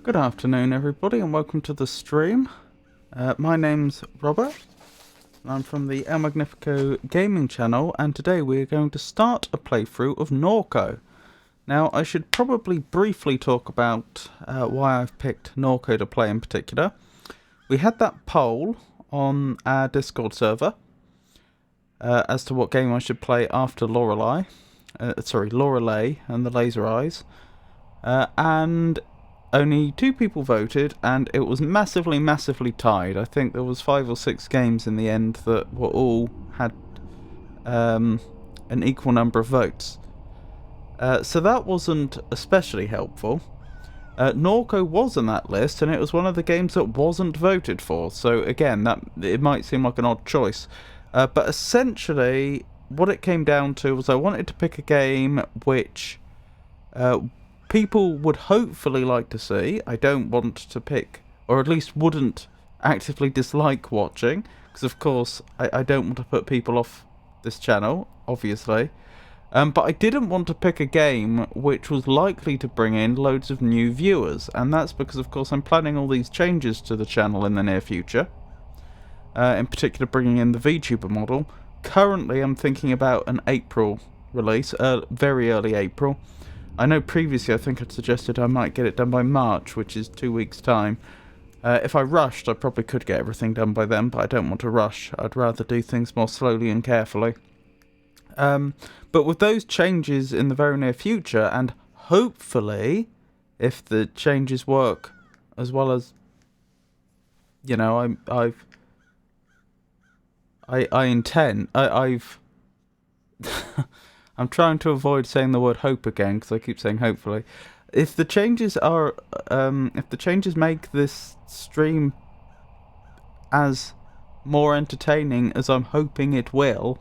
Good afternoon, everybody, and welcome to the stream. My name's Robert, and I'm from the El Magnifico gaming channel, and today we're going to start a playthrough of Norco. Now, I should probably briefly talk about why I've picked Norco to play in particular. We had that poll on our Discord server as to what game I should play after Lorelei and the Laser Eyes, and only 2 people voted, and it was massively tied. I think there was 5 or 6 games in the end that were all had an equal number of votes. So that wasn't especially helpful. Norco was on that list, and it was one of the games that wasn't voted for. So again, it might seem like an odd choice, but essentially what it came down to was I wanted to pick a game which people would hopefully like to see. I don't want to pick, or at least wouldn't actively dislike watching, because of course I don't want to put people off this channel, obviously. But I didn't want to pick a game which was likely to bring in loads of new viewers, and that's because of course I'm planning all these changes to the channel in the near future. In particular bringing in the VTuber model. Currently I'm thinking about an April release, very early April. I know previously I think I'd suggested I might get it done by March, which is 2 weeks' time. If I rushed, I probably could get everything done by then, but I don't want to rush. I'd rather do things more slowly and carefully. But with those changes in the very near future, and hopefully, if the changes work as well as, you know, I've I'm trying to avoid saying the word hope again because I keep saying hopefully. If the changes are, if the changes make this stream as more entertaining as I'm hoping it will,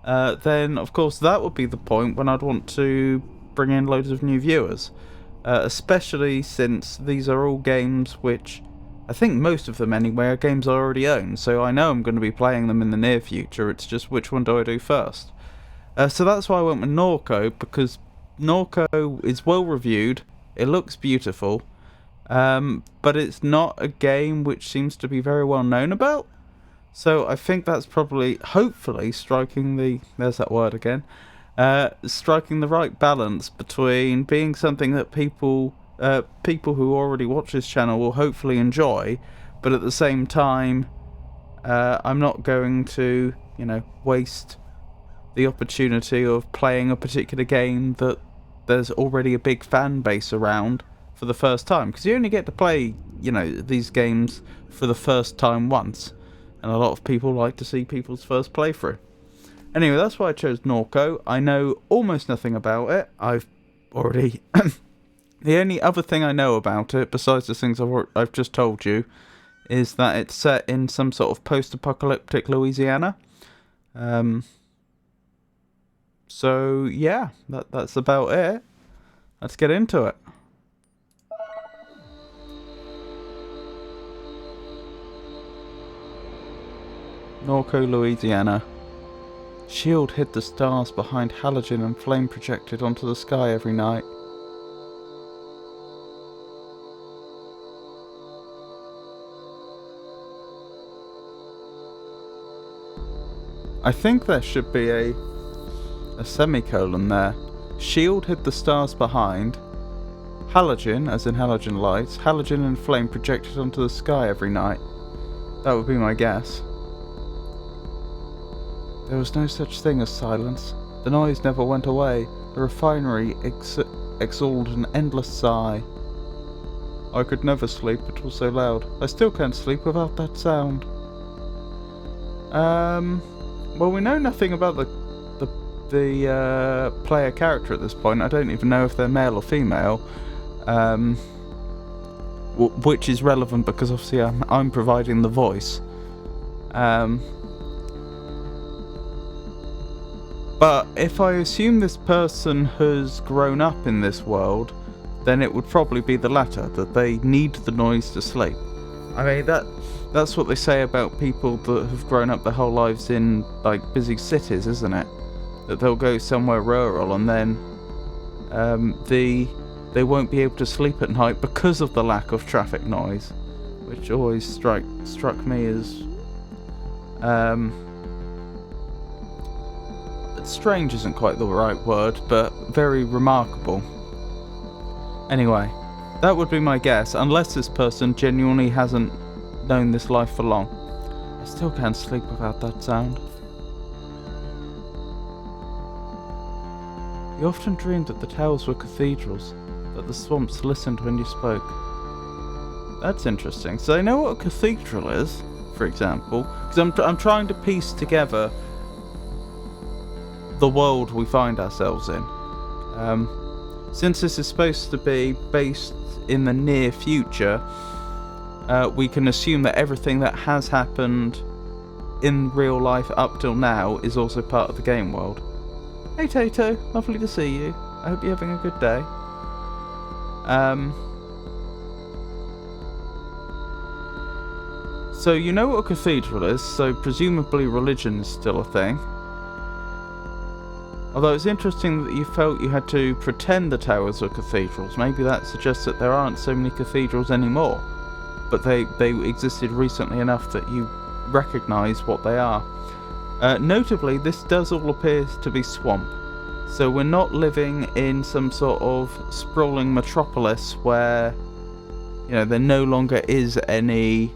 then of course that would be the point when I'd want to bring in loads of new viewers. Especially since these are all games which, I think most of them anyway, are games I already own, so I know I'm going to be playing them in the near future. It's just which one do I do first. So that's why I went with Norco, because Norco is well reviewed, it looks beautiful, but it's not a game which seems to be very well known about. So I think that's probably, hopefully, striking the, there's that word again, striking the right balance between being something that people who already watch this channel will hopefully enjoy, but at the same time, I'm not going to, waste the opportunity of playing a particular game that there's already a big fan base around for the first time, because you only get to play, these games for the first time once, and a lot of people like to see people's first playthrough. Anyway, that's why I chose Norco. I know almost nothing about it. I've already the only other thing I know about it, besides the things I've just told you, is that it's set in some sort of post-apocalyptic Louisiana. So yeah, that's about it. Let's get into it. Norco, Louisiana. Shield hid the stars behind halogen and flame projected onto the sky every night. I think there should be a semicolon there. Shield hid the stars behind. Halogen, as in halogen lights, halogen and flame projected onto the sky every night. That would be my guess. There was no such thing as silence. The noise never went away. The refinery exhaled an endless sigh. I could never sleep, it was so loud. I still can't sleep without that sound. Well, we know nothing about the player character at this point. I don't even know if they're male or female, which is relevant because obviously I'm providing the voice. But if I assume this person has grown up in this world, then it would probably be the latter, that they need the noise to sleep. I mean, that's what they say about people that have grown up their whole lives in, like, busy cities, isn't it? That they'll go somewhere rural and then they won't be able to sleep at night because of the lack of traffic noise, which always struck me as strange isn't quite the right word, but very remarkable. Anyway, that would be my guess, unless this person genuinely hasn't known this life for long. I still can't sleep without that sound. You often dreamed that the towers were cathedrals, that the swamps listened when you spoke. That's interesting. So they know what a cathedral is, for example, because I'm trying to piece together the world we find ourselves in. Since this is supposed to be based in the near future, we can assume that everything that has happened in real life up till now is also part of the game world. Hey Tato, lovely to see you. I hope you're having a good day. So you know what a cathedral is, so presumably religion is still a thing. Although it's interesting that you felt you had to pretend the towers were cathedrals. Maybe that suggests that there aren't so many cathedrals anymore, but they existed recently enough that you recognise what they are. Notably, this does all appear to be swamp, so we're not living in some sort of sprawling metropolis where, you know, there no longer is any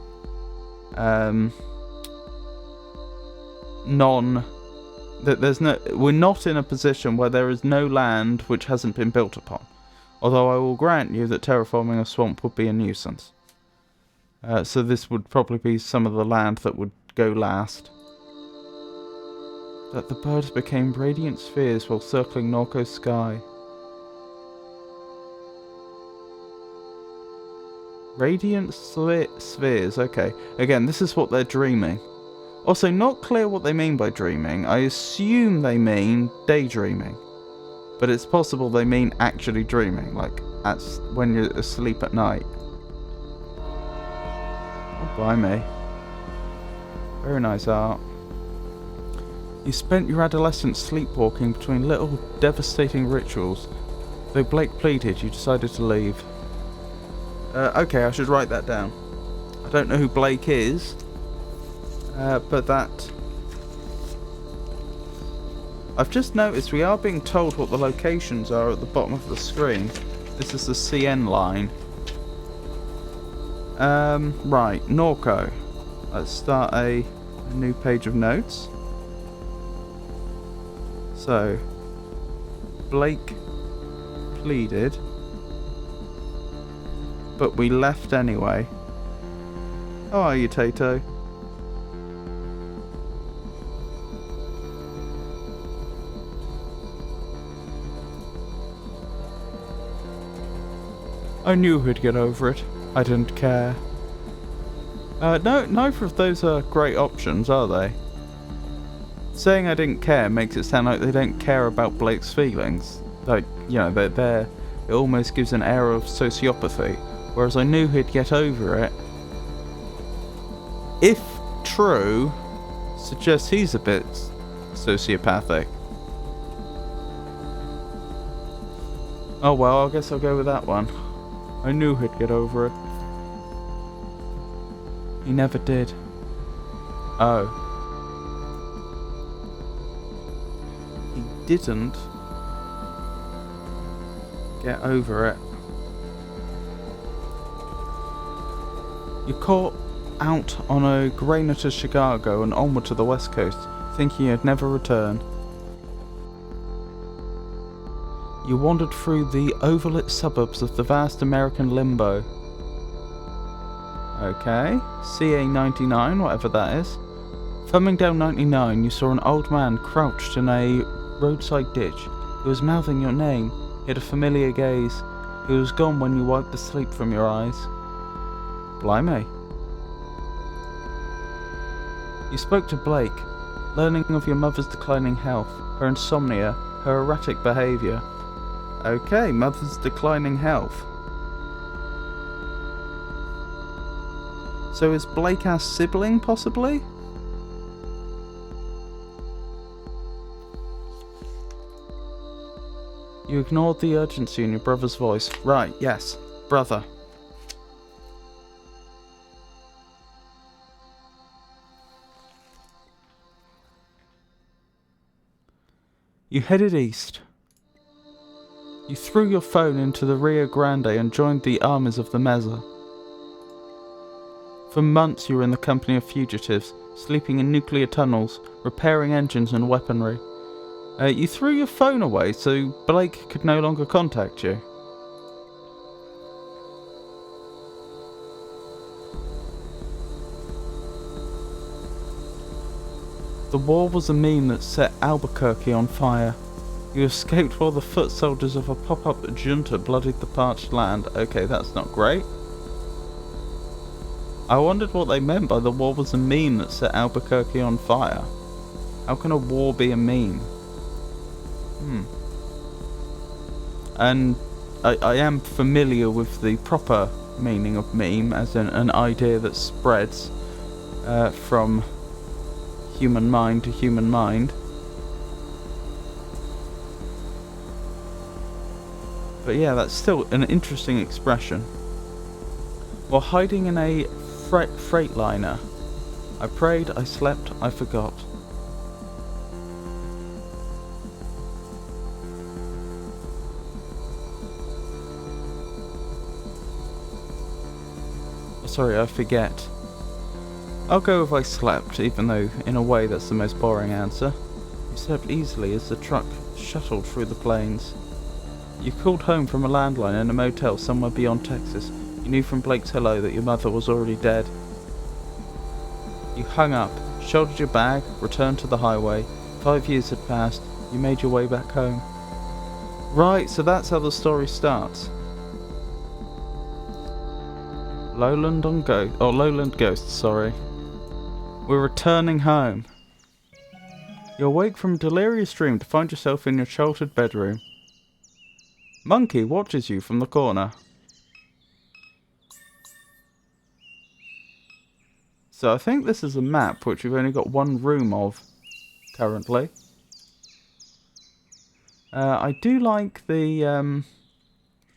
we're not in a position where there is no land which hasn't been built upon. Although I will grant you that terraforming a swamp would be a nuisance. So this would probably be some of the land that would go last. That the birds became radiant spheres while circling Norco's sky. Radiant spheres, okay. Again, this is what they're dreaming. Also, not clear what they mean by dreaming. I assume they mean daydreaming. But it's possible they mean actually dreaming, like when you're asleep at night. Oh, blimey. Very nice art. You spent your adolescence sleepwalking between little devastating rituals. Though Blake pleaded, you decided to leave. Okay, I should write that down. I don't know who Blake is. But that... I've just noticed we are being told what the locations are at the bottom of the screen. This is the CN line. Right, Norco. Let's start a new page of notes. So, Blake pleaded, but we left anyway. How are you, Tato? I knew he'd get over it. I didn't care. No, neither of those are great options, are they? Saying I didn't care makes it sound like they don't care about Blake's feelings. Like, you know, they're there. It almost gives an air of sociopathy. Whereas I knew he'd get over it. If true, suggests he's a bit sociopathic. Oh well, I guess I'll go with that one. I knew he'd get over it. He never did. Oh. He didn't get over it. You caught out on a grainer to Chicago and onward to the west coast, thinking you'd never return. You wandered through the overlit suburbs of the vast American limbo. Okay, CA 99, whatever that is. Thumbing down 99, you saw an old man crouched in a roadside ditch. He was mouthing your name. He had a familiar gaze. He was gone when you wiped the sleep from your eyes. Blimey. You spoke to Blake, learning of your mother's declining health, her insomnia, her erratic behaviour. Okay, mother's declining health. So is Blake our sibling, possibly? You ignored the urgency in your brother's voice. Right, yes. Brother. You headed east. You threw your phone into the Rio Grande and joined the armies of the Mesa. For months you were in the company of fugitives, sleeping in nuclear tunnels, repairing engines and weaponry. You threw your phone away so Blake could no longer contact you. The war was a meme that set Albuquerque on fire. You escaped while the foot soldiers of a pop-up junta bloodied the parched land. Okay, that's not great. I wondered what they meant by the war was a meme that set Albuquerque on fire. How can a war be a meme? And I am familiar with the proper meaning of meme as an idea that spreads from human mind to human mind. But yeah, that's still an interesting expression. While hiding in a freightliner, I prayed, I slept, I forgot. Sorry, I forget. I'll go with I slept, even though in a way that's the most boring answer. You slept easily as the truck shuttled through the plains. You called home from a landline in a motel somewhere beyond Texas. You knew from Blake's hello that your mother was already dead. You hung up, shouldered your bag, returned to the highway. 5 years had passed. You made your way back home. Right, so that's how the story starts. Lowland Ghosts, sorry. We're returning home. You awake from a delirious dream to find yourself in your childhood bedroom. Monkey watches you from the corner. So I think this is a map which we've only got one room of currently. I do like the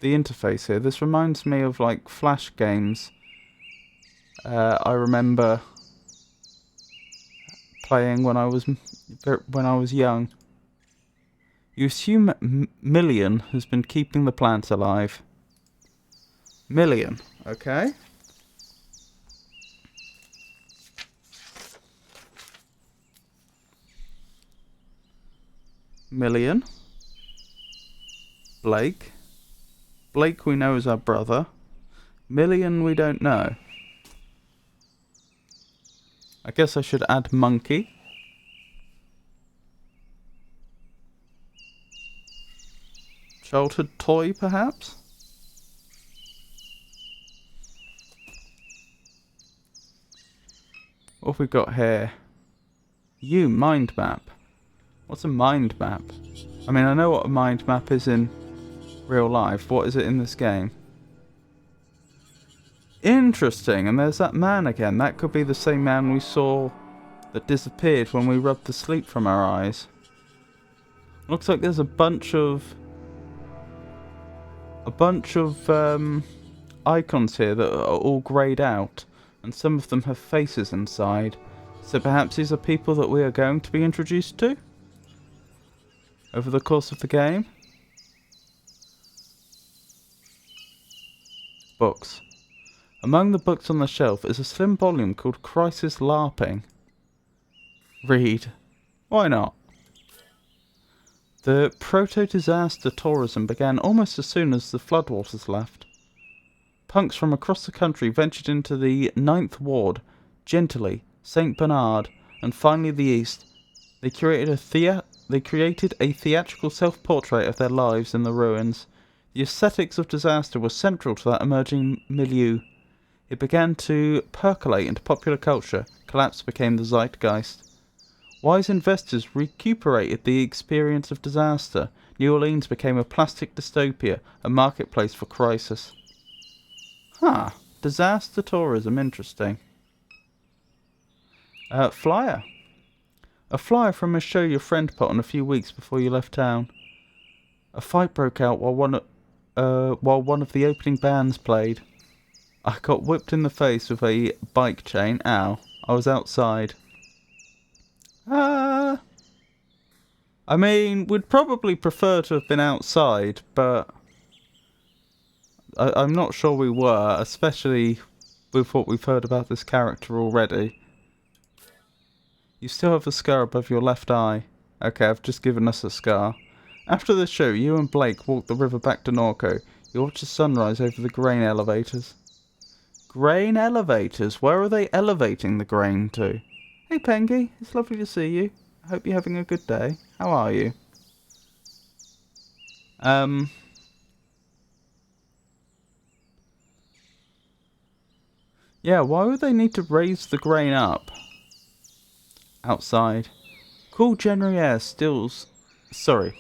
interface here. This reminds me of like Flash games. I remember playing when I was young. You assume Million has been keeping the plants alive. Million, okay. Million. Blake. Blake we know is our brother. Million we don't know. I guess I should add Monkey. Childhood toy, perhaps? What have we got here? You, mind map. What's a mind map? I mean, I know what a mind map is in real life. What is it in this game? Interesting, and there's that man again. That could be the same man we saw that disappeared when we rubbed the sleep from our eyes. Looks like there's a bunch of icons here that are all greyed out, and some of them have faces inside. So perhaps these are people that we are going to be introduced to over the course of the game. Books. Among the books on the shelf is a slim volume called Crisis LARPing. Read. Why not? The proto-disaster tourism began almost as soon as the floodwaters left. Punks from across the country ventured into the 9th Ward, Gentilly, St. Bernard, and finally the East. They created a theatrical self-portrait of their lives in the ruins. The aesthetics of disaster were central to that emerging milieu. It began to percolate into popular culture. Collapse became the zeitgeist. Wise investors recuperated the experience of disaster. New Orleans became a plastic dystopia, a marketplace for crisis. Disaster tourism, interesting. Flyer. A flyer from a show your friend put on a few weeks before you left town. A fight broke out while one of the opening bands played. I got whipped in the face with a bike chain. Ow. I was outside. I mean, we'd probably prefer to have been outside, but I'm not sure we were, especially with what we've heard about this character already. You still have a scar above your left eye. Okay, I've just given us a scar. After the show, you and Blake walked the river back to Norco. You watched the sunrise over the grain elevators. Grain elevators? Where are they elevating the grain to? Hey Pengy, it's lovely to see you. I hope you're having a good day. How are you? Yeah, why would they need to raise the grain up? Outside. Cool January air spills through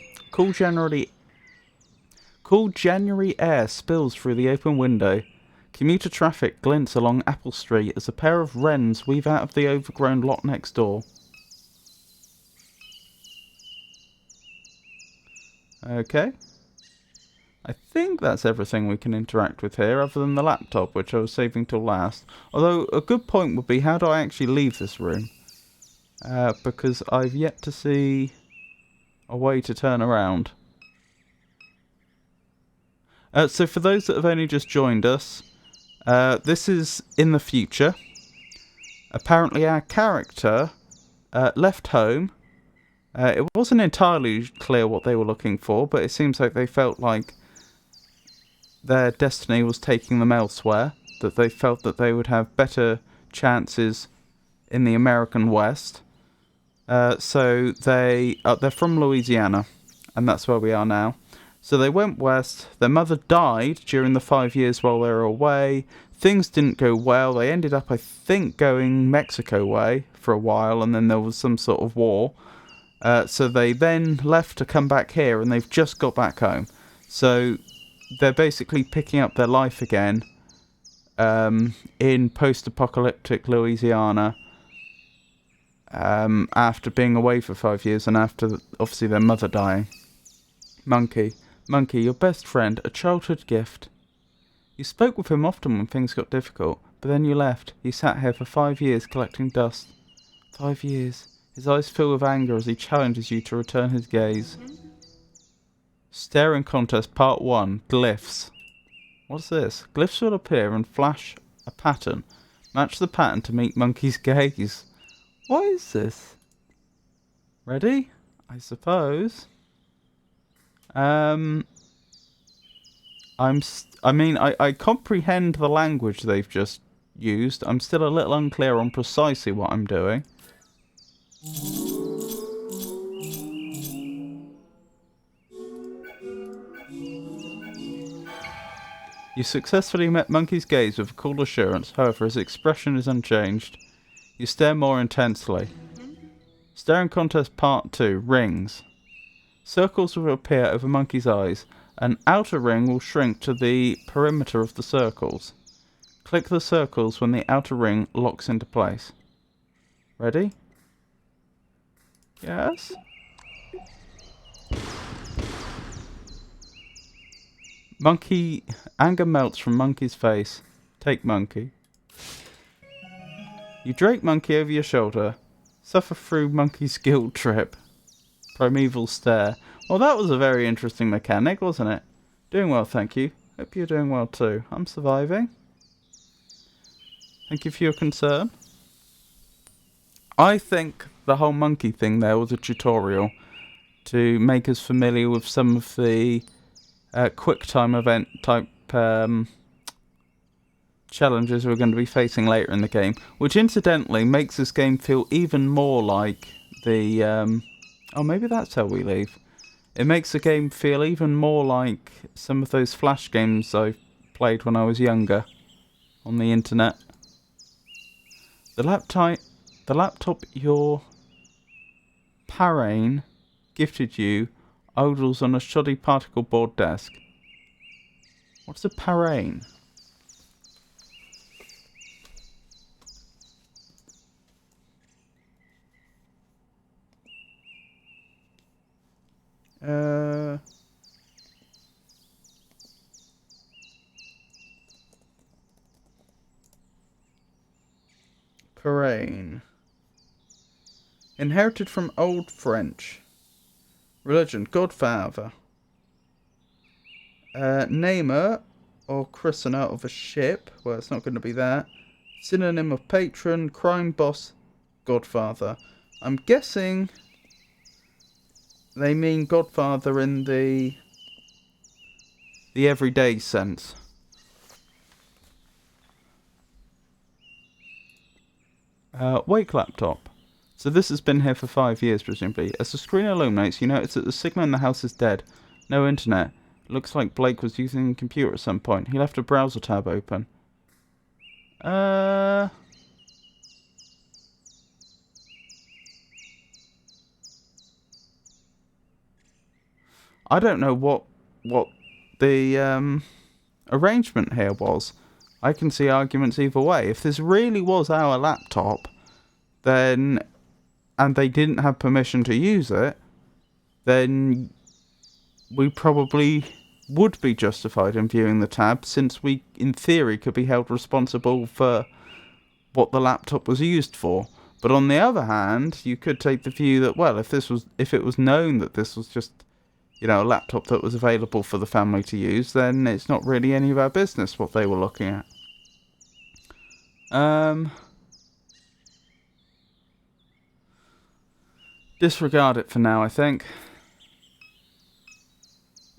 the open window. Commuter traffic glints along Apple Street as a pair of wrens weave out of the overgrown lot next door. Okay. I think that's everything we can interact with here, other than the laptop, which I was saving till last. Although, a good point would be, how do I actually leave this room? Because I've yet to see a way to turn around. So for those that have only just joined us, this is in the future. Apparently our character left home. It wasn't entirely clear what they were looking for, but it seems like they felt like their destiny was taking them elsewhere, that they felt that they would have better chances in the American West. So they're from Louisiana, and that's where we are now. So they went west. Their mother died during the 5 years while they were away. Things didn't go well. They ended up, I think, going Mexico way for a while, and then there was some sort of war. So they then left to come back here, and they've just got back home. So they're basically picking up their life again in post-apocalyptic Louisiana after being away for 5 years and after, obviously, their mother dying. Monkey, your best friend, a childhood gift. You spoke with him often when things got difficult, but then you left. He sat here for 5 years collecting dust. 5 years. His eyes fill with anger as he challenges you to return his gaze. Staring Contest Part 1, Glyphs. What's this? Glyphs will appear and flash a pattern. Match the pattern to meet Monkey's gaze. What is this? Ready? I suppose. I comprehend the language they've just used. I'm still a little unclear on precisely what I'm doing. You successfully met Monkey's gaze with a cool assurance. However, his expression is unchanged. You stare more intensely. Staring Contest Part 2, Rings. Circles will appear over Monkey's eyes. An outer ring will shrink to the perimeter of the circles. Click the circles when the outer ring locks into place. Ready? Yes? Monkey. Anger melts from Monkey's face. Take Monkey. You drape Monkey over your shoulder. Suffer through Monkey's guilt trip. Primeval stare. Well, that was a very interesting mechanic, wasn't it? Doing well, thank you. Hope you're doing well too. I'm surviving. Thank you for your concern. I think the whole monkey thing there was a tutorial to make us familiar with some of the quick time event type challenges we're going to be facing later in the game, which incidentally makes this game feel even more like the oh, maybe that's how we leave. It makes the game feel even more like some of those Flash games I played when I was younger on the internet. The laptop your parrain gifted you idles on a shoddy particle board desk. What's a parrain? Corain. Inherited from Old French. Religion, Godfather. Namer or christener of a ship. Well, it's not going to be that. Synonym of patron, crime boss, Godfather. I'm guessing they mean Godfather in the everyday sense. Wake laptop. So this has been here for 5 years, presumably. As the screen illuminates, you notice that the signal in the house is dead. No internet. It looks like Blake was using a computer at some point. He left a browser tab open. I don't know what the arrangement here was. I can see arguments either way. If this really was our laptop, then, and they didn't have permission to use it, then we probably would be justified in viewing the tab, since we, in theory, could be held responsible for what the laptop was used for. But on the other hand, you could take the view that, well, if it was known that this was just, you know, a laptop that was available for the family to use, then it's not really any of our business what they were looking at. Disregard it for now, I think.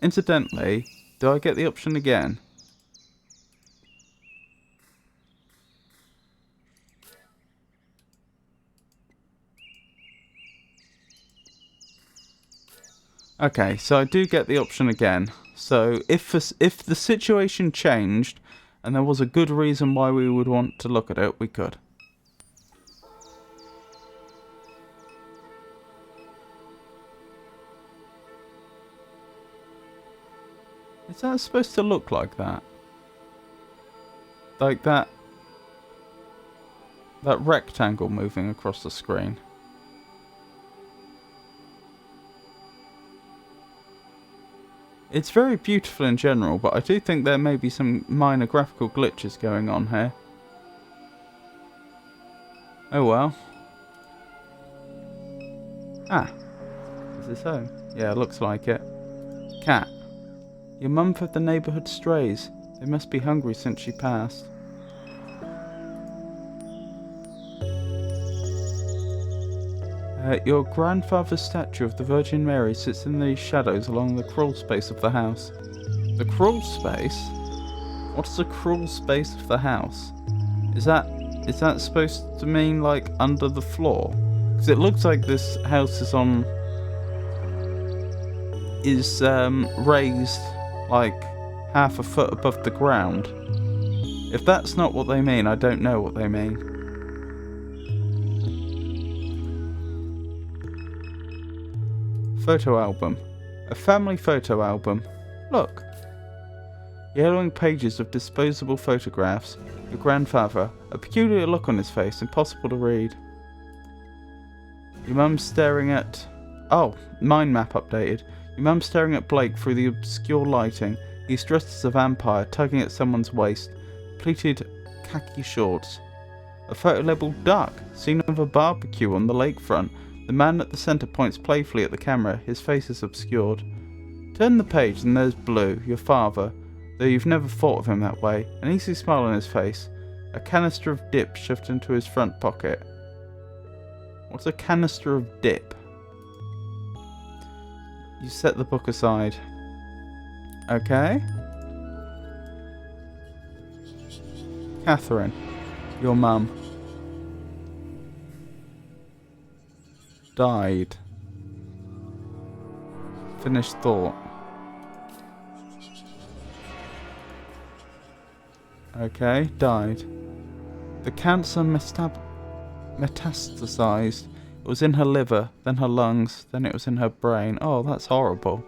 Incidentally, do I get the option again? Okay, so I do get the option again. So if the situation changed and there was a good reason why we would want to look at it, we could. Is that supposed to look like that? Like that rectangle moving across the screen? It's very beautiful in general, but I do think there may be some minor graphical glitches going on here. Oh well. Ah. Is this home? Yeah, it looks like it. Cat. Your mum fed the neighbourhood strays. They must be hungry since she passed. Your grandfather's statue of the Virgin Mary sits in the shadows along the crawl space of the house. The crawl space? What's the crawl space of the house? Is that supposed to mean like under the floor? Because it looks like this house is raised like half a foot above the ground. If that's not what they mean, I don't know what they mean. Photo album. A family photo album. Look. Yellowing pages of disposable photographs. Your grandfather. A peculiar look on his face, impossible to read. Your mum staring at... Oh, mind map updated. Your mum staring at Blake through the obscure lighting. He's dressed as a vampire, tugging at someone's waist. Pleated khaki shorts. A photo labelled duck. Scene of a barbecue on the lakefront. The man at the centre points playfully at the camera, his face is obscured. Turn the page and there's Blue, your father, though you've never thought of him that way, an easy smile on his face, a canister of dip shoved into his front pocket. What's a canister of dip? You set the book aside. Okay. Catherine, your mum. Died. Finished thought. Okay, died. The cancer metastasized. It was in her liver, then her lungs, then it was in her brain. Oh, that's horrible.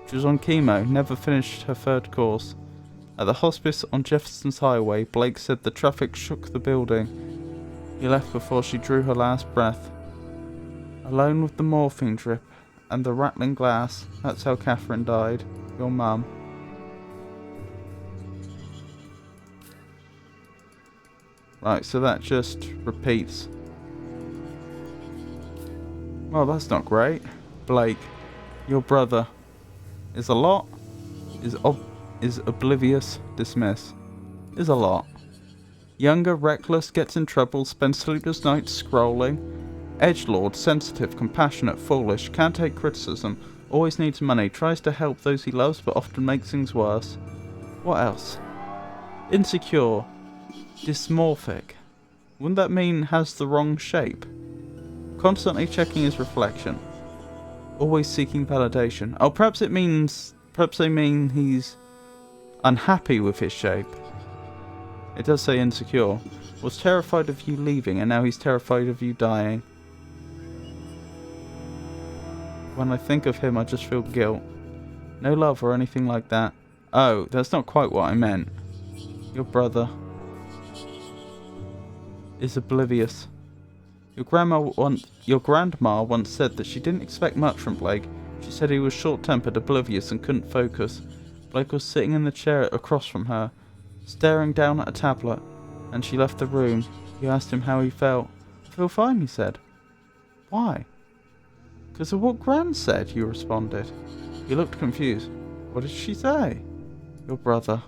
She was on chemo, never finished her third course. At the hospice on Jefferson's Highway, Blake said the traffic shook the building. He left before she drew her last breath. Alone with the morphine drip and the rattling glass, that's how Catherine died. Your mum. Right, so that just repeats. Well, that's not great. Blake, your brother is a lot. Is oblivious. Dismiss. Is a lot. Younger, reckless, gets in trouble, spends sleepless nights scrolling. Edgelord, sensitive, compassionate, foolish, can't take criticism, always needs money, tries to help those he loves but often makes things worse. What else? Insecure. Dysmorphic. Wouldn't that mean has the wrong shape? Constantly checking his reflection. Always seeking validation. Oh, perhaps they mean he's unhappy with his shape. It does say insecure. Was terrified of you leaving and now he's terrified of you dying. When I think of him I just feel guilt. No love or anything like that. Oh, that's not quite what I meant. Your brother is oblivious. Your grandma once said that she didn't expect much from Blake. She said he was short-tempered, oblivious, and couldn't focus. Blake was sitting in the chair across from her, staring down at a tablet, and she left the room. You asked him how he felt. I feel fine, he said. Why? Because of what Gran said, you responded. He looked confused. What did she say? Your brother.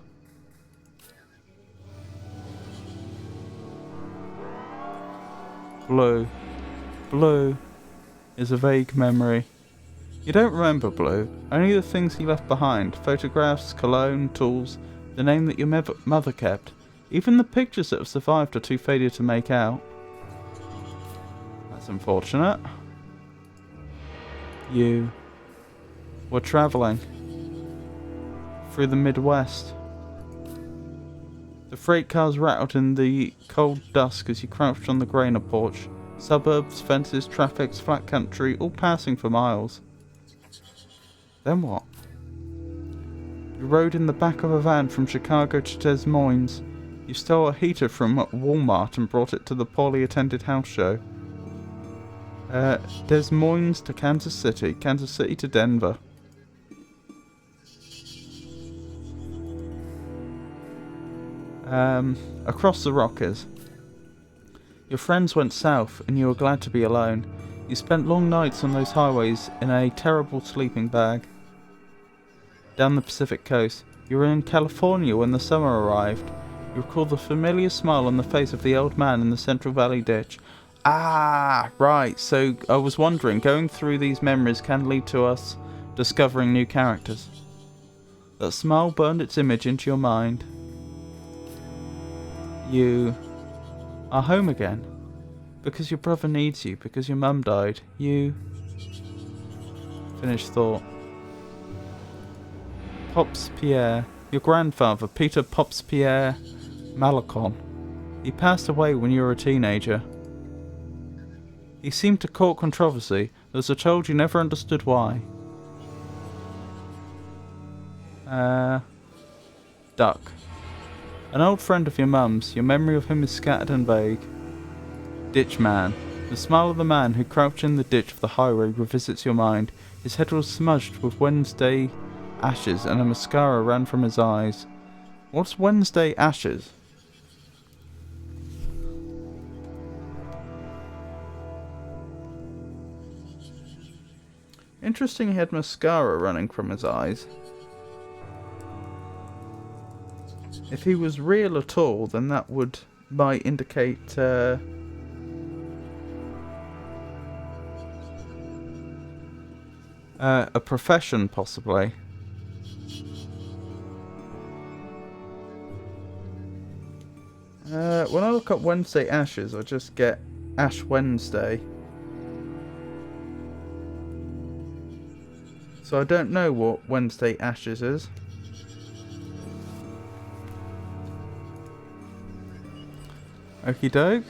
Blue. Blue is a vague memory. You don't remember Blue, only the things he left behind. Photographs, cologne, tools, the name that your mother kept. Even the pictures that have survived are too faded to make out. That's unfortunate. You were travelling through the Midwest. The freight cars rattled in the cold dusk as you crouched on the grainer porch. Suburbs, fences, traffic, flat country, all passing for miles. Then what? You rode in the back of a van from Chicago to Des Moines. You stole a heater from Walmart and brought it to the poorly attended house show. Des Moines to Kansas City to Denver. Across the Rockies. Your friends went south and you were glad to be alone. You spent long nights on those highways in a terrible sleeping bag. Down the Pacific coast, you were in California when the summer arrived. You recall the familiar smile on the face of the old man in the Central Valley ditch. Ah, right, so I was wondering, going through these memories can lead to us discovering new characters. That smile burned its image into your mind. You are home again. Because your brother needs you, because your mum died. You... Finished thought. Pops Pierre. Your grandfather, Peter Pops Pierre Malacon. He passed away when you were a teenager. He seemed to court controversy, as I told you never understood why. Duck. An old friend of your mum's, your memory of him is scattered and vague. Ditch man. The smile of the man who crouched in the ditch of the highway revisits your mind. His head was smudged with Wednesday ashes and a mascara ran from his eyes. What's Wednesday ashes? Interesting he had mascara running from his eyes. If he was real at all, then that might indicate a profession, possibly. When I look up Wednesday Ashes, I just get Ash Wednesday. So I don't know what Wednesday Ashes is. Okie doke.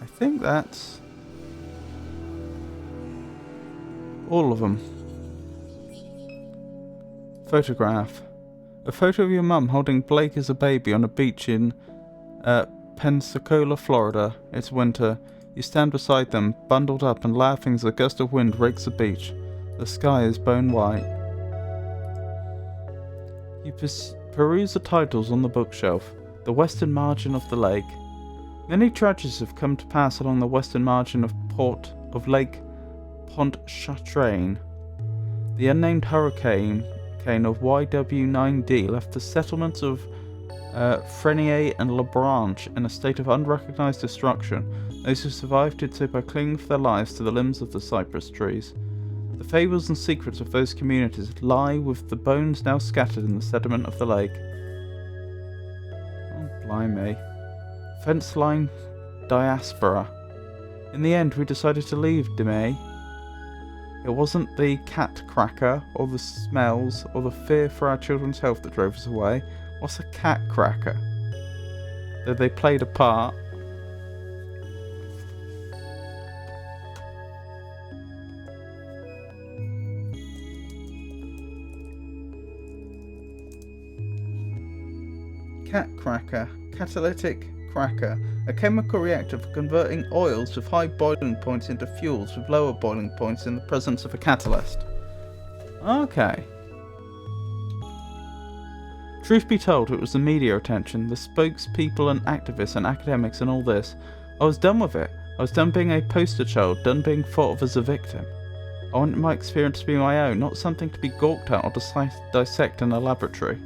I think that's all of them. Photograph. A photo of your mum holding Blake as a baby on a beach in Pensacola, Florida. It's winter. You stand beside them, bundled up and laughing as a gust of wind rakes the beach. The sky is bone white. You peruse the titles on the bookshelf. The western margin of the lake. Many tragedies have come to pass along the western margin of Lake Pontchartrain. The unnamed hurricane of YW9D left the settlements of Frenier and La Branche in a state of unrecognized destruction. Those who survived did so by clinging for their lives to the limbs of the cypress trees. The fables and secrets of those communities lie with the bones now scattered in the sediment of the lake. Oh, blimey. Fence line diaspora. In the end, we decided to leave Dimay. It wasn't the cat cracker, or the smells, or the fear for our children's health that drove us away. What's a cat cracker? Though they played a part. Cat cracker. Catalytic cracker. A chemical reactor for converting oils with high boiling points into fuels with lower boiling points in the presence of a catalyst. Okay. Truth be told, it was the media attention, the spokespeople and activists and academics and all this. I was done with it. I was done being a poster child, done being thought of as a victim. I wanted my experience to be my own, not something to be gawked at or dissect in a laboratory.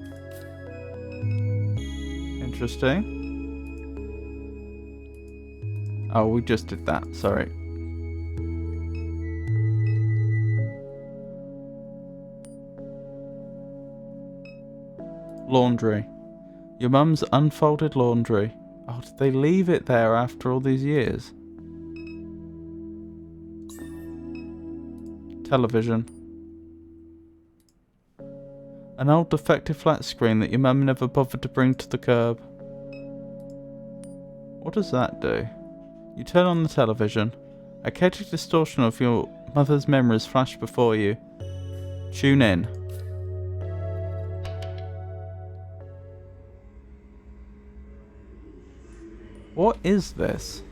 Interesting. Oh, we just did that, sorry. Laundry. Your mum's unfolded laundry. Oh, did they leave it there after all these years? Television. An old defective flat screen that your mum never bothered to bring to the curb. What does that do? You turn on the television. A chaotic distortion of your mother's memories flash before you. Tune in. What is this?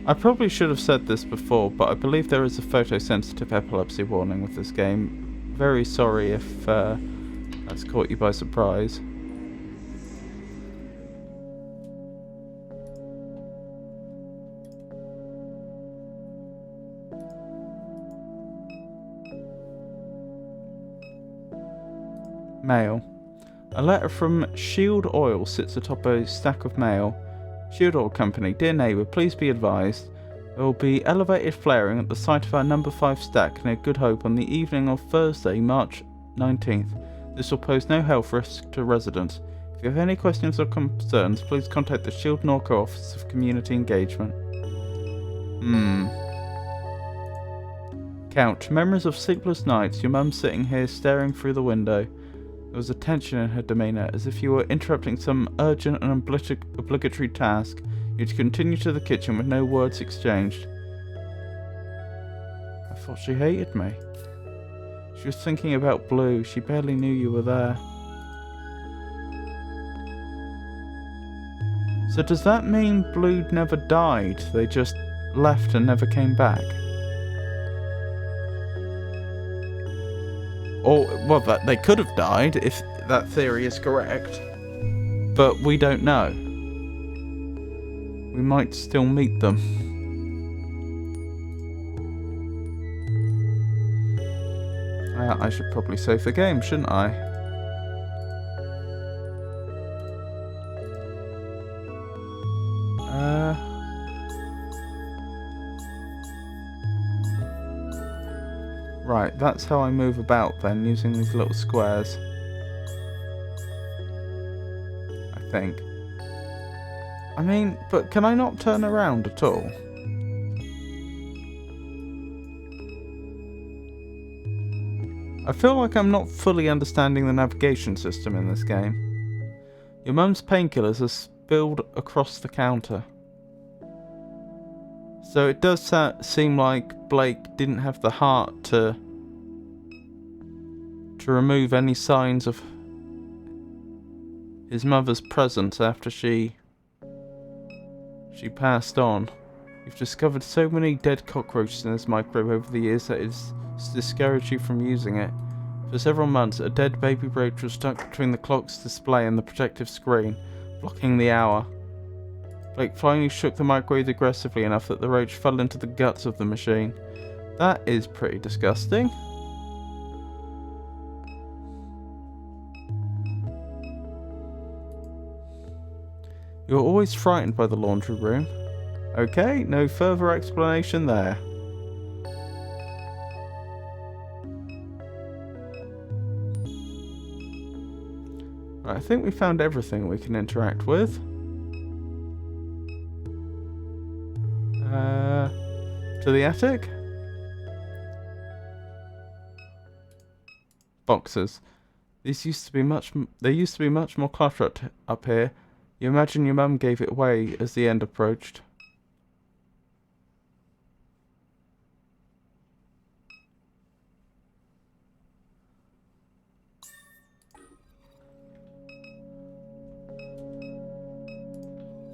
I probably should have said this before, but I believe there is a photosensitive epilepsy warning with this game. Very sorry if that's caught you by surprise. Mail. A letter from Shield Oil sits atop a stack of mail. Shield Oil Company, dear neighbour, please be advised. There will be elevated flaring at the site of our number 5 stack near Good Hope on the evening of Thursday, March 19th. This will pose no health risk to residents. If you have any questions or concerns, please contact the Shield Norco Office of Community Engagement. Couch. Memories of sleepless nights. Your mum sitting here staring through the window. There was a tension in her demeanour, as if you were interrupting some urgent and obligatory task. You'd continue to the kitchen with no words exchanged. I thought she hated me. She was thinking about Blue. She barely knew you were there. So does that mean Blue never died? They just left and never came back? Or, well, that they could have died, if that theory is correct. But we don't know. We might still meet them. I should probably save the game, shouldn't I? Right, that's how I move about then, using these little squares. I think. I mean, but can I not turn around at all? I feel like I'm not fully understanding the navigation system in this game. Your mum's painkillers are spilled across the counter. So it does seem like Blake didn't have the heart to remove any signs of his mother's presence after she passed on. You've discovered so many dead cockroaches in this microwave over the years that it's discouraged you from using it. For several months, a dead baby roach was stuck between the clock's display and the protective screen, blocking the hour. Blake finally shook the microwave aggressively enough that the roach fell into the guts of the machine. That is pretty disgusting. You're always frightened by the laundry room. Okay, no further explanation there. Right, I think we found everything we can interact with. To the attic? Boxes. These used to be much more cluttered up here. You imagine your mum gave it away as the end approached.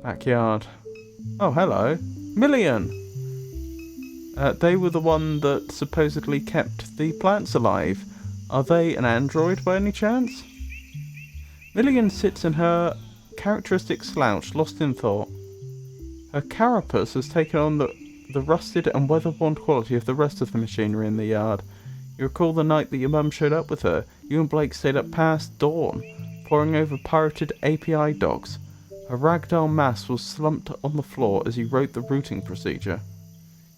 Backyard. Oh, hello. Million! They were the one that supposedly kept the plants alive. Are they an android by any chance? Million sits in her characteristic slouch, lost in thought. Her carapace has taken on the rusted and weather-worn quality of the rest of the machinery in the yard. You recall the night that your mum showed up with her. You and Blake stayed up past dawn, poring over pirated API docs. Her ragdoll mass was slumped on the floor as you wrote the routing procedure.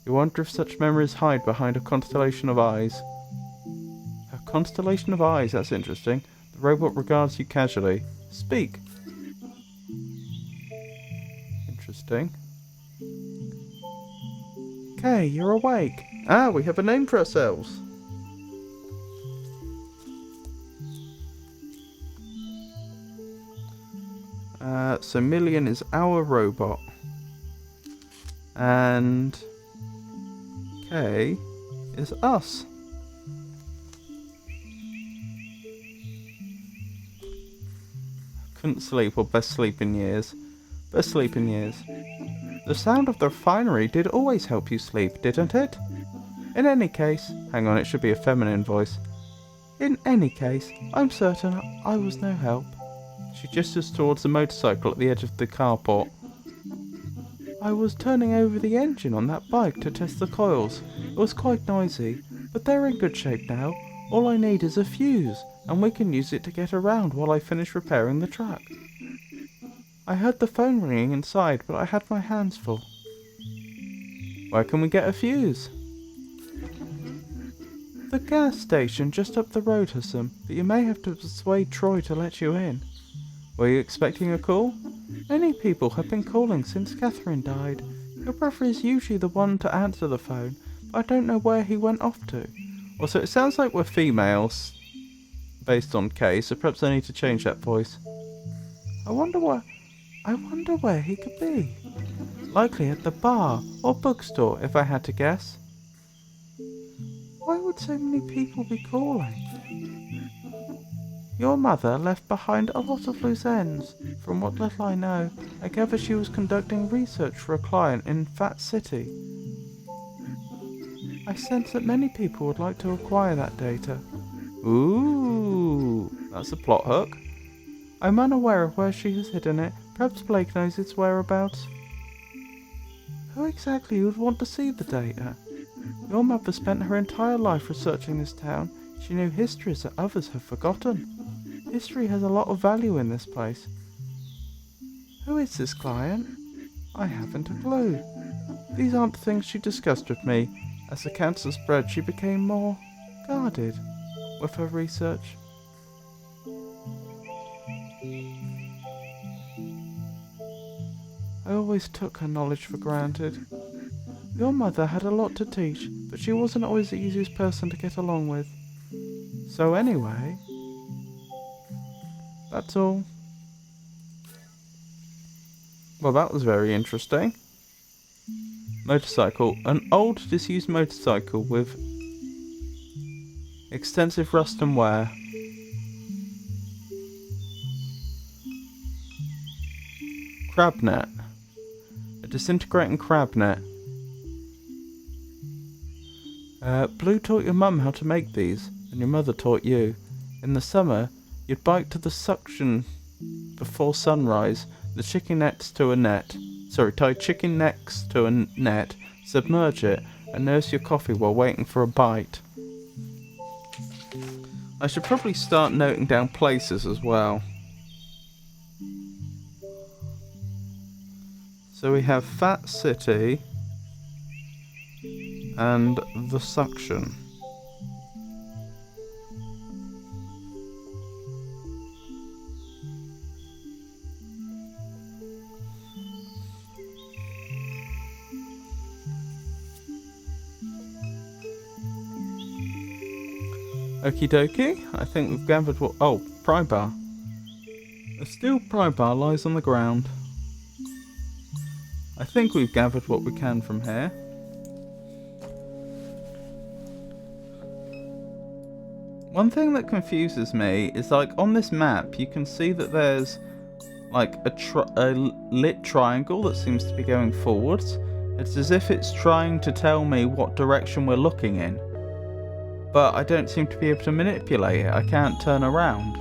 You wonder if such memories hide behind a constellation of eyes. A constellation of eyes, that's interesting. The robot regards you casually. Speak. Interesting. Okay, you're awake. Ah, we have a name for ourselves. So Million is our robot. And K is us. Couldn't sleep, or best sleep in years. Best sleep in years. The sound of the refinery did always help you sleep, didn't it? In any case, hang on, it should be a feminine voice. In any case, I'm certain I was no help. She gestures towards the motorcycle at the edge of the carport. I was turning over the engine on that bike to test the coils. It was quite noisy, but they're in good shape now. All I need is a fuse, and we can use it to get around while I finish repairing the truck. I heard the phone ringing inside, but I had my hands full. Where can we get a fuse? The gas station just up the road has some, but you may have to persuade Troy to let you in. Were you expecting a call? Many people have been calling since Catherine died. Your brother is usually the one to answer the phone, but I don't know where he went off to. Also, it sounds like we're females, based on K, so perhaps I need to change that voice. I wonder where he could be. Likely at the bar or bookstore, if I had to guess. Why would so many people be calling? Your mother left behind a lot of loose ends. From what little I know, I gather she was conducting research for a client in Fat City. I sense that many people would like to acquire that data. Ooh, that's a plot hook. I'm unaware of where she has hidden it. Perhaps Blake knows its whereabouts. Who exactly would want to see the data? Your mother spent her entire life researching this town. She knew histories that others have forgotten. History has a lot of value in this place. Who is this client? I haven't a clue. These aren't the things she discussed with me. As the cancer spread, she became more guarded with her research. I always took her knowledge for granted. Your mother had a lot to teach, but she wasn't always the easiest person to get along with. So anyway, that's all. Well, that was very interesting. Motorcycle. An old, disused motorcycle with extensive rust and wear. crab net. A disintegrating crab net. Blue taught your mum how to make these, and your mother taught you. In the summer, you'd bike to the suction before sunrise, the chicken nets to a net. Sorry, tie chicken necks to a net, submerge it, and nurse your coffee while waiting for a bite. I should probably start noting down places as well. So we have Fat City and the suction. Okie dokie, I think we've gathered what... Oh, pry bar. A steel pry bar lies on the ground. I think we've gathered what we can from here. One thing that confuses me is, like, on this map you can see that there's like a lit triangle that seems to be going forwards. It's as if it's trying to tell me what direction we're looking in. But I don't seem to be able to manipulate it. I can't turn around.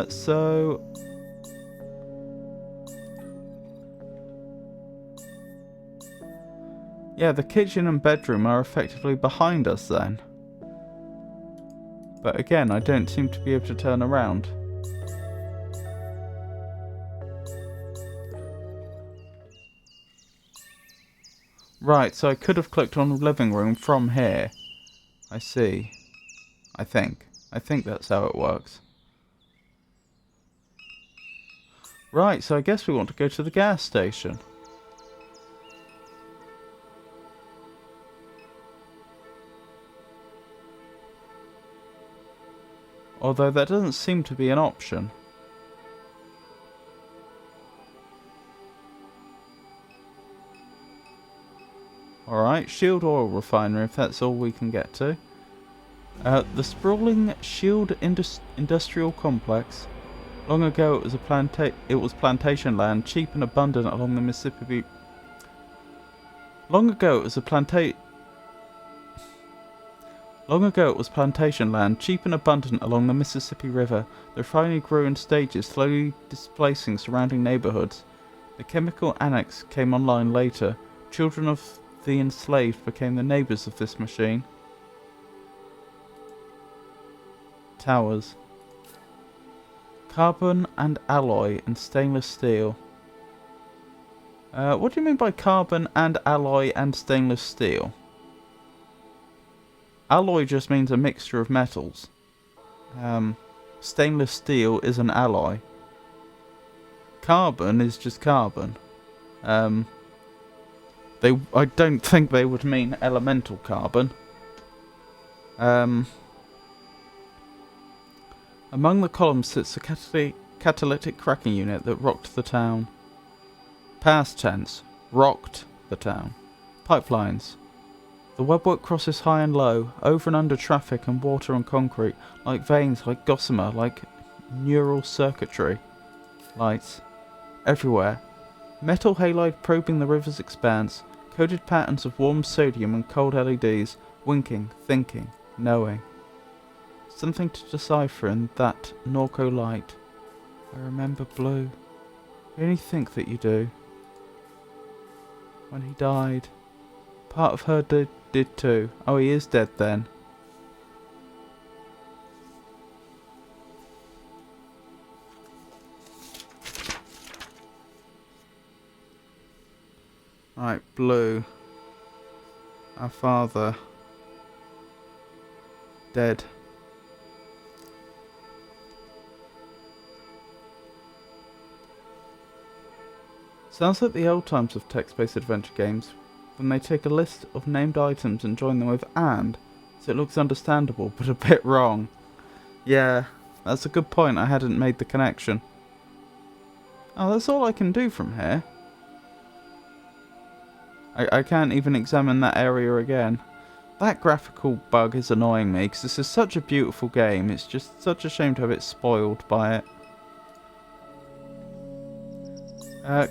So... yeah, the kitchen and bedroom are effectively behind us then. But again, I don't seem to be able to turn around. Right, so I could have clicked on the living room from here. I see. I think that's how it works. Right, so I guess we want to go to the gas station. Although that doesn't seem to be an option. Alright, Shield Oil Refinery, if that's all we can get to. The sprawling Shield Industrial Complex. Long ago it was plantation land, cheap and abundant along the Mississippi... Long ago it was plantation land, cheap and abundant along the Mississippi River. The refinery grew in stages, slowly displacing surrounding neighborhoods. The chemical annex came online later. Children of the enslaved became the neighbors of this machine. Towers. Carbon and alloy and stainless steel. What do you mean by carbon and alloy and stainless steel? Alloy just means a mixture of metals. Stainless steel is an alloy. Carbon is just carbon. I don't think they would mean elemental carbon. Among the columns sits a catalytic cracking unit that rocked the town. Past tense. Rocked the town. Pipelines. The webwork crosses high and low, over and under traffic and water and concrete, like veins, like gossamer, like neural circuitry. Lights. Everywhere. Metal halide probing the river's expanse, coded patterns of warm sodium and cold LEDs, winking, thinking, knowing. Something to decipher in that Norco light. I remember Blue. You only think that you do. When he died, part of her did too. Oh, he is dead then. Right, Blue. Our father. Dead. Sounds like the old times of text-based adventure games, when they take a list of named items and join them with "and", so it looks understandable, but a bit wrong. Yeah, that's a good point, I hadn't made the connection. Oh, that's all I can do from here. I can't even examine that area again. that graphical bug is annoying me, because this is such a beautiful game. It's just such a shame to have it spoiled by it.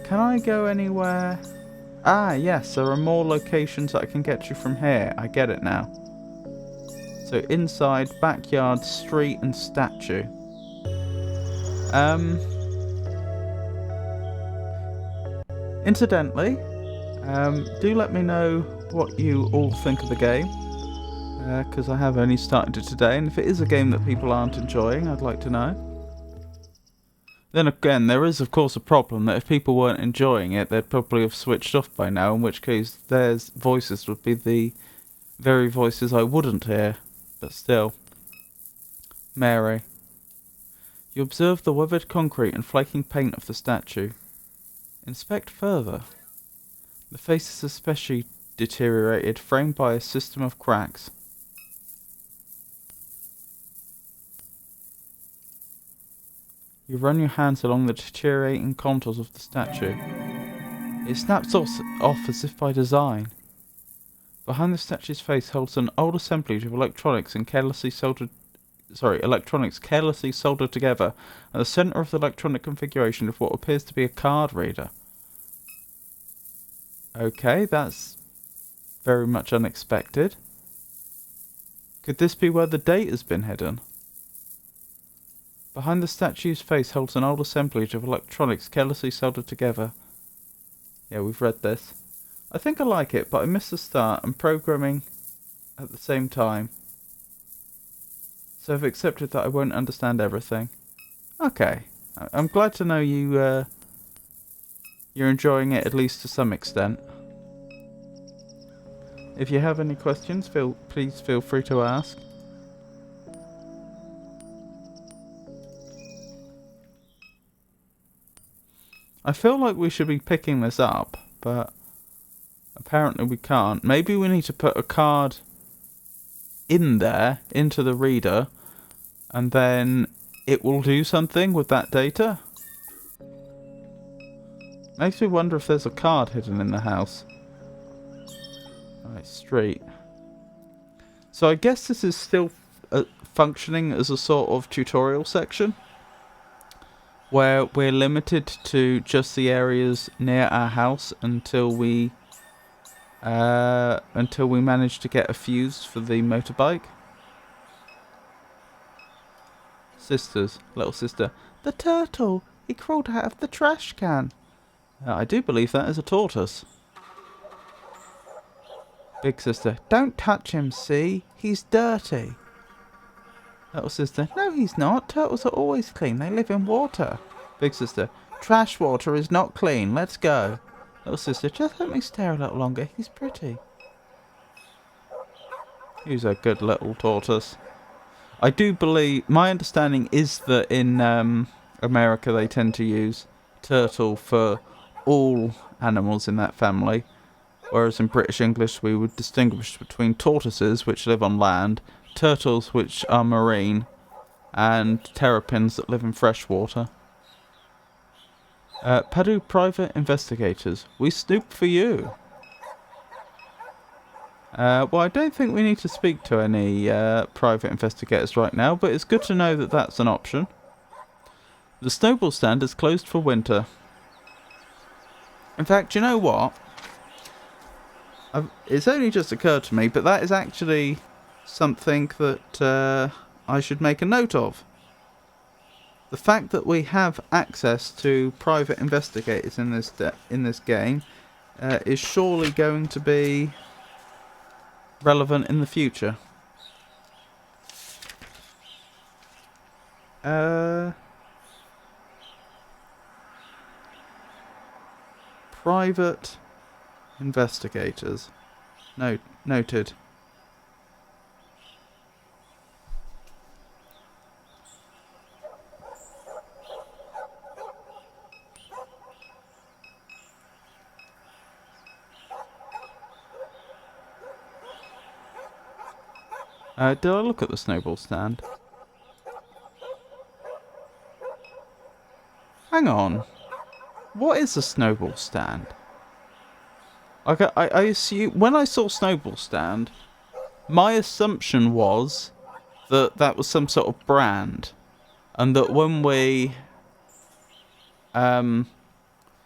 Can I go anywhere? Ah, yes, there are more locations that I can get you from here. I get it now. So inside, backyard, street, and statue. Incidentally, do let me know what you all think of the game. Because I have only started it today, and if it is a game that people aren't enjoying, I'd like to know. Then again, there is of course a problem that if people weren't enjoying it, they'd probably have switched off by now, in which case their voices would be the very voices I wouldn't hear. But still. Mary. You observe the weathered concrete and flaking paint of the statue. Inspect further. The face is especially deteriorated, framed by a system of cracks. You run your hands along the deteriorating contours of the statue. It snaps off as if by design. Behind the statue's face holds an old assemblage of electronics carelessly soldered together. At the centre of the electronic configuration of what appears to be a card reader. Okay, that's very much unexpected. Could this be where the date has been hidden? Behind the statue's face holds an old assemblage of electronics carelessly soldered together. Yeah, we've read this. I think I like it, but I missed the start and programming at the same time. So I've accepted that I won't understand everything. Okay. I'm glad to know you're enjoying it at least to some extent. If you have any questions, please feel free to ask. I feel like we should be picking this up, but apparently we can't. Maybe we need to put a card in there, into the reader, and then it will do something with that data. Makes me wonder if there's a card hidden in the house. Right, street. So I guess this is still functioning as a sort of tutorial section, where we're limited to just the areas near our house until we manage to get a fuse for the motorbike. Sisters, little sister. The turtle! He crawled out of the trash can. I do believe that is a tortoise. Big sister. Don't touch him, see? He's dirty. Little sister. No, he's not. Turtles are always clean. They live in water. Big sister. Trash water is not clean. Let's go. Little sister. Just let me stare a little longer. He's pretty. He's a good little tortoise. I do believe... My understanding is that in America they tend to use turtle for all animals in that family. Whereas in British English we would distinguish between tortoises, which live on land, turtles, which are marine, and terrapins that live in fresh water. Bayou private investigators. We snoop for you. Well, I don't think we need to speak to any private investigators right now, but it's good to know that that's an option. The snowball stand is closed for winter. In fact, you know what? It's only just occurred to me, but that is actually something that I should make a note of. The fact that we have access to private investigators in this game is surely going to be relevant in the future. Private investigators. Noted. Did I look at the snowball stand? Hang on. What is a snowball stand? I assume when I saw snowball stand, my assumption was that that was some sort of brand, and that when we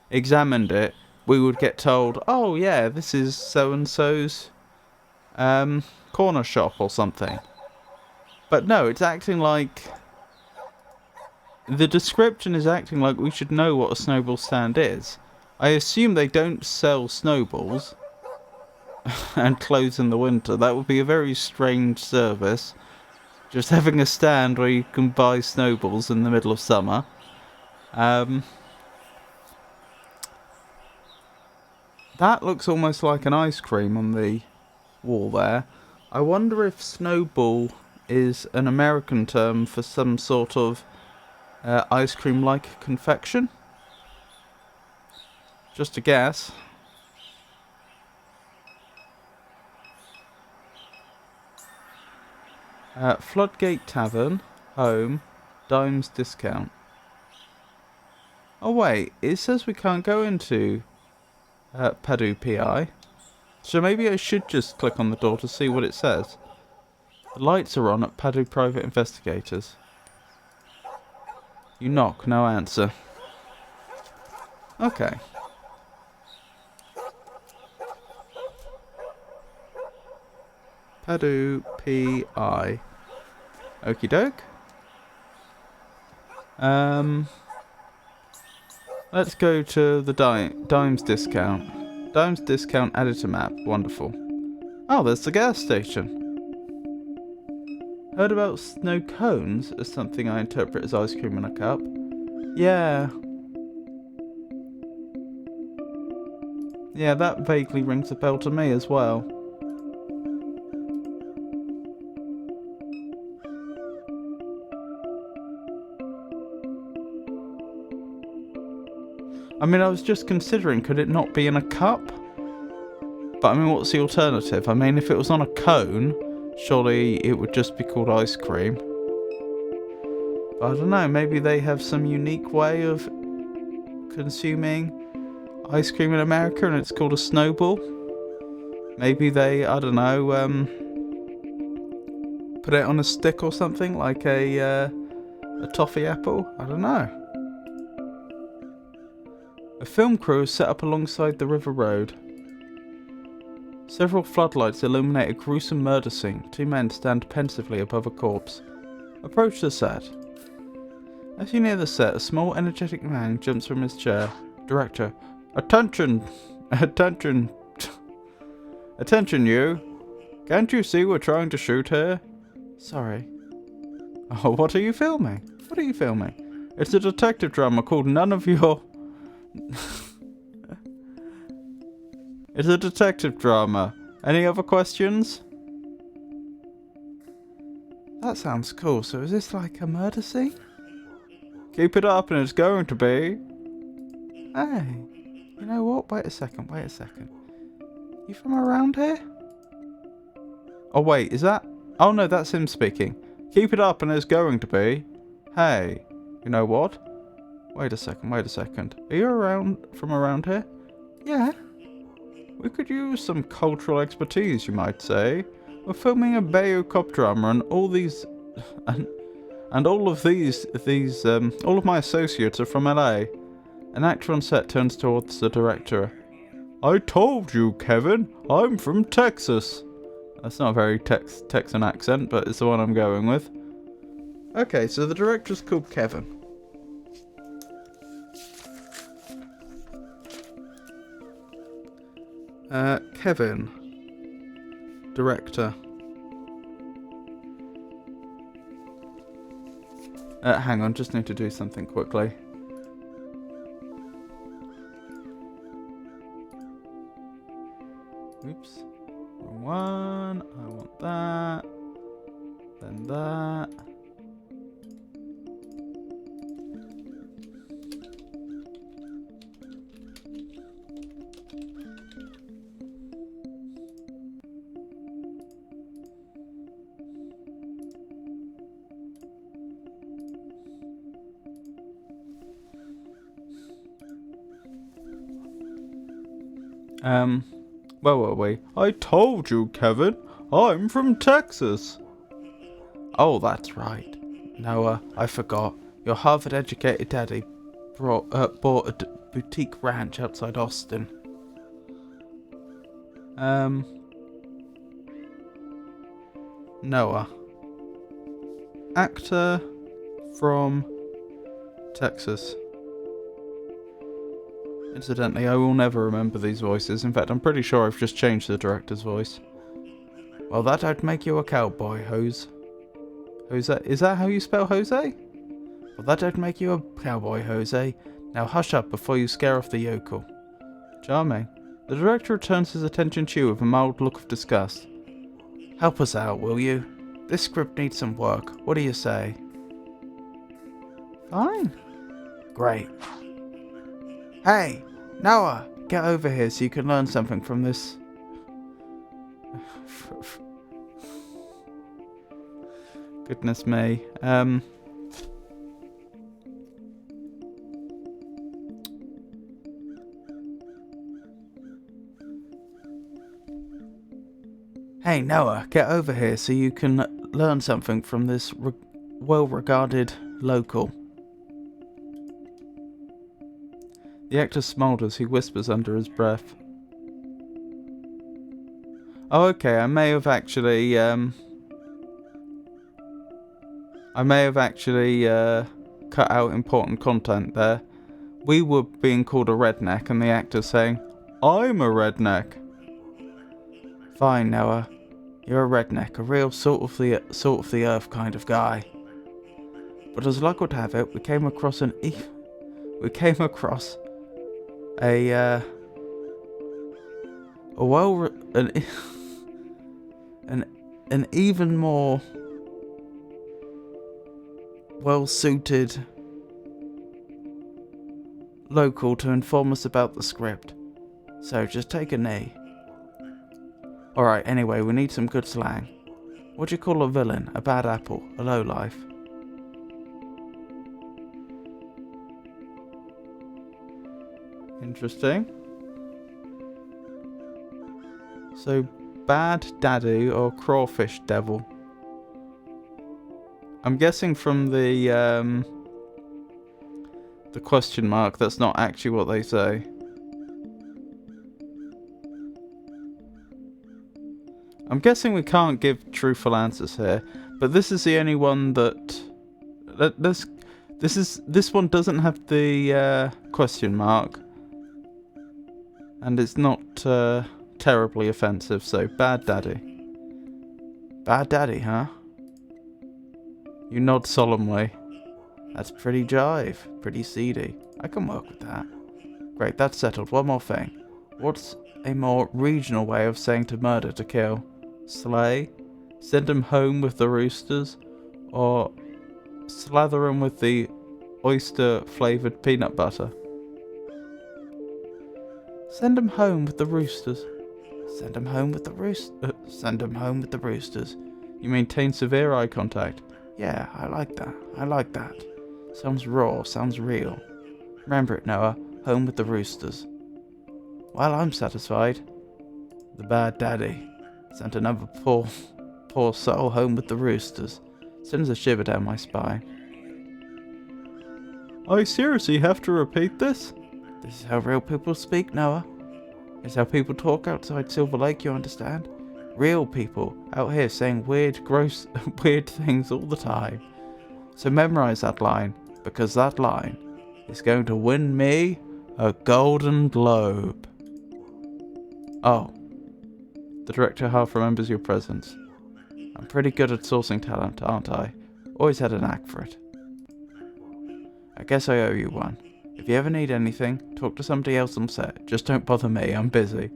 examined it, we would get told, oh yeah, this is so-and-so's corner shop or something. But no, it's acting like... The description is acting like we should know what a snowball stand is. I assume they don't sell snowballs and clothes in the winter. That would be a very strange service. Just having a stand where you can buy snowballs in the middle of summer. That looks almost like an ice cream on the wall there. I wonder if snowball is an American term for some sort of ice cream-like confection. Just a guess. Floodgate Tavern, home, dimes discount. Oh wait, it says we can't go into Bayou PI. So maybe I should just click on the door to see what it says. The lights are on at Bayou Private Investigators. You knock, no answer. Okay. Bayou PI. Okie doke. Let's go to the dimes discount. Dimes discount added to map. Wonderful. Oh, there's the gas station. Heard about snow cones as something I interpret as ice cream in a cup. Yeah. Yeah, that vaguely rings a bell to me as well. I mean, I was just considering, could it not be in a cup? But I mean, what's the alternative? I mean, if it was on a cone, surely it would just be called ice cream. But I don't know, maybe they have some unique way of consuming ice cream in America and it's called a snowball. Maybe they, I don't know, put it on a stick or something, like a toffee apple. I don't know. A film crew is set up alongside the river road. Several floodlights illuminate a gruesome murder scene. Two men stand pensively above a corpse. Approach the set. As you near the set, a small, energetic man jumps from his chair. Director. Attention! Attention! Attention, you! Can't you see we're trying to shoot here? Sorry. Oh, what are you filming? What are you filming? It's a detective drama called None of Your... It's a detective drama. Any other questions? That sounds cool. So is this like a murder scene? Keep it up and it's going to be. Hey, you know what? Wait a second. You from around here? Oh wait, is that... Oh no, that's him speaking. Keep it up and it's going to be. Hey, you know what? Wait a second. Are you from around here? Yeah. We could use some cultural expertise, you might say. We're filming a Bayou cop drama and all these... and all of all of my associates are from LA. An actor on set turns towards the director. I told you, Kevin, I'm from Texas. That's not a very Texan accent, but it's the one I'm going with. Okay, so the director's called Kevin. Kevin. Director. Hang on, just need to do something quickly. Oops. Wrong one. I want that. Then that. Where were we? I told you, Kevin. I'm from Texas. Oh, that's right. Noah, I forgot. Your Harvard-educated daddy bought a boutique ranch outside Austin. Noah. Actor from Texas. Incidentally, I will never remember these voices. In fact, I'm pretty sure I've just changed the director's voice. Well, that'd make you a cowboy, Jose. Jose? Is that how you spell Jose? Well, that'd make you a cowboy, Jose. Now hush up before you scare off the yokel. Charming. The director returns his attention to you with a mild look of disgust. Help us out, will you? This script needs some work. What do you say? Fine. Great. Hey, Noah, get over here so you can learn something from this. Goodness me. Hey, Noah, get over here so you can learn something from this well-regarded local. The actor smiles as he whispers under his breath. Oh, okay, I may have actually cut out important content there. We were being called a redneck and the actor saying, I'm a redneck. Fine, Noah. You're a redneck, a real salt of the earth kind of guy. But as luck would have it, we came across an even more well-suited local to inform us about the script. So just take a knee. Alright, anyway, we need some good slang. What do you call a villain? A bad apple? A lowlife? Interesting. So, bad daddy or crawfish devil? I'm guessing from the question mark, that's not actually what they say. I'm guessing we can't give truthful answers here, but this is the only one that this one doesn't have the question mark, and it's not terribly offensive. So bad daddy, huh? You nod solemnly. That's pretty jive, pretty seedy. I can work with that. Great, that's settled. One more thing. What's a more regional way of saying to murder, to kill? Slay? Send him home with the roosters? Or slather him with the oyster-flavoured peanut butter? Send him home with the roosters. Send him home with the roosters. You maintain severe eye contact. Yeah, I like that. Sounds raw, sounds real. Remember it, Noah. Home with the roosters. Well, I'm satisfied. The bad daddy sent another poor soul home with the roosters. Sends a shiver down my spine. I seriously have to repeat this? This is how real people speak, Noah. This is how people talk outside Silver Lake, you understand? Real people out here saying weird, gross, weird things all the time. So memorize that line, because that line is going to win me a Golden Globe. Oh. The director half remembers your presence. I'm pretty good at sourcing talent, aren't I? Always had a knack for it. I guess I owe you one. If you ever need anything, talk to somebody else on set. Just don't bother me, I'm busy.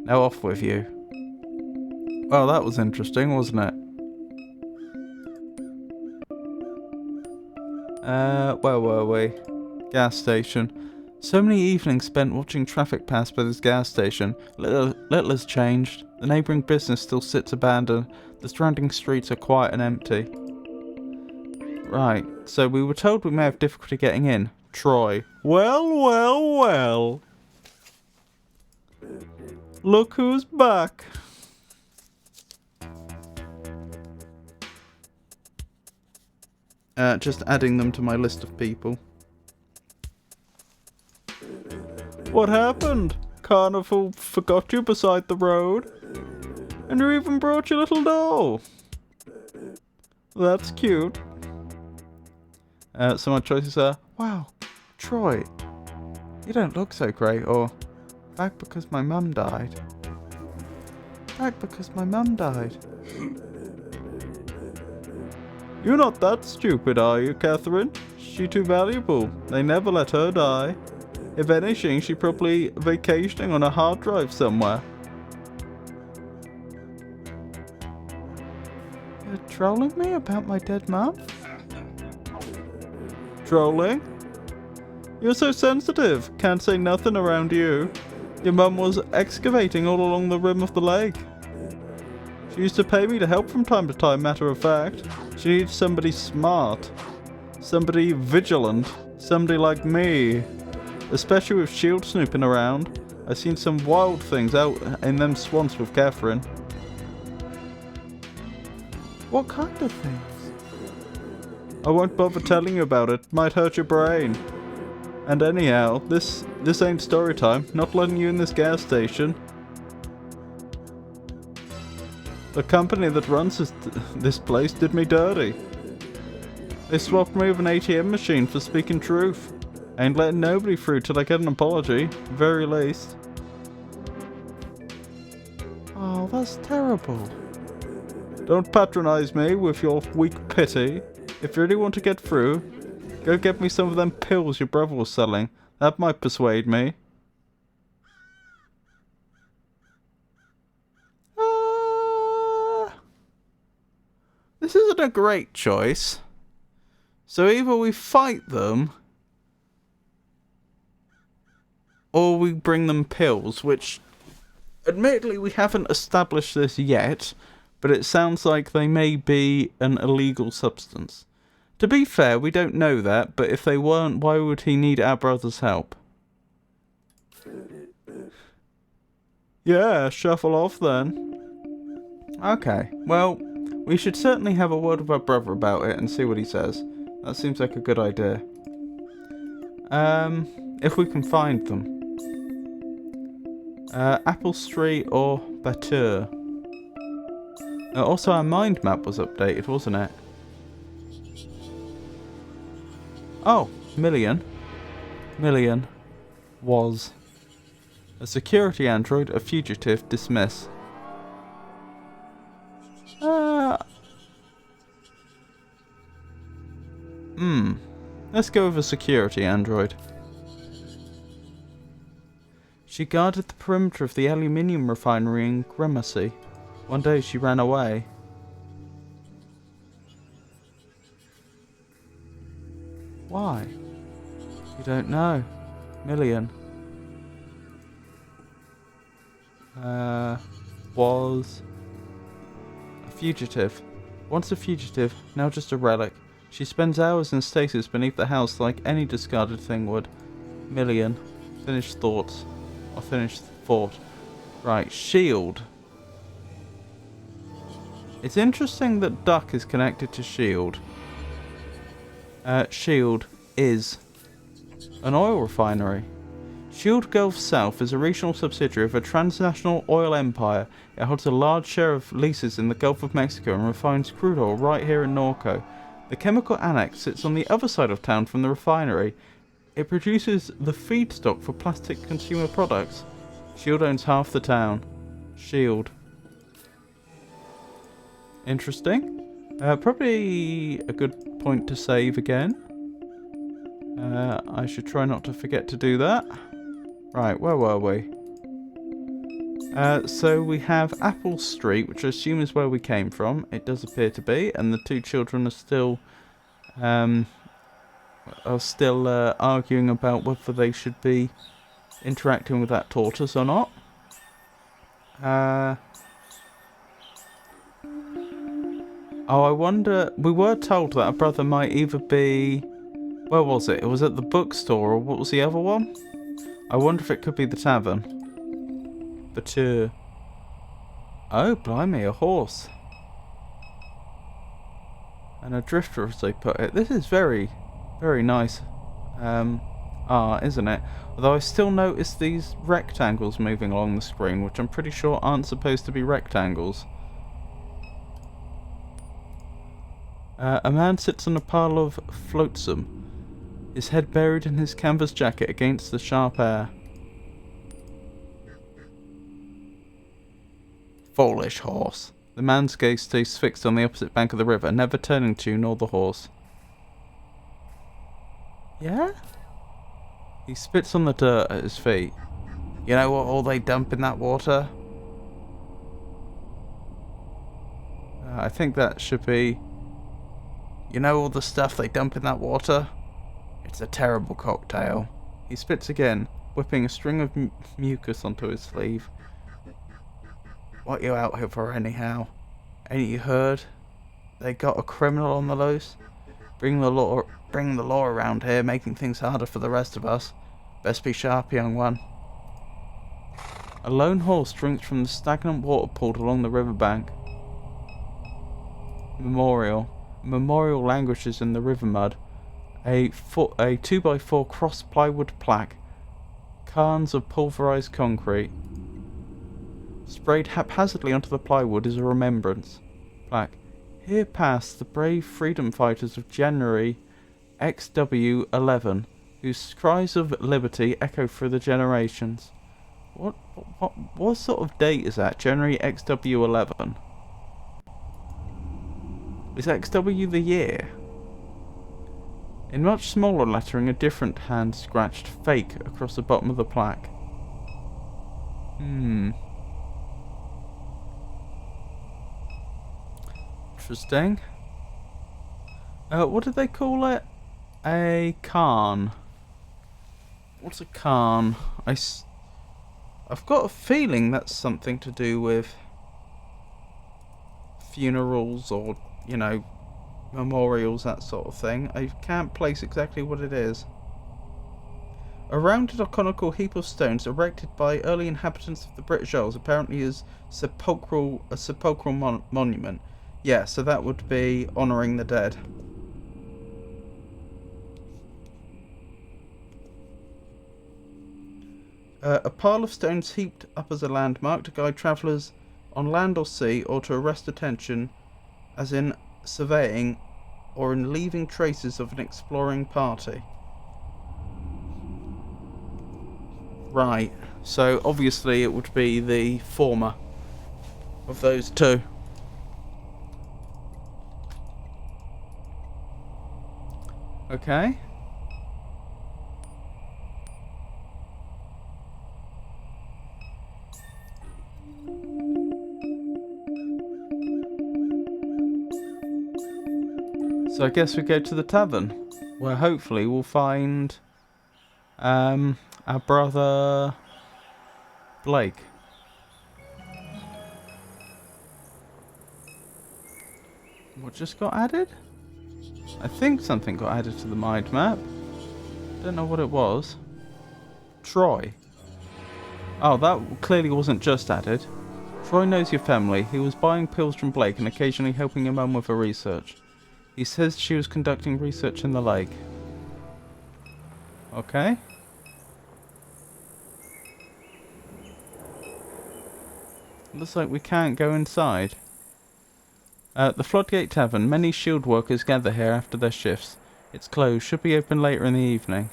Now off with you. Well, that was interesting, wasn't it? Where were we? Gas station. So many evenings spent watching traffic pass by this gas station. Little has changed. The neighbouring business still sits abandoned. The surrounding streets are quiet and empty. Right, so we were told we may have difficulty getting in. Troy. Well. Look who's back. Just adding them to my list of people. What happened? Carnival forgot you beside the road? And you even brought your little doll. That's cute. So my choices are, wow, Troy, you don't look so great, or back because my mum died. Back because my mum died. You're not that stupid, are you, Catherine? She too valuable. They never let her die. If anything, she probably vacationing on a hard drive somewhere. You're trolling me about my dead mum? Trolling? You're so sensitive. Can't say nothing around you. Your mum was excavating all along the rim of the lake. She used to pay me to help from time to time, matter of fact. She needs somebody smart. Somebody vigilant. Somebody like me. Especially with S.H.I.E.L.D. snooping around. I've seen some wild things out in them swamps with Catherine. What kind of things? I won't bother telling you about it. Might hurt your brain. And anyhow, this ain't story time. Not letting you in this gas station. The company that runs this place did me dirty. They swapped me with an ATM machine for speaking truth. Ain't letting nobody through till I get an apology, very least. Oh, that's terrible. Don't patronize me with your weak pity. If you really want to get through, go get me some of them pills your brother was selling. That might persuade me. This isn't a great choice. So either we fight them, or we bring them pills, which, admittedly, we haven't established this yet, but it sounds like they may be an illegal substance. To be fair, we don't know that, but if they weren't, why would he need our brother's help? Yeah, shuffle off then. Okay, well, we should certainly have a word with our brother about it and see what he says. That seems like a good idea. If we can find them. Apple Street or Bayou. Also, our mind map was updated, wasn't it? Oh, Million was a security android, a fugitive, dismiss. Let's go with a security android. She guarded the perimeter of the aluminium refinery in Gramercy. One day she ran away. Why? You don't know. Million. Was a fugitive. Once a fugitive, now just a relic. She spends hours in stasis beneath the house like any discarded thing would. Million. Finished thoughts. Or finished thought. Right, S.H.I.E.L.D. It's interesting that Duck is connected to S.H.I.E.L.D. S.H.I.E.L.D. is an oil refinery. S.H.I.E.L.D. Gulf South is a regional subsidiary of a transnational oil empire. It holds a large share of leases in the Gulf of Mexico and refines crude oil right here in Norco. The chemical annex sits on the other side of town from the refinery. It produces the feedstock for plastic consumer products. S.H.I.E.L.D. owns half the town. S.H.I.E.L.D. Interesting. Probably a good point to save again. I should try not to forget to do that. Right, where were we? So we have Apple Street, which I assume is where we came from. It does appear to be, and the two children are still arguing about whether they should be interacting with that tortoise or not. Oh, I wonder... We were told that our brother might either be... Where was it? It was at the bookstore, or what was the other one? I wonder if it could be the tavern. Batur. Oh, blimey, a horse. And a drifter, as they put it. This is very, very nice art, isn't it? Although I still notice these rectangles moving along the screen, which I'm pretty sure aren't supposed to be rectangles. A man sits on a pile of flotsam, his head buried in his canvas jacket against the sharp air. Foolish horse. The man's gaze stays fixed on the opposite bank of the river, never turning to you nor the horse. Yeah? He spits on the dirt at his feet. You know what all they dump in that water? I think that should be... You know all the stuff they dump in that water? It's a terrible cocktail. He spits again, whipping a string of mucus onto his sleeve. What you out here for anyhow? Ain't you heard? They got a criminal on the loose? Bring the law around here, making things harder for the rest of us. Best be sharp, young one. A lone horse drinks from the stagnant water pooled along the riverbank. Memorial. Memorial languishes in the river mud. A 2x4 cross plywood plaque. Cairns of pulverized concrete. Sprayed haphazardly onto the plywood is a remembrance plaque. Here passed the brave freedom fighters of January XW11, whose cries of liberty echo through the generations. What sort of date is that? January XW11? Is XW the year? In much smaller lettering, a different hand scratched "fake" across the bottom of the plaque. Interesting. What did they call it? A cairn. What's a cairn? I've got a feeling that's something to do with funerals or, you know, memorials, that sort of thing. I can't place exactly what it is. A rounded or conical heap of stones erected by early inhabitants of the British Isles, apparently as a sepulchral monument. Yeah, so that would be honouring the dead. A pile of stones heaped up as a landmark to guide travellers on land or sea, or to arrest attention, as in surveying or in leaving traces of an exploring party. Right, so obviously it would be the former of those two. Okay. So I guess we go to the tavern, where hopefully we'll find our brother Blake. What just got added? I think something got added to the mind map. Don't know what it was. Troy. Oh, that clearly wasn't just added. Troy knows your family. He was buying pills from Blake and occasionally helping your mum with her research. He says she was conducting research in the lake. Okay. Looks like we can't go inside. The Floodgate Tavern. Many shield workers gather here after their shifts. It's closed. Should be open later in the evening.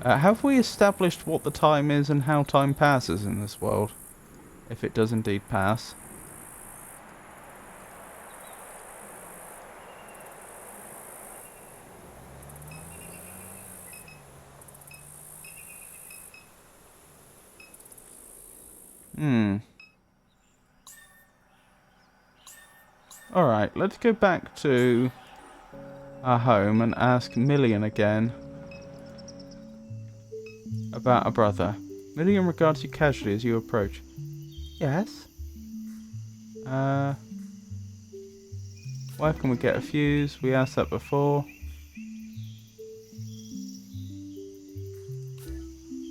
Have we established what the time is and how time passes in this world? If it does indeed pass. Alright, let's go back to our home and ask Million again about our brother. Million regards you casually as you approach. Yes? Where can we get a fuse? We asked that before.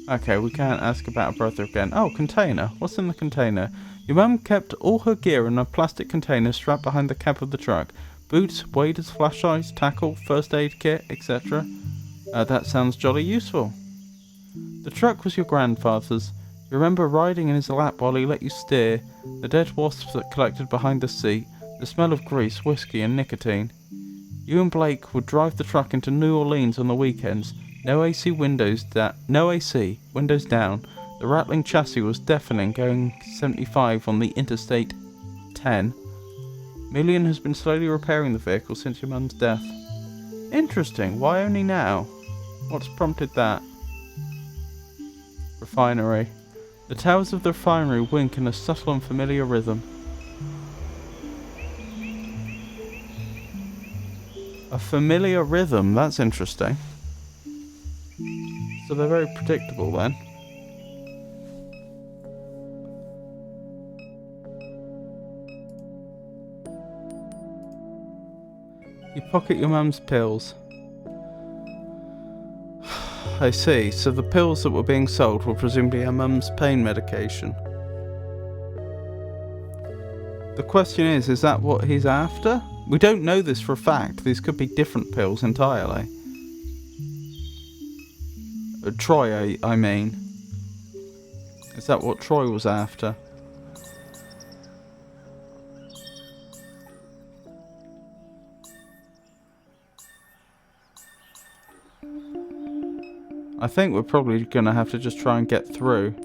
Okay, we can't ask about a brother again. Oh, container. What's in the container? Your mum kept all her gear in a plastic container strapped behind the cab of the truck. Boots, waders, flashlights, tackle, first aid kit, etc. That sounds jolly useful. The truck was your grandfather's. You remember riding in his lap while he let you steer, the dead wasps that collected behind the seat, the smell of grease, whiskey and nicotine. You and Blake would drive the truck into New Orleans on the weekends. No AC, windows down. The rattling chassis was deafening, going 75 on the Interstate 10. Millian has been slowly repairing the vehicle since your mum's death. Interesting. Why only now? What's prompted that? Refinery. The towers of the refinery wink in a subtle and familiar rhythm. A familiar rhythm, that's interesting. So they're very predictable then. You pocket your mum's pills. I see, so the pills that were being sold were presumably her mum's pain medication. The question is that what he's after? We don't know this for a fact. These could be different pills entirely. Troy, I mean. Is that what Troy was after? I think we're probably going to have to just try and get through.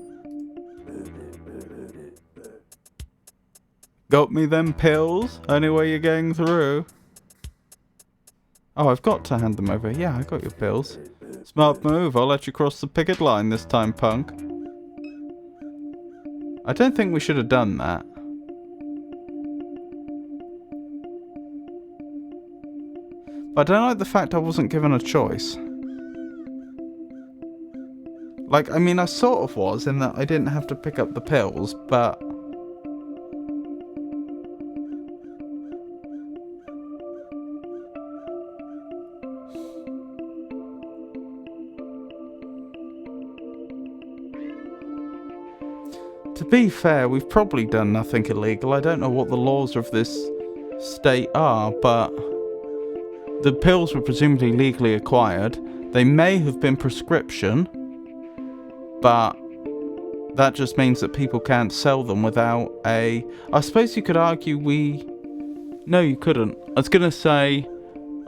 Got me them pills? Only way you're getting through. Oh, I've got to hand them over. Yeah, I got your pills. Smart move. I'll let you cross the picket line this time, punk. I don't think we should have done that. But I don't like the fact I wasn't given a choice. Like, I mean, I sort of was, in that I didn't have to pick up the pills, but... To be fair, we've probably done nothing illegal. I don't know what the laws of this state are, but... The pills were presumably legally acquired. They may have been prescription, but that just means that people can't sell them without a... I suppose you could argue we... No, you couldn't. I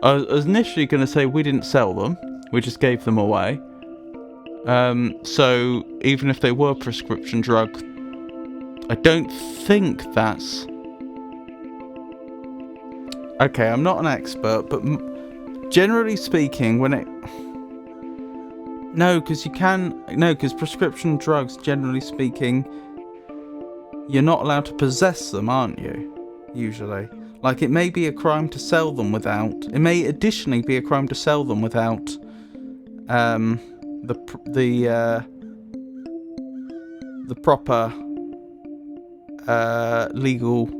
was initially going to say we didn't sell them. We just gave them away. So even if they were prescription drugs, I don't think that's... Okay, I'm not an expert, but generally speaking, when it... No, because prescription drugs, generally speaking, you're not allowed to possess them, aren't you? Usually. Like, it may be a crime to sell them without... It may additionally be a crime to sell them without the proper legal...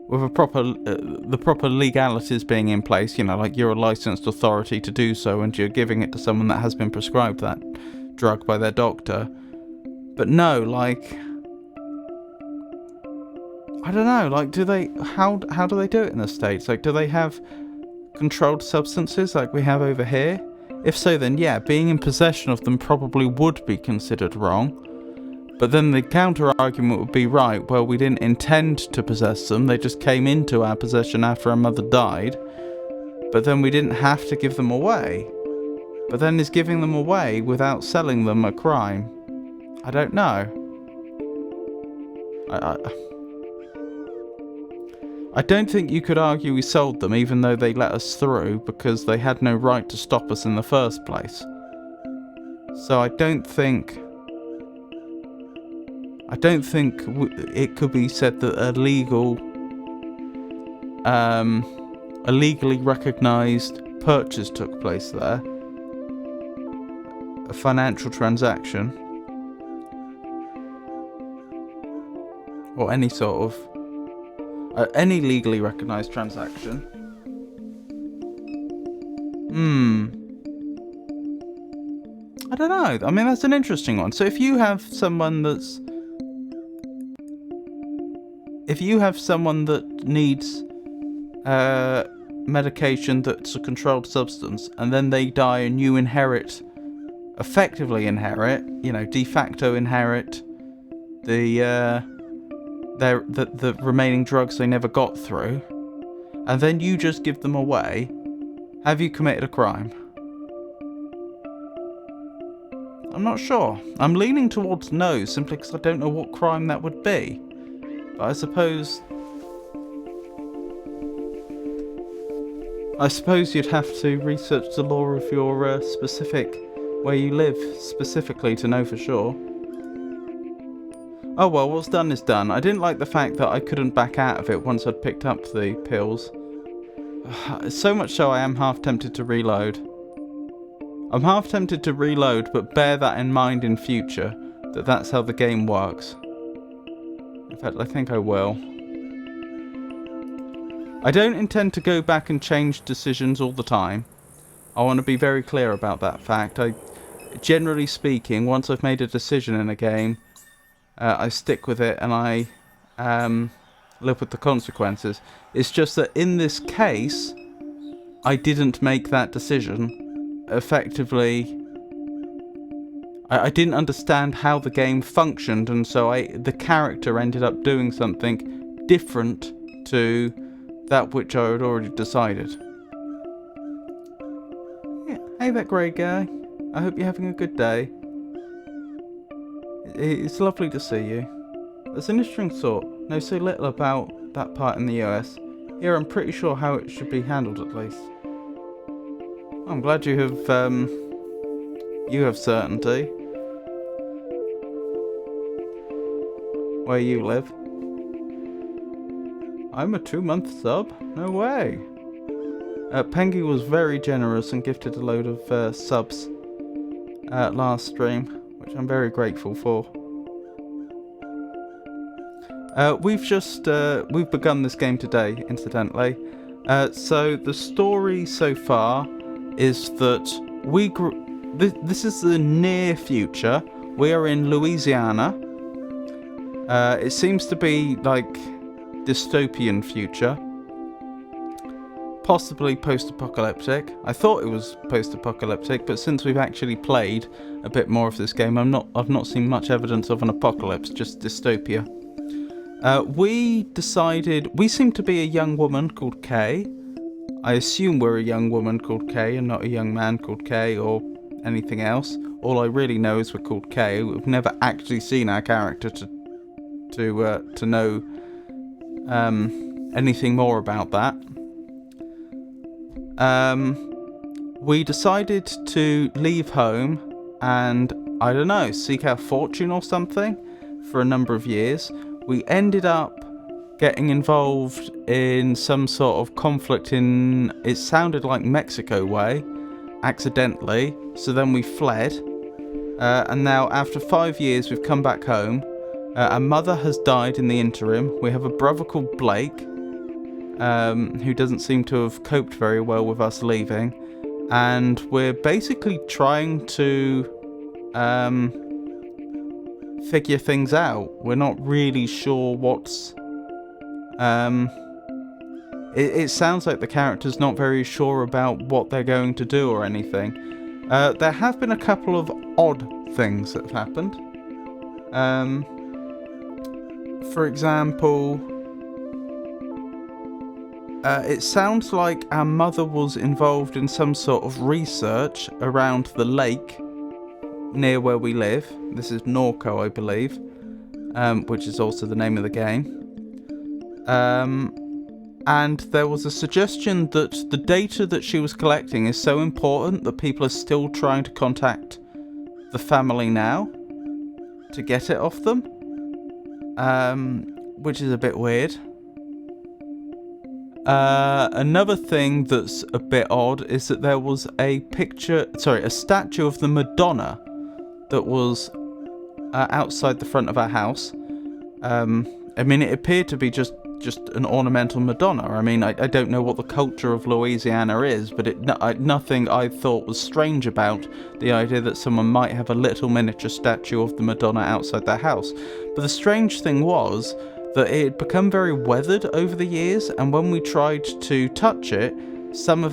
With the proper legalities being in place, you know, like you're a licensed authority to do so and you're giving it to someone that has been prescribed that drug by their doctor. But no, like... I don't know, like, how do they do it in the States? Like, do they have controlled substances like we have over here? If so, then yeah, being in possession of them probably would be considered wrong. But then the counter-argument would be, right, well, we didn't intend to possess them, they just came into our possession after our mother died, but then we didn't have to give them away. But then is giving them away without selling them a crime? I don't know. I don't think you could argue we sold them even though they let us through, because they had no right to stop us in the first place. So I don't think it could be said that a legally recognised purchase took place there. A financial transaction. Or any sort of... any legally recognised transaction. I don't know. I mean, that's an interesting one. So if you have someone that needs medication that's a controlled substance, and then they die and you effectively inherit, de facto inherit the remaining drugs they never got through, and then you just give them away, have you committed a crime? I'm not sure. I'm leaning towards no, simply because I don't know what crime that would be. But I suppose you'd have to research the law of your where you live specifically to know for sure. Oh well, what's done is done. I didn't like the fact that I couldn't back out of it once I'd picked up the pills. So much so I am half tempted to reload. I'm half tempted to reload, but bear that in mind in future, that's how the game works. In fact, I think I will. I don't intend to go back and change decisions all the time. I want to be very clear about that fact. Generally speaking, once I've made a decision in a game, I stick with it and I live with the consequences. It's just that in this case, I didn't make that decision. Effectively, I didn't understand how the game functioned, and so the character ended up doing something different to that which I had already decided. Yeah. Hey there, grey guy. I hope you're having a good day. It's lovely to see you. There's an interesting thought. Know so little about that part in the US. Here I'm pretty sure how it should be handled at least. I'm glad you have certainty where you live. I'm a 2-month sub? No way. Pengy was very generous and gifted a load of subs last stream, which I'm very grateful for. We've begun this game today, incidentally. So the story so far is that this is the near future. We are in Louisiana. It seems to be like dystopian future, possibly post-apocalyptic. I thought it was post-apocalyptic, but since we've actually played a bit more of this game, I've not seen much evidence of an apocalypse, just dystopia. We seem to be a young woman called Kay. I assume we're a young woman called Kay and not a young man called Kay or anything else. All I really know is we're called Kay. We've never actually seen our character to know anything more about that. We decided to leave home and, I don't know, seek our fortune or something for a number of years. We ended up getting involved in some sort of conflict in, it sounded like Mexico way, accidentally, so then we fled, and now after 5 years we've come back home. Our mother has died in the interim. We have a brother called Blake, who doesn't seem to have coped very well with us leaving, and we're basically trying to figure things out. We're not really sure what's it sounds like the character's not very sure about what they're going to do or anything. There have been a couple of odd things that have happened. For example, it sounds like our mother was involved in some sort of research around the lake near where we live. This is Norco, I believe, which is also the name of the game. And there was a suggestion that the data that she was collecting is so important that people are still trying to contact the family now to get it off them, which is a bit weird. Another thing that's a bit odd is that there was a statue of the Madonna that was outside the front of our house. I mean, it appeared to be just just an ornamental Madonna. I mean, I don't know what the culture of Louisiana is, but nothing I thought was strange about the idea that someone might have a little miniature statue of the Madonna outside their house. But the strange thing was that it had become very weathered over the years, and when we tried to touch it, some of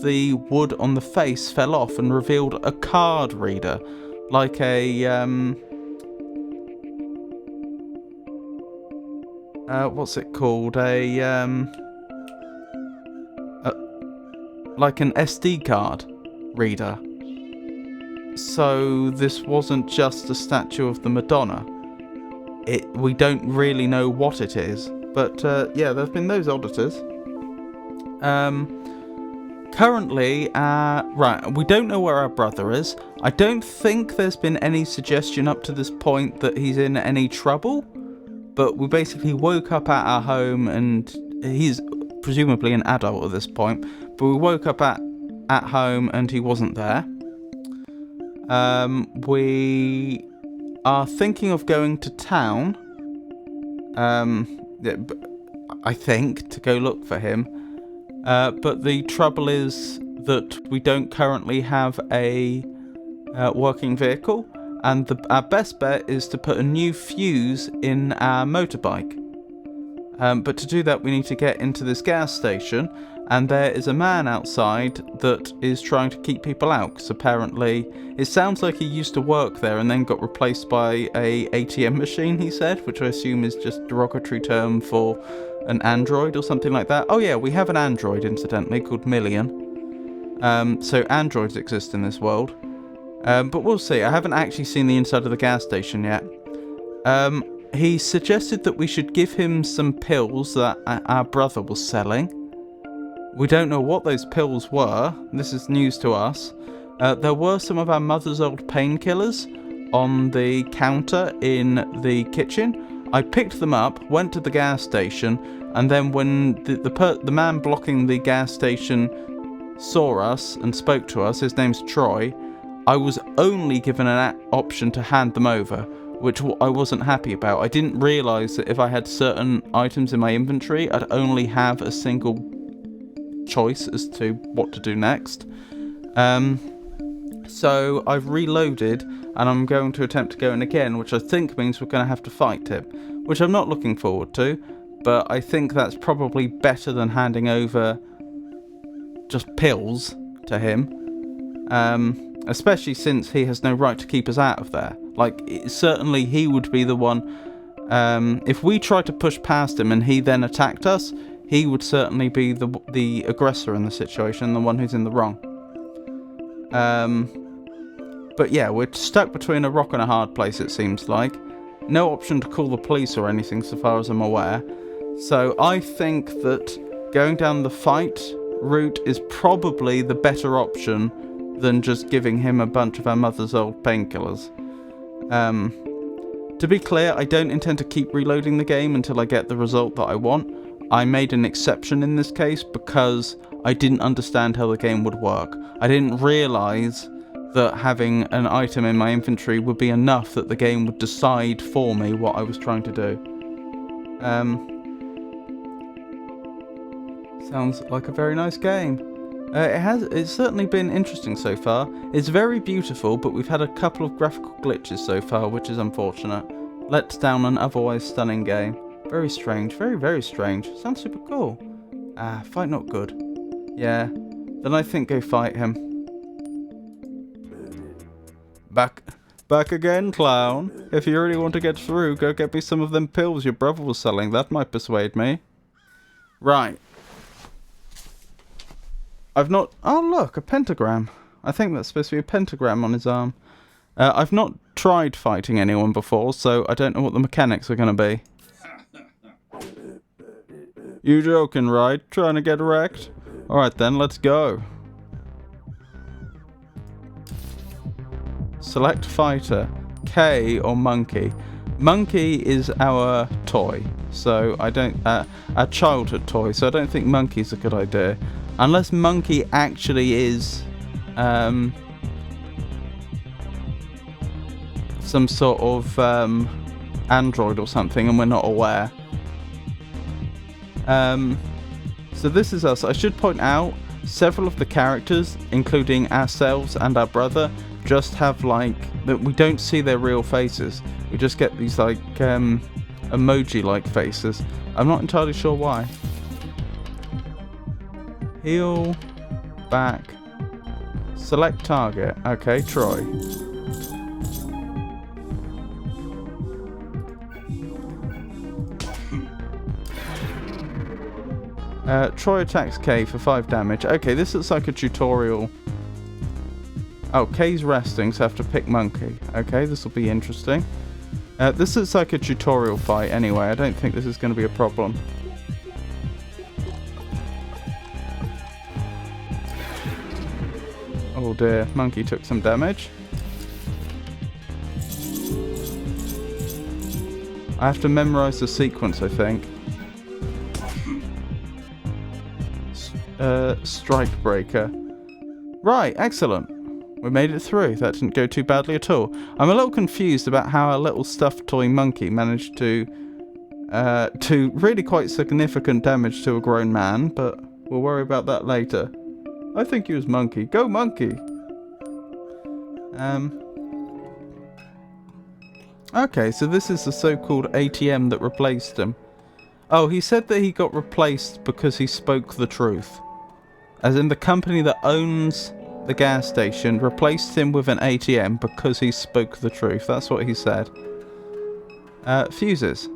the wood on the face fell off and revealed a card reader, like a what's it called? Like an SD card reader. So this wasn't just a statue of the Madonna. We don't really know what it is, but yeah, there's been those oddities. Currently, right, we don't know where our brother is. I don't think there's been any suggestion up to this point that he's in any trouble, but we basically woke up at our home, and he's presumably an adult at this point, but we woke up at home and he wasn't there. We are thinking of going to town, I think, to go look for him. But the trouble is that we don't currently have a working vehicle, and our best bet is to put a new fuse in our motorbike. But to do that, we need to get into this gas station, and there is a man outside that is trying to keep people out, because apparently it sounds like he used to work there and then got replaced by a ATM machine, he said, which I assume is just a derogatory term for an android or something like that. Oh yeah, we have an android, incidentally, called Million. So androids exist in this world. But we'll see. I haven't actually seen the inside of the gas station yet. He suggested that we should give him some pills that our brother was selling. We don't know what those pills were. This is news to us. There were some of our mother's old painkillers on the counter in the kitchen. I picked them up, went to the gas station, and then when the man blocking the gas station saw us and spoke to us, his name's Troy, I was only given an option to hand them over, which I wasn't happy about. I didn't realise that if I had certain items in my inventory, I'd only have a single choice as to what to do next. So I've reloaded, and I'm going to attempt to go in again, which I think means we're going to have to fight him, which I'm not looking forward to, but I think that's probably better than handing over just pills to him, especially since he has no right to keep us out of there. Like, certainly he would be the one, if we tried to push past him and he then attacked us, he would certainly be the aggressor in the situation, the one who's in the wrong. But yeah, we're stuck between a rock and a hard place, it seems like. No option to call the police or anything, so far as I'm aware. So I think that going down the fight route is probably the better option than just giving him a bunch of our mother's old painkillers. To be clear, I don't intend to keep reloading the game until I get the result that I want. I made an exception in this case because I didn't understand how the game would work. I didn't realise that having an item in my inventory would be enough that the game would decide for me what I was trying to do. Sounds like a very nice game. It's certainly been interesting so far. It's very beautiful, but we've had a couple of graphical glitches so far, which is unfortunate. Lets down an otherwise stunning game. Very strange, very, very strange. Sounds super cool. Fight not good. Yeah, then I think go fight him. Back again, clown. If you really want to get through, go get me some of them pills your brother was selling. That might persuade me. Right. I've not... Oh, look, a pentagram. I think that's supposed to be a pentagram on his arm. I've not tried fighting anyone before, so I don't know what the mechanics are going to be. You joking, right? Trying to get wrecked? Alright then, let's go. Select fighter. K or monkey. Monkey is our toy, so I don't... our childhood toy, so I don't think monkey's a good idea. Unless monkey actually is... some sort of android or something and we're not aware. So this is us. I should point out, several of the characters, including ourselves and our brother, just have like that. We don't see their real faces. We just get these like emoji-like faces. I'm not entirely sure why. Heal, back, select target. Okay, Troy. Troy attacks K for 5 damage. Okay, this looks like a tutorial. Oh, K's resting, so I have to pick Monkey. Okay, this will be interesting. This looks like a tutorial fight anyway. I don't think this is going to be a problem. Oh dear, Monkey took some damage. I have to memorize the sequence, I think. Strike Breaker. Right, excellent. We made it through. That didn't go too badly at all. I'm a little confused about how our little stuffed toy monkey managed to do really quite significant damage to a grown man, but we'll worry about that later. I think he was Monkey. Go Monkey! Okay, so this is the so-called ATM that replaced him. Oh, he said that he got replaced because he spoke the truth. As in, the company that owns the gas station replaced him with an ATM because he spoke the truth. That's what he said. Fuses.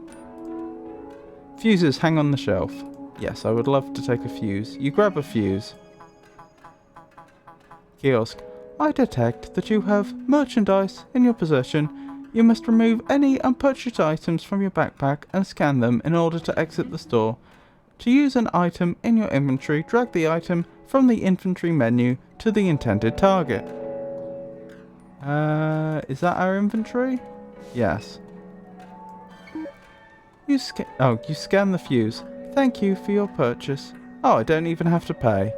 Fuses hang on the shelf. Yes, I would love to take a fuse. You grab a fuse. Kiosk. I detect that you have merchandise in your possession. You must remove any unpurchased items from your backpack and scan them in order to exit the store. To use an item in your inventory, drag the item from the inventory menu to the intended target. Is that our inventory? Yes. You scan the fuse. Thank you for your purchase. Oh, I don't even have to pay.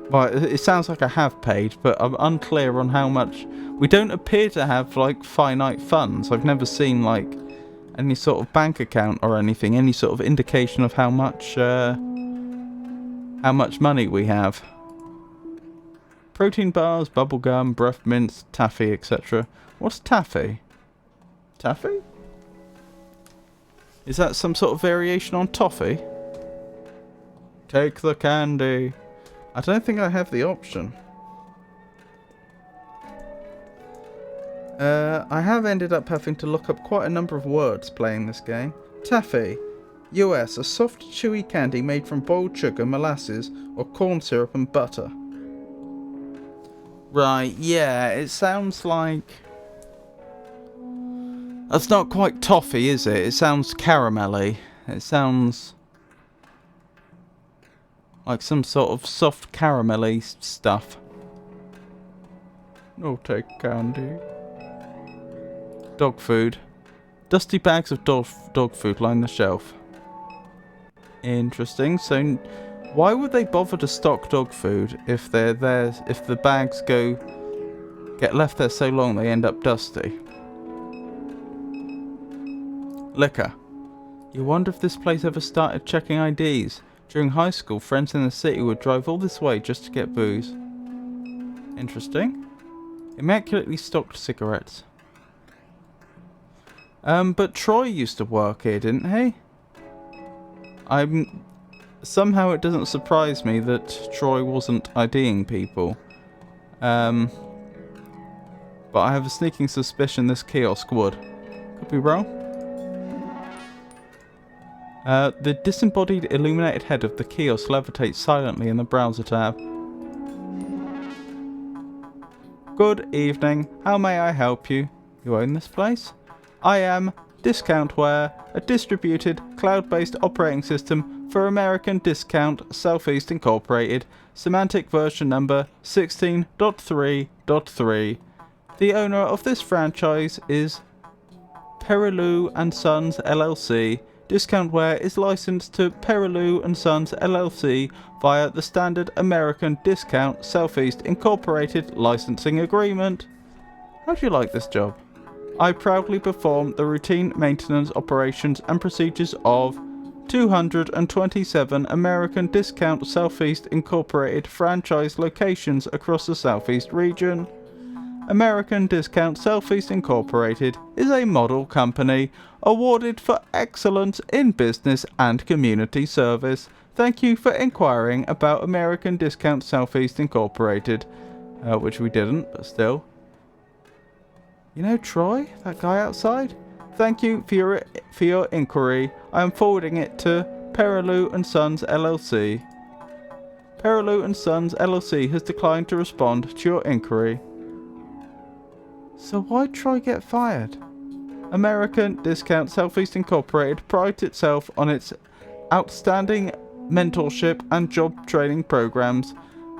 Well, it sounds like I have paid, but I'm unclear on how much. We don't appear to have, like, finite funds. I've never seen, like, any sort of bank account or anything, any sort of indication of how much money we have. Protein bars, bubblegum, breath mints, taffy, etc. What's taffy? Taffy? Is that some sort of variation on toffee? Take the candy. I don't think I have the option. I have ended up having to look up quite a number of words playing this game. Taffy. US, a soft, chewy candy made from boiled sugar, molasses, or corn syrup and butter. Right, yeah, it sounds like... That's not quite toffee, is it? It sounds caramelly. It sounds... like some sort of soft caramelly stuff. No take candy. Dog food. Dusty bags of dog food line the shelf. Interesting. So, why would they bother to stock dog food if they're there? If the bags get left there so long they end up dusty? Liquor. You wonder if this place ever started checking IDs. During high school, friends in the city would drive all this way just to get booze. Interesting. Immaculately stocked cigarettes. But Troy used to work here, didn't he? Somehow it doesn't surprise me that Troy wasn't IDing people. But I have a sneaking suspicion this kiosk would. Could be wrong. The disembodied illuminated head of the kiosk levitates silently in the browser tab. Good evening. How may I help you? You own this place? I am Discountware, a distributed, cloud-based operating system for American Discount Southeast Incorporated, semantic version number 16.3.3. The owner of this franchise is Perilou and Sons LLC. Discountware is licensed to Perilou and Sons LLC via the standard American Discount Southeast Incorporated licensing agreement. How do you like this job? I proudly perform the routine maintenance operations and procedures of 227 American Discount Southeast Incorporated franchise locations across the Southeast region. American Discount Southeast Incorporated is a model company awarded for excellence in business and community service. Thank you for inquiring about American Discount Southeast Incorporated. Which we didn't, but still. You know Troy, that guy outside? Thank you for your inquiry. I am forwarding it to Perilou and Sons LLC. Perilou and Sons LLC has declined to respond to your inquiry. So why'd Troy get fired? American Discount Southeast Incorporated prides itself on its outstanding mentorship and job training programs.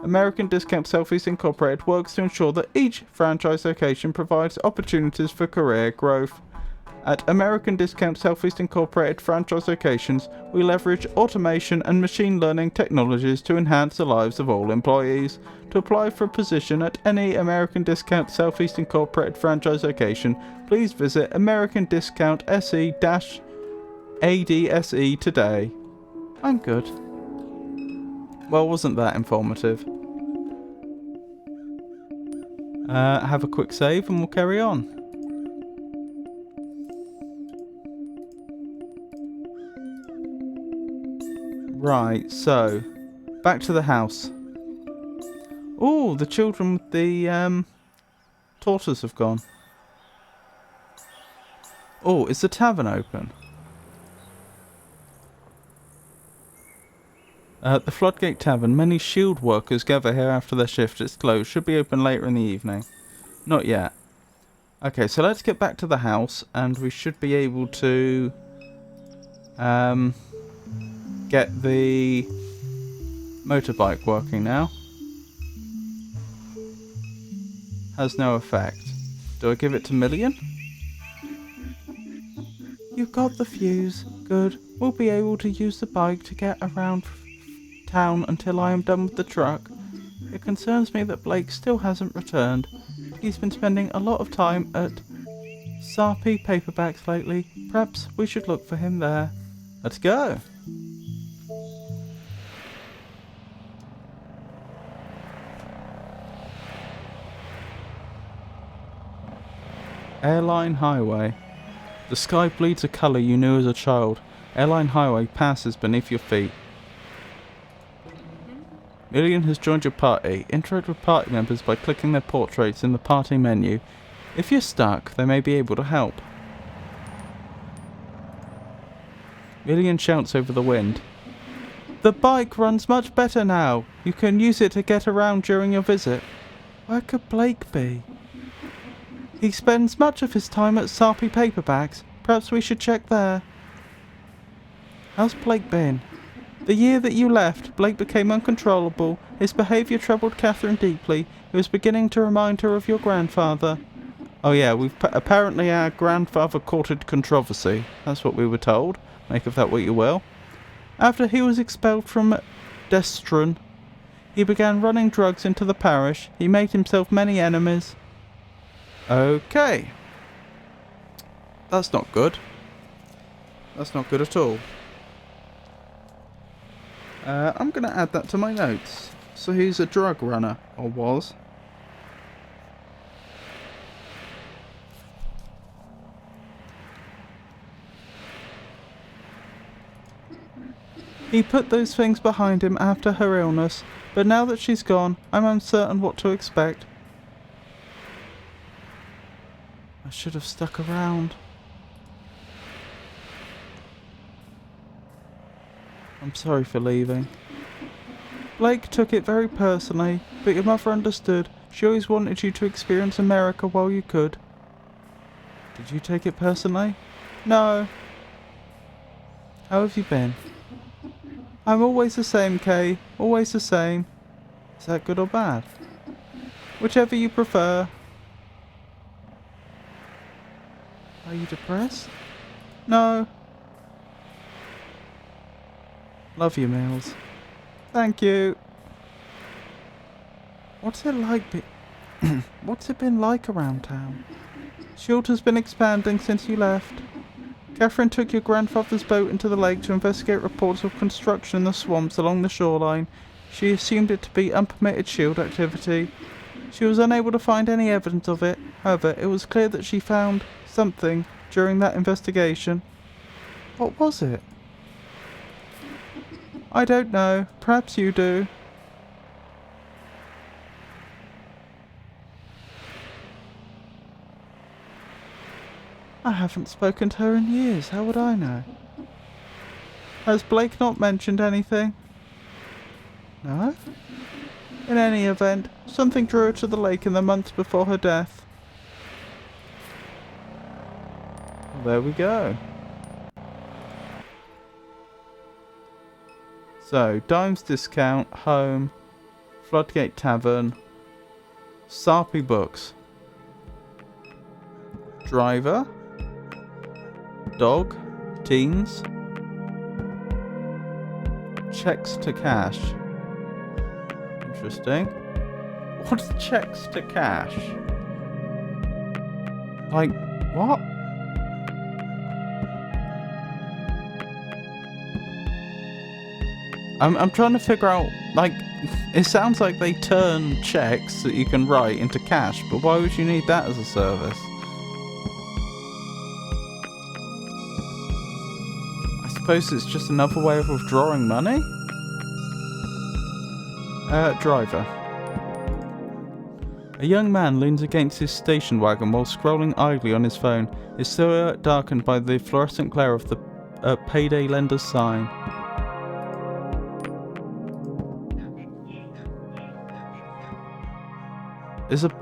American Discount Southeast Incorporated works to ensure that each franchise location provides opportunities for career growth. At American Discount Southeast Incorporated franchise locations, we leverage automation and machine learning technologies to enhance the lives of all employees. To apply for a position at any American Discount Southeast Incorporated franchise location, please visit American Discount SE-ADSE today. I'm good. Well, wasn't that informative? Have a quick save and we'll carry on. Right, so back to the house. Oh, the children with the tortoise have gone. Oh, is the tavern open? The Floodgate Tavern. Many shield workers gather here after their shift. It's closed. Should be open later in the evening. Not yet. Okay, so let's get back to the house, and we should be able to get the motorbike working now. Has no effect. Do I give it to Million? You've got the fuse. Good. We'll be able to use the bike to get around town until I am done with the truck. It concerns me that Blake still hasn't returned. He's been spending a lot of time at Sarpy Paperbacks lately. Perhaps we should look for him there. Let's go. Airline Highway. The sky bleeds a colour you knew as a child. Airline Highway passes beneath your feet. Million has joined your party. Interact with party members by clicking their portraits in the party menu. If you're stuck, they may be able to help. Million shouts over the wind. The bike runs much better now. You can use it to get around during your visit. Where could Blake be? He spends much of his time at Sarpy Paperbacks. Perhaps we should check there. How's Blake been? The year that you left, Blake became uncontrollable. His behaviour troubled Catherine deeply. It was beginning to remind her of your grandfather. Oh yeah, apparently our grandfather courted controversy. That's what we were told. Make of that what you will. After he was expelled from Destron, he began running drugs into the parish. He made himself many enemies. Okay. That's not good. That's not good at all. I'm going to add that to my notes. So he's a drug runner, or was. He put those things behind him after her illness, but now that she's gone, I'm uncertain what to expect. I should have stuck around. I'm sorry for leaving. Blake took it very personally, but your mother understood. She always wanted you to experience America while you could. Did you take it personally? No. How have you been? I'm always the same, Kay. Always the same. Is that good or bad? Whichever you prefer. Are you depressed? No. Love you, Mills. Thank you. What's it like What's it been like around town? Shield has been expanding since you left. Catherine took your grandfather's boat into the lake to investigate reports of construction in the swamps along the shoreline. She assumed it to be unpermitted shield activity. She was unable to find any evidence of it. However, it was clear that she found something during that investigation. What was it? I don't know. Perhaps you do. I haven't spoken to her in years. How would I know? Has Blake not mentioned anything? No? In any event, something drew her to the lake in the months before her death. There we go. So, Dimes Discount, Home, Floodgate Tavern, Sarpy Books, Driver, Dog, Teens, Checks to Cash. Interesting. What's checks to cash? Like, what? I'm trying to figure out, like, it sounds like they turn checks that you can write into cash, but why would you need that as a service? I suppose it's just another way of withdrawing money? Driver. A young man leans against his station wagon while scrolling idly on his phone, his silhouette darkened by the fluorescent glare of the payday lender's sign.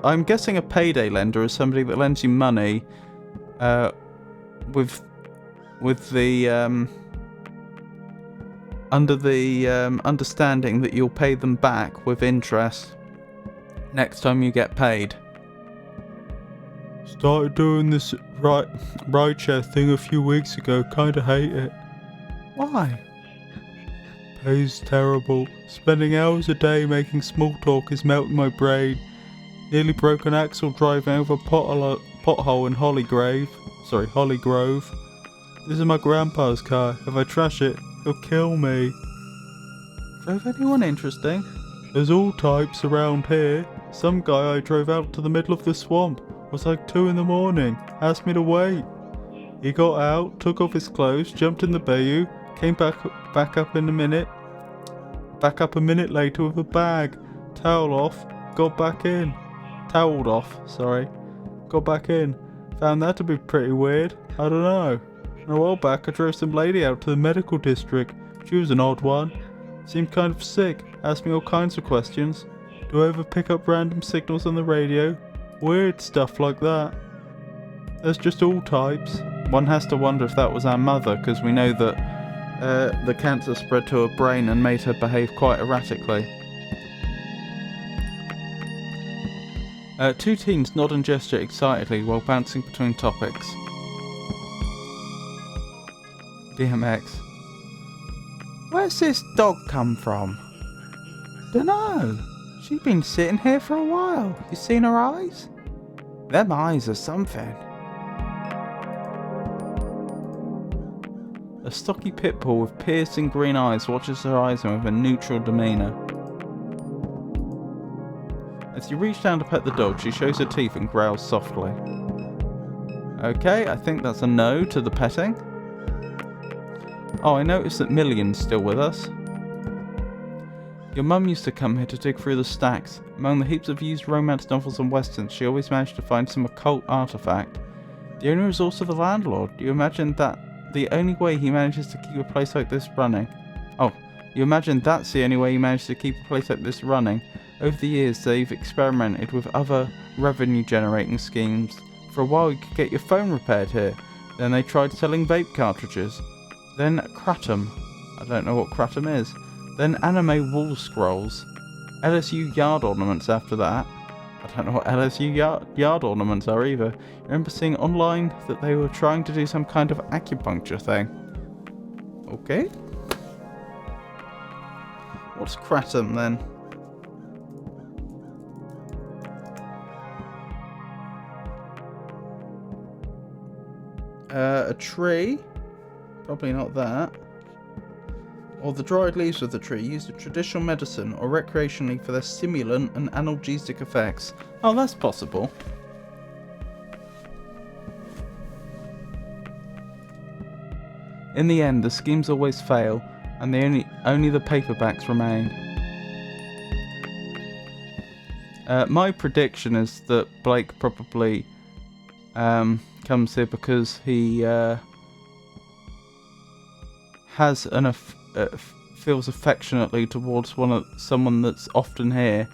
I'm guessing a payday lender is somebody that lends you money with the under the understanding that you'll pay them back with interest next time you get paid. Started doing this rideshare thing a few weeks ago. Kinda hate it. Why? Pay's terrible. Spending hours a day making small talk is melting my brain. Nearly broke an axle driving over a pothole in Hollygrove. This is my grandpa's car. If I trash it, he'll kill me. Drove anyone interesting? There's all types around here. Some guy I drove out to the middle of the swamp. It was like 2 a.m. Asked me to wait. He got out, took off his clothes, jumped in the Bayou, came back up a minute later with a bag. Toweled off, got back in. Found that to be pretty weird. I don't know. And a while back I drove some lady out to the medical district. She was an odd one. Seemed kind of sick. Asked me all kinds of questions. Do I ever pick up random signals on the radio? Weird stuff like that. There's just all types. One has to wonder if that was our mother, because we know that the cancer spread to her brain and made her behave quite erratically. 2 teens nod and gesture excitedly while bouncing between topics. BMX. Where's this dog come from? Dunno. She's been sitting here for a while. You seen her eyes? Them eyes are something. A stocky pit bull with piercing green eyes watches her eyes with a neutral demeanour. As you reach down to pet the dog, she shows her teeth and growls softly. Okay, I think that's a no to the petting. Oh, I noticed that Million's still with us. Your mum used to come here to dig through the stacks. Among the heaps of used romance novels and westerns, she always managed to find some occult artifact. The only resource of the landlord. You imagine that the only way he manages to keep a place like this running. You imagine that's the only way he managed to keep a place like this running. Over the years, they've experimented with other revenue-generating schemes. For a while, you could get your phone repaired here. Then they tried selling vape cartridges. Then Kratom. I don't know what Kratom is. Then anime wall scrolls. LSU yard ornaments after that. I don't know what LSU yard ornaments are either. I remember seeing online that they were trying to do some kind of acupuncture thing. Okay. What's Kratom then? A tree. Probably not that. Or the dried leaves of the tree used in traditional medicine or recreationally for their stimulant and analgesic effects. Oh, that's possible. In the end, the schemes always fail, and only the paperbacks remain. My prediction is that Blake probably comes here because he has feels affectionately towards someone that's often here,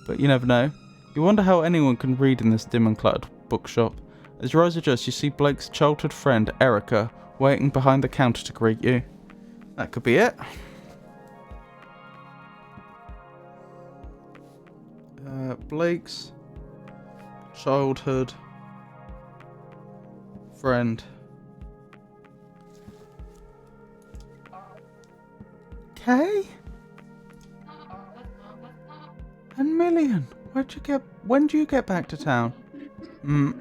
but you never know. You wonder how anyone can read in this dim and cluttered bookshop. As your eyes adjust, you see Blake's childhood friend, Erica, waiting behind the counter to greet you. That could be it. Blake's childhood friend. Kay? And Million, when do you get back to town?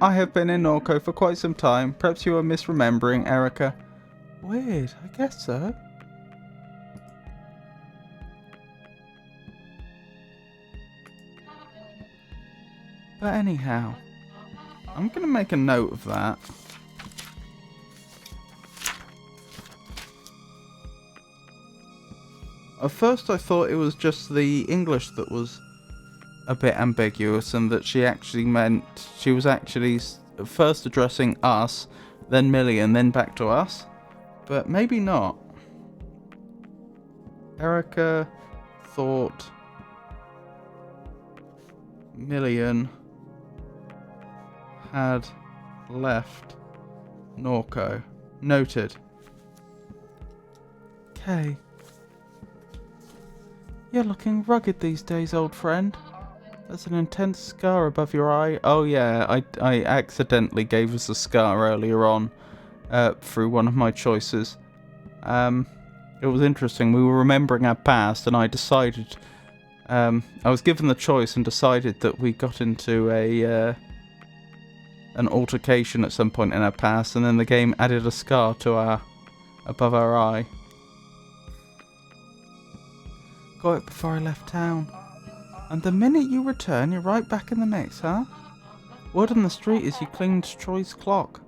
I have been in Norco for quite some time. Perhaps you are misremembering, Erica. Weird, I guess so. But anyhow, I'm going to make a note of that. At first I thought it was just the English that was a bit ambiguous and that she was actually first addressing us, then Million, then back to us. But maybe not. Erica thought Million had left Norco. Noted. Okay. You're looking rugged these days, old friend. There's an intense scar above your eye. Oh yeah, I accidentally gave us a scar earlier on through one of my choices. It was interesting. We were remembering our past, and I decided... I was given the choice and decided that we got into an altercation at some point in our past, and then the game added a scar to above our eye. Got it before I left town. And the minute you return, you're right back in the mix, huh? Word on the street is you cleaned Troy's clock.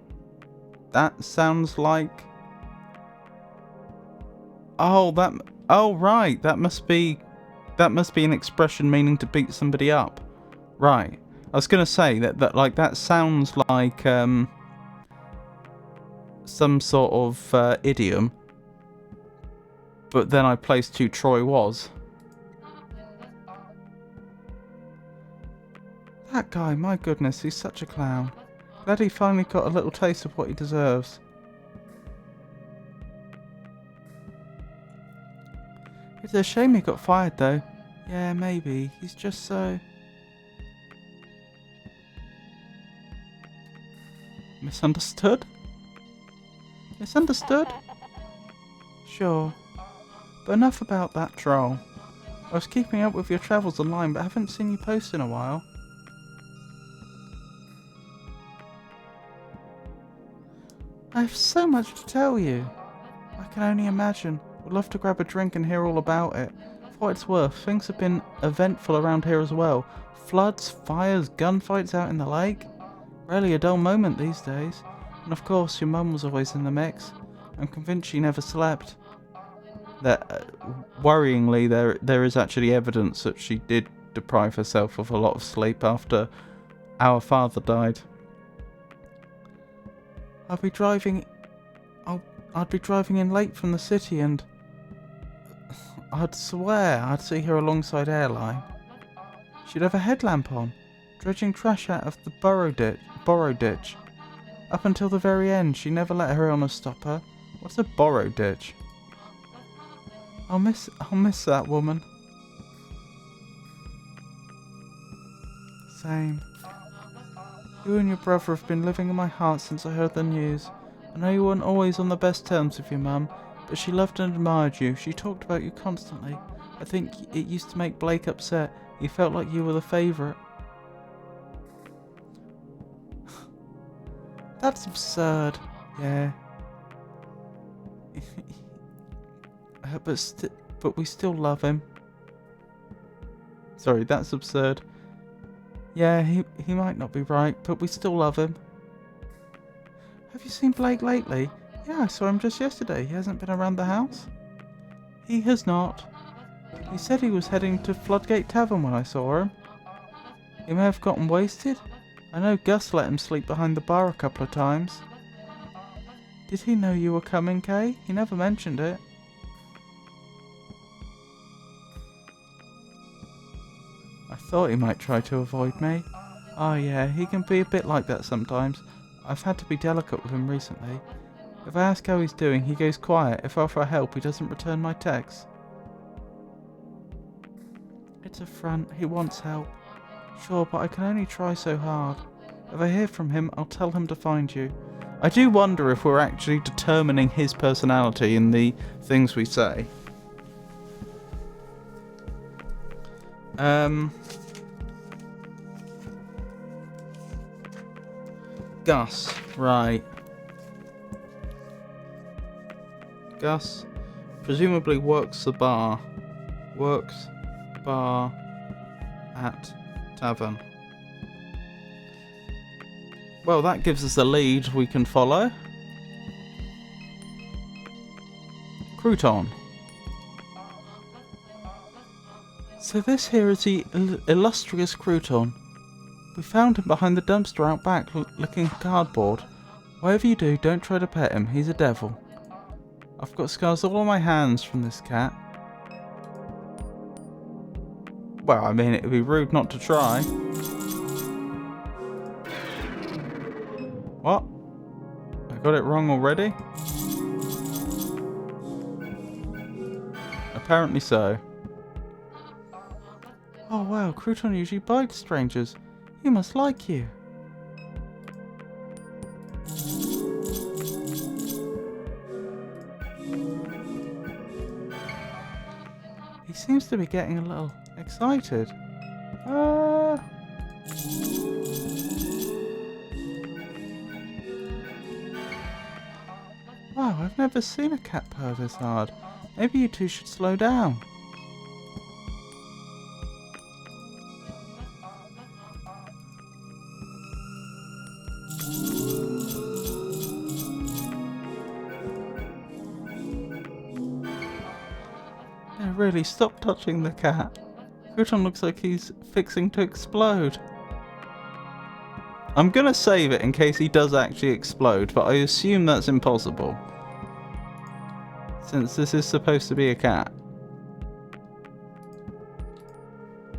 That sounds like... Oh, right. That must be an expression meaning to beat somebody up. Right. I was going to say that sounds like some sort of idiom. But then I placed who Troy was. That guy, my goodness, he's such a clown. Glad he finally got a little taste of what he deserves. It's a shame he got fired though. Yeah, maybe. He's just so... Misunderstood? Misunderstood? Sure. But enough about that troll. I was keeping up with your travels online, but haven't seen you post in a while. I have so much to tell you. I can only imagine. Would love to grab a drink and hear all about it. For what it's worth, things have been eventful around here as well. Floods, fires, gunfights out in the lake. Rarely a dull moment these days. And of course, your mum was always in the mix. I'm convinced she never slept. Worryingly, there is actually evidence that she did deprive herself of a lot of sleep after our father died. I'd be driving in late from the city, and I'd swear I'd see her alongside Airline. She'd have a headlamp on, dredging trash out of the borrow ditch. Up until the very end, she never let her illness stop her. What's a borrow ditch? I'll miss that woman. Same. You and your brother have been living in my heart since I heard the news. I know you weren't always on the best terms with your mum, but she loved and admired you. She talked about you constantly. I think it used to make Blake upset. He felt like you were the favourite. That's absurd. Yeah. But we still love him. Sorry, that's absurd. Yeah, he might not be right, but we still love him. Have you seen Blake lately? Yeah, I saw him just yesterday. He hasn't been around the house? He has not. He said he was heading to Floodgate Tavern when I saw him. He may have gotten wasted. I know Gus let him sleep behind the bar a couple of times. Did he know you were coming, Kay? He never mentioned it. I thought he might try to avoid me. Oh yeah, he can be a bit like that sometimes. I've had to be delicate with him recently. If I ask how he's doing, he goes quiet. If I offer help, he doesn't return my texts. It's a front. He wants help. Sure, but I can only try so hard. If I hear from him, I'll tell him to find you. I do wonder if we're actually determining his personality in the things we say. Gus, right. Gus presumably works the bar. Works bar at tavern. Well, that gives us a lead we can follow. Crouton. So this here is the illustrious Crouton. We found him behind the dumpster out back, licking cardboard. Whatever you do, don't try to pet him. He's a devil. I've got scars all on my hands from this cat. Well, I mean, it'd be rude not to try. What? I got it wrong already? Apparently so. Oh wow, Crouton usually bites strangers. He must like you. He seems to be getting a little excited. Wow, I've never seen a cat purr this hard. Maybe you two should slow down. No, really, stop touching the cat. Crouton looks like he's fixing to explode. I'm gonna save it in case he does actually explode, but I assume that's impossible. Since this is supposed to be a cat.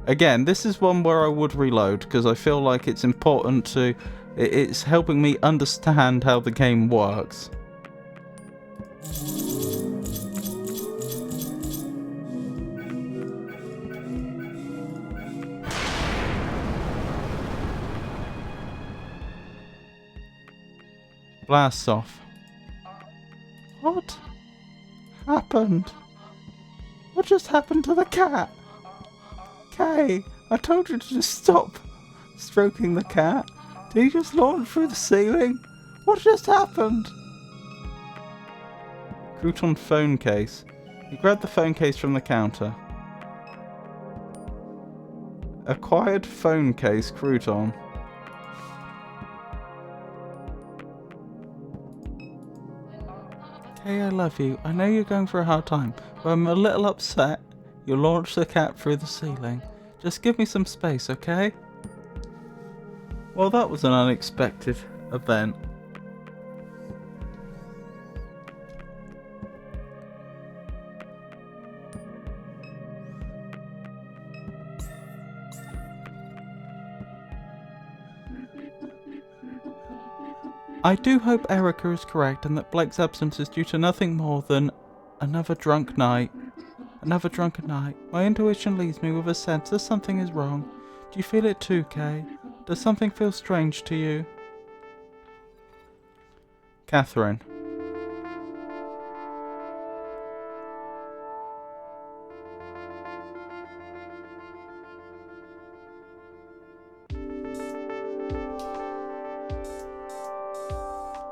Again, this is one where I would reload, because I feel like it's important to... It's helping me understand how the game works. Blast off. What happened? What just happened to the cat? Kay, I told you to just stop stroking the cat. Did he just launch through the ceiling? What just happened? Crouton phone case. He grabbed the phone case from the counter. Acquired phone case, Crouton. Kay, I love you. I know you're going through a hard time, but I'm a little upset. You launched the cat through the ceiling. Just give me some space, okay? Well, that was an unexpected event. I do hope Erica is correct and that Blake's absence is due to nothing more than another drunk night. Another drunken night. My intuition leads me with a sense that something is wrong. Do you feel it too, Kay? Does something feel strange to you? Catherine.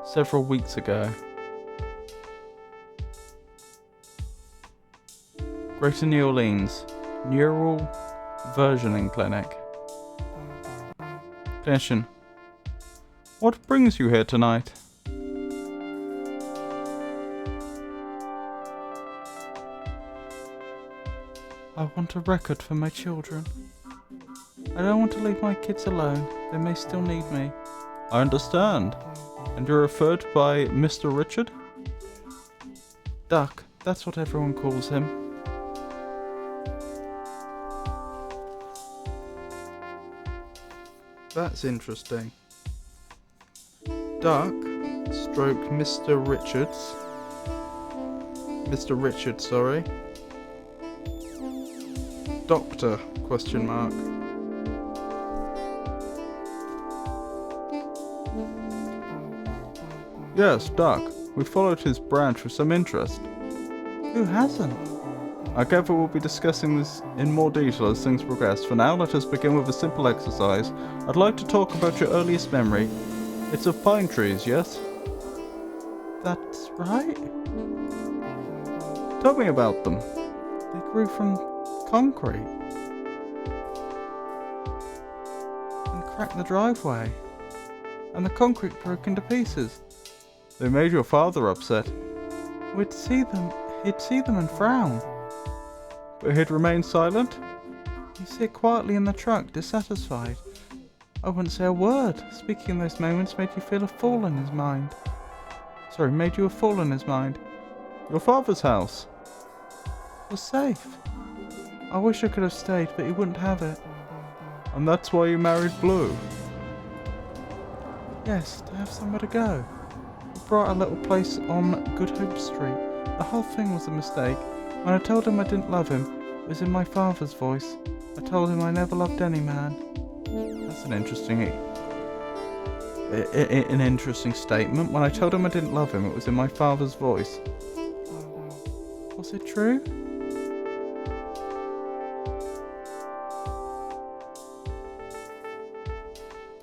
several weeks ago. Greater New Orleans, Neural Versioning Clinic. Clinician, what brings you here tonight? I want a record for my children. I don't want to leave my kids alone. They may still need me. I understand. And you're referred by Mr. Richard? Duck, that's what everyone calls him. That's interesting. Duck, stroke Mr. Richards. Mr. Richard, sorry. Doctor, question mark. Yes, Duck. We followed his branch with some interest. Who hasn't? I gather we'll be discussing this in more detail as things progress. For now, let us begin with a simple exercise. I'd like to talk about your earliest memory. It's of pine trees, yes? That's right. Tell me about them. They grew from concrete and cracked the driveway, and the concrete broke into pieces. They made your father upset. He'd see them and frown. But he'd remain silent? He'd sit quietly in the truck, dissatisfied. I wouldn't say a word. Speaking in those moments made you feel a fool in his mind. Made you a fool in his mind. Your father's house was safe. I wish I could have stayed, but he wouldn't have it. And that's why you married Blue? Yes, to have somewhere to go. We brought a little place on Good Hope Street. The whole thing was a mistake. When I told him I didn't love him, it was in my father's voice. I told him I never loved any man. That's an interesting statement. When I told him I didn't love him, it was in my father's voice. Was it true?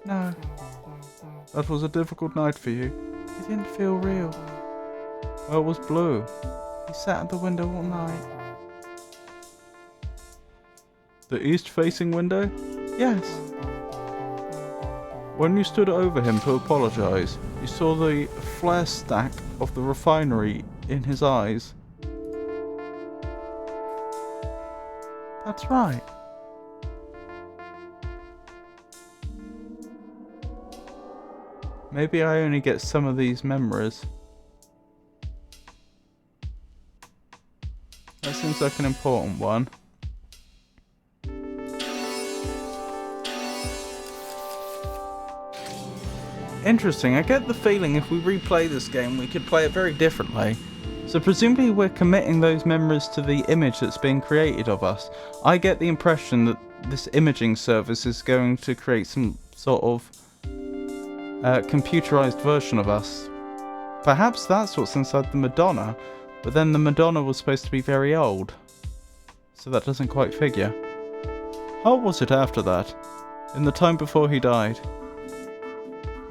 No. That was a difficult night for you. It didn't feel real. Where was Blue? He sat at the window all night. The east-facing window? Yes. When you stood over him to apologize, you saw the flare stack of the refinery in his eyes. That's right. Maybe I only get some of these memories. That seems like an important one. Interesting. I get the feeling if we replay this game, we could play it very differently. So presumably we're committing those memories to the image that's being created of us. I get the impression that this imaging service is going to create some sort of computerized version of us. Perhaps that's what's inside the Madonna, but then the Madonna was supposed to be very old. So that doesn't quite figure. How was it after that? In the time before he died?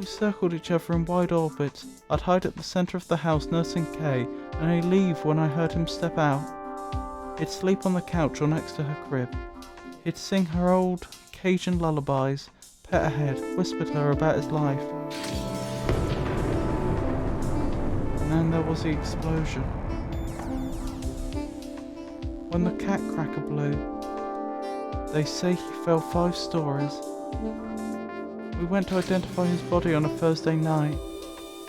We circled each other in wide orbits. I'd hide at the centre of the house nursing Kay, and I'd leave when I heard him step out. He'd sleep on the couch or next to her crib. He'd sing her old Cajun lullabies, pet her head, whisper to her about his life. And then there was the explosion. When the cat cracker blew, they say he fell 5 stories. We went to identify his body on a Thursday night.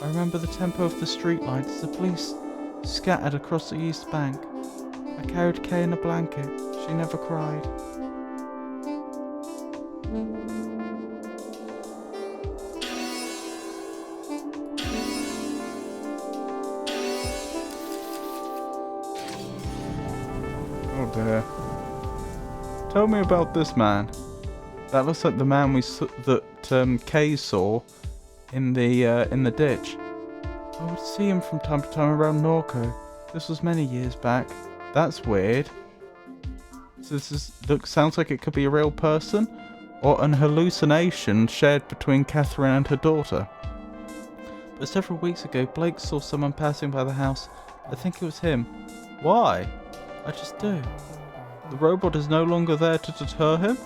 I remember the tempo of the streetlights as the police scattered across the East Bank. I carried Kay in a blanket. She never cried. Oh dear. Tell me about this man. That looks like the man that Kay saw in the ditch. I would see him from time to time around Norco. This was many years back. That's weird. So sounds like it could be a real person, or an hallucination shared between Catherine and her daughter. but several weeks ago Blake saw someone passing by the house. I think it was him. Why? I just do. The robot is no longer there to deter him?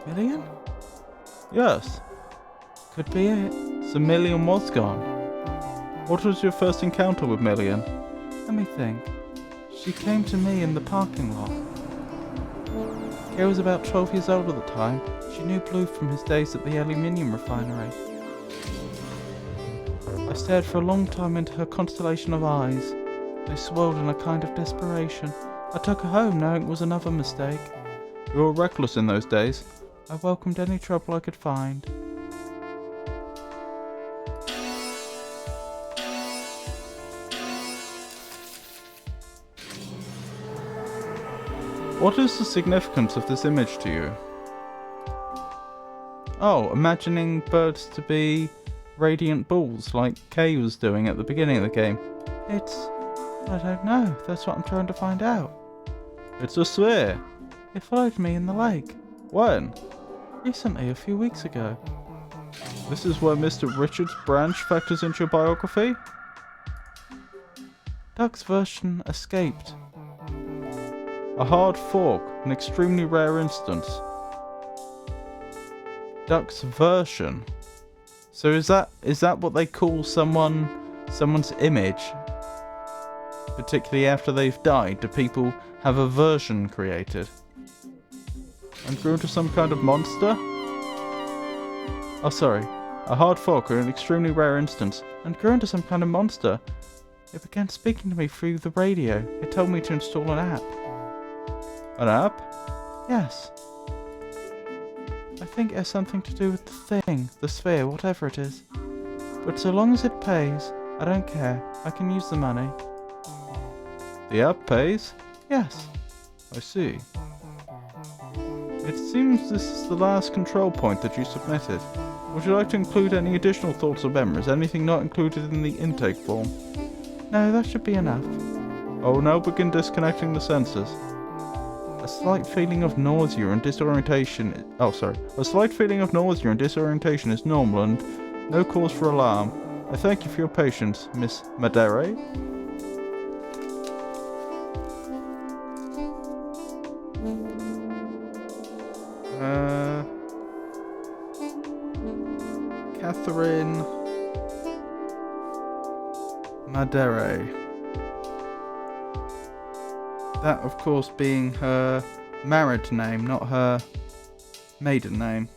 Million? Yes. Could be it. So Million was gone. What was your first encounter with Million? Let me think. She came to me in the parking lot. Kay was about 12 years old at the time. She knew Blue from his days at the aluminium refinery. I stared for a long time into her constellation of eyes. They swirled in a kind of desperation. I took her home knowing it was another mistake. You were reckless in those days. I welcomed any trouble I could find. What is the significance of this image to you? Oh, imagining birds to be radiant balls like Kay was doing at the beginning of the game. I don't know. That's what I'm trying to find out. It's a sphere. It followed me in the lake. When? Recently, a few weeks ago. This is where Mr. Richard's branch factors into your biography? Doug's version escaped. A hard fork, an extremely rare instance. Duck's version. So is that what they call someone's image? Particularly after they've died, do people have a version created? And grew into some kind of monster? Oh, sorry. A hard fork, an extremely rare instance, and grew into some kind of monster. It began speaking to me through the radio. It told me to install an app. An app? Yes. I think it has something to do with the thing, the sphere, whatever it is. But so long as it pays, I don't care. I can use the money. The app pays? Yes. I see. It seems this is the last control point that you submitted. Would you like to include any additional thoughts or memories? Anything not included in the intake form? No, that should be enough. I will now begin disconnecting the sensors. A slight feeling of nausea and disorientation is normal and no cause for alarm. I thank you for your patience, Miss Madere. Catherine Madere. That, of course, being her married name, not her maiden name.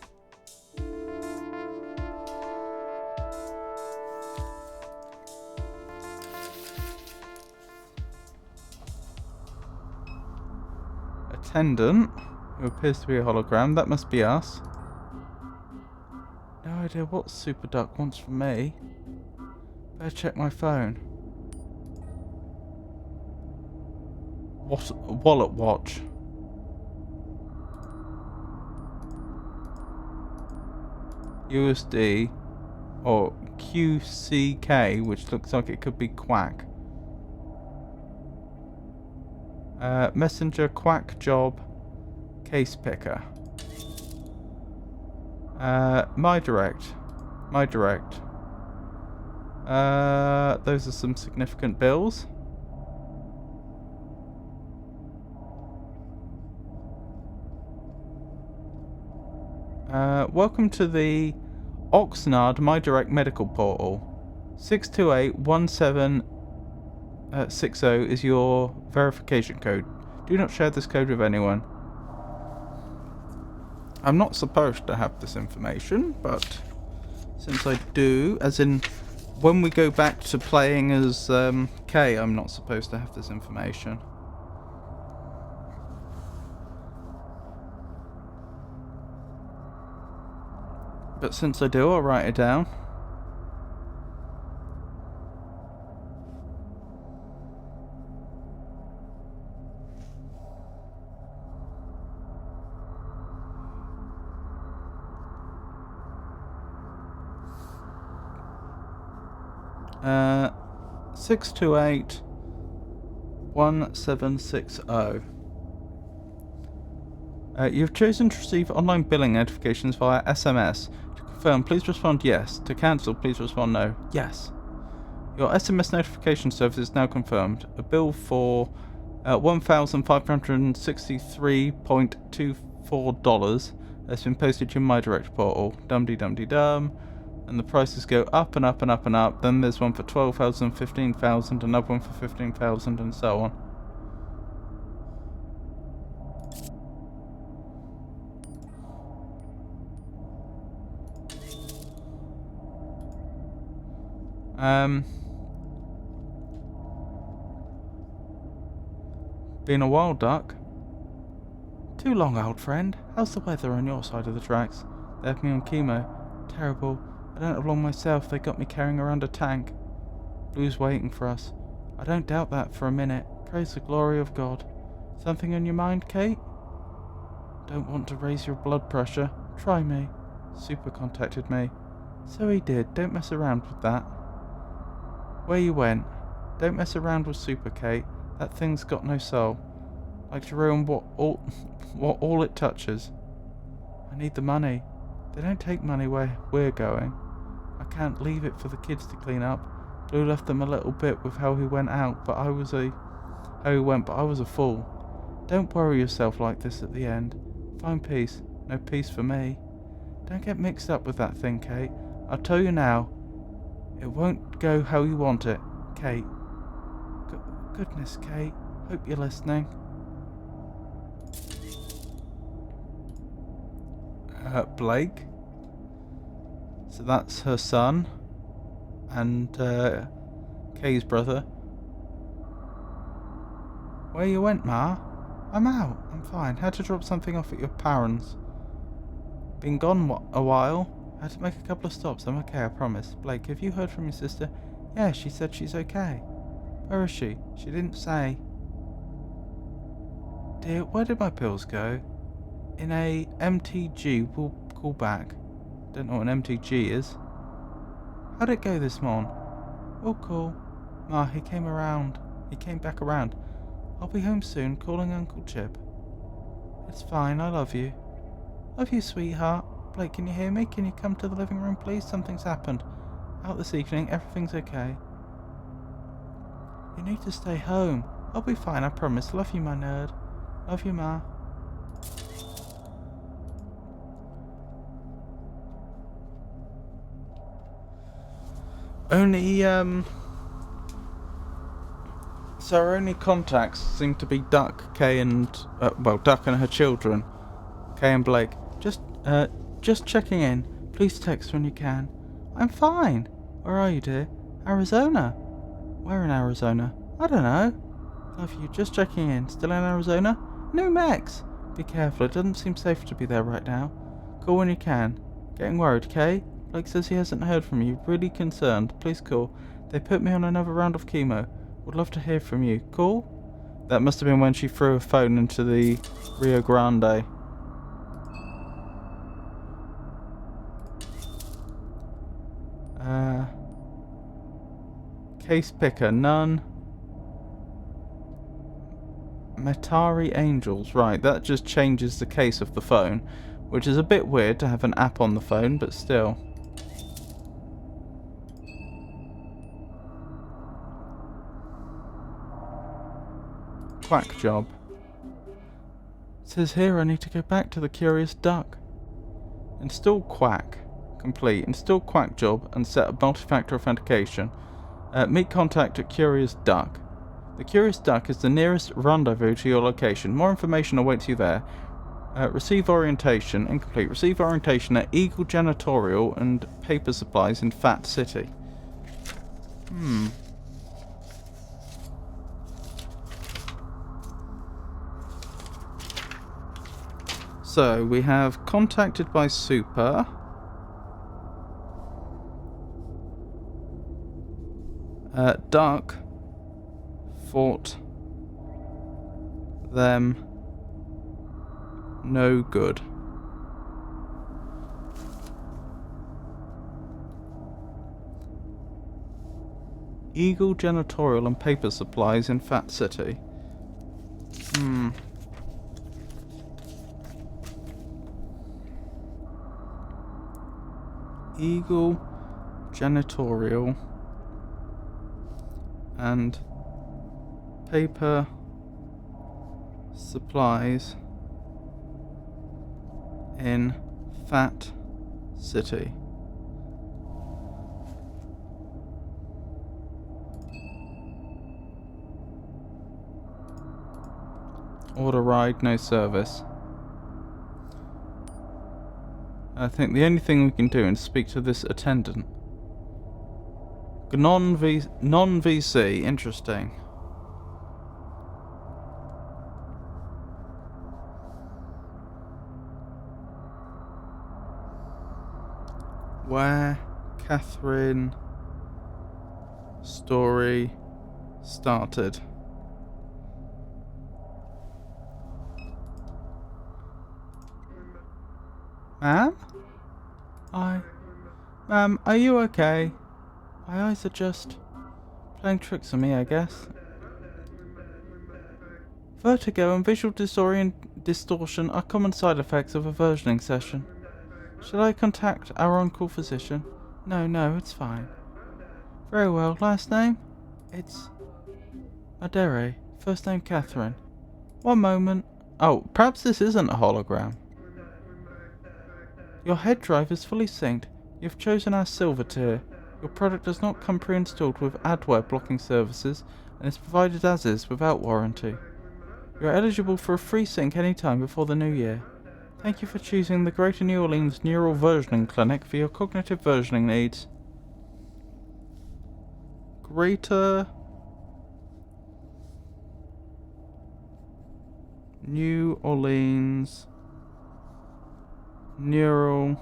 Attendant, who appears to be a hologram. That must be us. No idea what Super Duck wants from me. Better check my phone. What? Wallet watch. USD or QCK, which looks like it could be Quack. Messenger, Quack job, case picker. My direct. Those are some significant bills. Welcome to the Oxnard My Direct Medical Portal. 6281760 is your verification code. Do not share this code with anyone. I'm not supposed to have this information, but since I do, as in when we go back to playing as Kay, I'm not supposed to have this information. But since I do, I'll write it down. Uh, 6281760. You've chosen to receive online billing notifications via SMS. To confirm, please respond yes. To cancel, please respond no. Yes. Your SMS notification service is now confirmed. A bill for $1,563.24 has been posted to your My Direct portal. Dum-de-dum-de-dum. And the prices go up and up and up and up. Then there's one for 12,000, 15,000, another one for 15,000, and so on. Been a while, Duck. Too long, old friend. How's the weather on your side of the tracks? They have me on chemo. Terrible. I don't have long myself. They got me carrying around a tank. Blue's waiting for us. I don't doubt that for a minute. Praise the glory of God. Something on your mind, Kate? Don't want to raise your blood pressure. Try me. Super contacted me. So he did. Don't mess around with that. Where you went? Don't mess around with Super, Kate. That thing's got no soul. Like to ruin what all it touches. I need the money. They don't take money where we're going. I can't leave it for the kids to clean up. Blue left them a little bit with how he went out, but I was a fool. Don't worry yourself like this at the end. Find peace. No peace for me. Don't get mixed up with that thing, Kate. I'll tell you now. It won't go how you want it, Kate. Goodness, Kate. Hope you're listening. Blake. So that's her son. And, Kay's brother. Where you went, Ma? I'm out. I'm fine. Had to drop something off at your parents'. Been gone a while. Had to make a couple of stops. I'm okay, I promise. Blake, have you heard from your sister? Yeah, she said she's okay. Where is she? She didn't say. Dear, where did my pills go? In a MTG. We'll call back. Don't know what an MTG is. How'd it go this morning? Oh, cool. Ma, he came back around. I'll be home soon, calling Uncle Chip. It's fine, I love you. Love you, sweetheart. Blake, can you hear me? Can you come to the living room, please? Something's happened. Out this evening, everything's okay. You need to stay home. I'll be fine, I promise. Love you, my nerd. Love you, Ma. So our only contacts seem to be Duck, Kay, and Duck and her children, Kay and Blake. Just checking in. Please text when you can. I'm fine. Where are you, dear? Arizona. Where in Arizona? I don't know. Love you. Just checking in. Still in Arizona? New Mex. Be careful. It doesn't seem safe to be there right now. Call when you can. Getting worried, Kay? Blake says he hasn't heard from you. Really concerned. Please call. They put me on another round of chemo. Would love to hear from you. Call? That must have been when she threw her phone into the Rio Grande. Case picker, none. Metari Angels. Right, that just changes the case of the phone, which is a bit weird to have an app on the phone, but still. Quack job. It says here I need to go back to the Curious Duck. Install Quack. Complete. Install Quack job and set up multi-factor authentication. Meet contact at Curious Duck. The Curious Duck is the nearest rendezvous to your location. More information awaits you there. Receive orientation. Incomplete. Receive orientation at Eagle Janitorial and Paper Supplies in Fat City. So, we have contacted by Super. Duck fought them no good. Eagle Janitorial and Paper Supplies in Fat City. Eagle Janitorial and Paper Supplies in Fat City. Order ride, no service. I think the only thing we can do is speak to this attendant. Non-VC, interesting. Where Catherine story started. Ma'am? Ma'am, are you okay? My eyes are just playing tricks on me, I guess. Vertigo and visual distortion are common side effects of a versioning session. Should I contact our on-call physician? No, it's fine. Very well. Last name? It's Madere. First name Catherine. One moment. Oh, perhaps this isn't a hologram. Your head drive is fully synced. You've chosen our silver tier. Your product does not come pre-installed with adware blocking services and is provided as is without warranty. You are eligible for a free sync anytime before the new year. Thank you for choosing the Greater New Orleans Neural Versioning Clinic for your cognitive versioning needs. Greater New Orleans Neural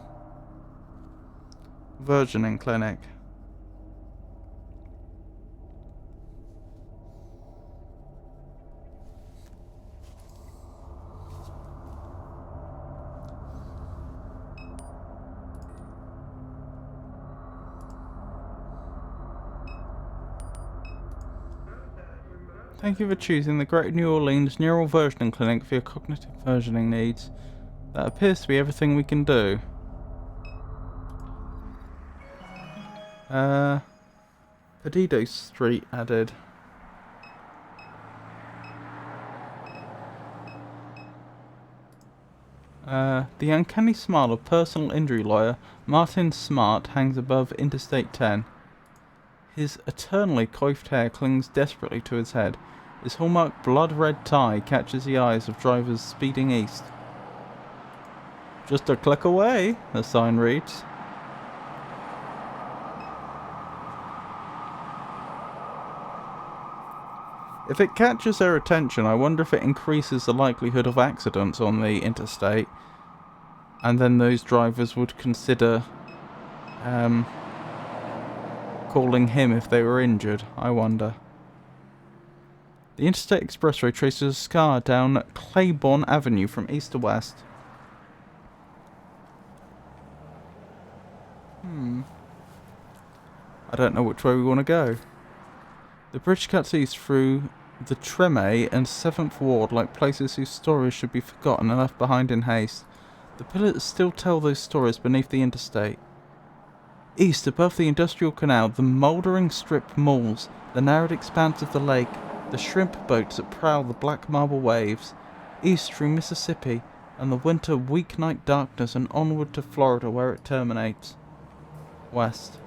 Versioning Clinic. Thank you for choosing the Greater New Orleans Neural Versioning Clinic for your cognitive versioning needs. That appears to be everything we can do. Perdido Street added. The uncanny smile of personal injury lawyer Martin Smart hangs above Interstate 10. His eternally coiffed hair clings desperately to his head. His hallmark blood-red tie catches the eyes of drivers speeding east. Just a click away, the sign reads. If it catches their attention, I wonder if it increases the likelihood of accidents on the interstate. And then those drivers would consider calling him if they were injured, I wonder. The Interstate Expressway traces a scar down Claiborne Avenue from east to west. I don't know which way we want to go. The bridge cuts east through the Treme and 7th Ward like places whose stories should be forgotten and left behind in haste. The pillars still tell those stories beneath the interstate. East, above the industrial canal, the mouldering strip malls, the narrowed expanse of the lake, the shrimp boats that prowl the black marble waves. East through Mississippi, and the winter weeknight darkness, and onward to Florida where it terminates. West.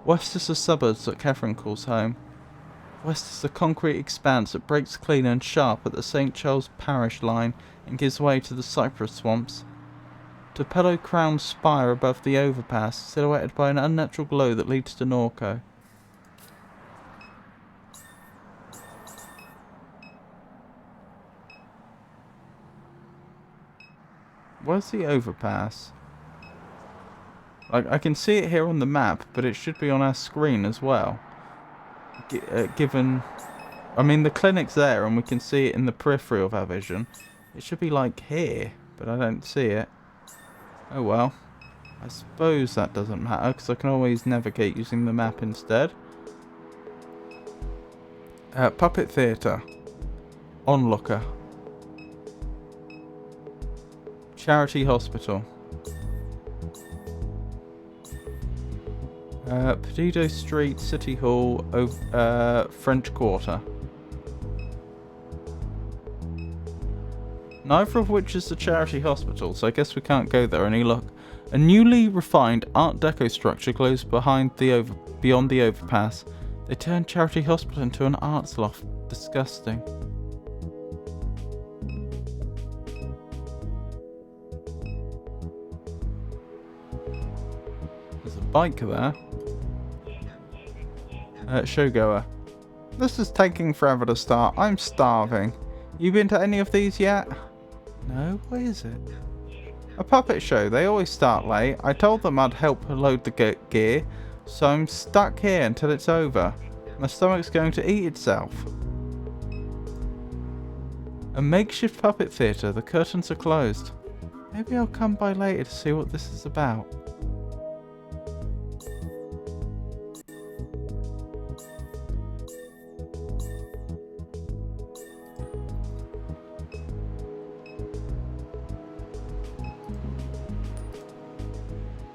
West is the suburbs that Catherine calls home. West is the concrete expanse that breaks clean and sharp at the St. Charles Parish line and gives way to the cypress swamps. To pillow-crowned spire above the overpass, silhouetted by an unnatural glow that leads to Norco. Where's the overpass? Like, I can see it here on the map, but it should be on our screen as well. Given... I mean, the clinic's there, and we can see it in the periphery of our vision. It should be, like, here, but I don't see it. Oh well. I suppose that doesn't matter, because I can always navigate using the map instead. Puppet Theatre. Onlooker. Charity Hospital. Perdido Street, City Hall, French Quarter. Neither of which is the charity hospital, so I guess we can't go there. Any luck? A newly refined Art Deco structure glows beyond the overpass. They turned charity hospital into an arts loft. Disgusting. There's a bike there. Showgoer. This is taking forever to start. I'm starving. You been to any of these yet? No, what is it? A puppet show. They always start late. I told them I'd help load the gear, so I'm stuck here until it's over. My stomach's going to eat itself. A makeshift puppet theatre. The curtains are closed. Maybe I'll come by later to see what this is about.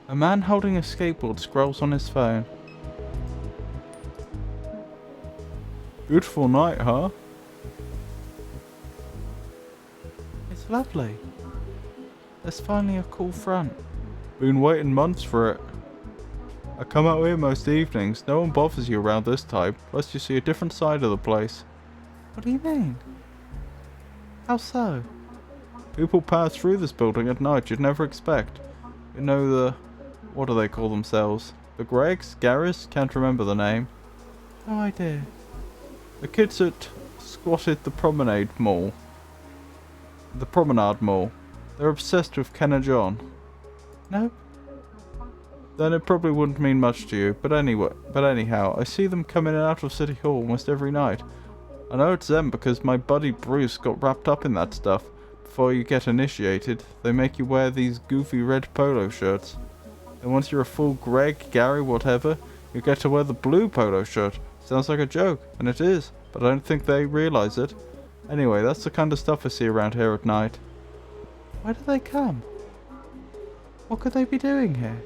A man holding a skateboard scrolls on his phone. Beautiful night, huh? It's lovely. There's finally a cool front. Been waiting months for it. I come out here most evenings. No one bothers you around this time. Plus you see a different side of the place. What do you mean? How so? People pass through this building at night you'd never expect. You know the... what do they call themselves? The Gregs? Garys? Can't remember the name. No idea. The kids that squatted the Promenade Mall. They're obsessed with Ken and John. No? Then it probably wouldn't mean much to you. But anyhow, I see them come in and out of City Hall almost every night. I know it's them because my buddy Bruce got wrapped up in that stuff. Before you get initiated, they make you wear these goofy red polo shirts. And once you're a full Greg, Gary, whatever, you get to wear the blue polo shirt. Sounds like a joke, and it is, but I don't think they realise it. Anyway, that's the kind of stuff I see around here at night. Why do they come? What could they be doing here?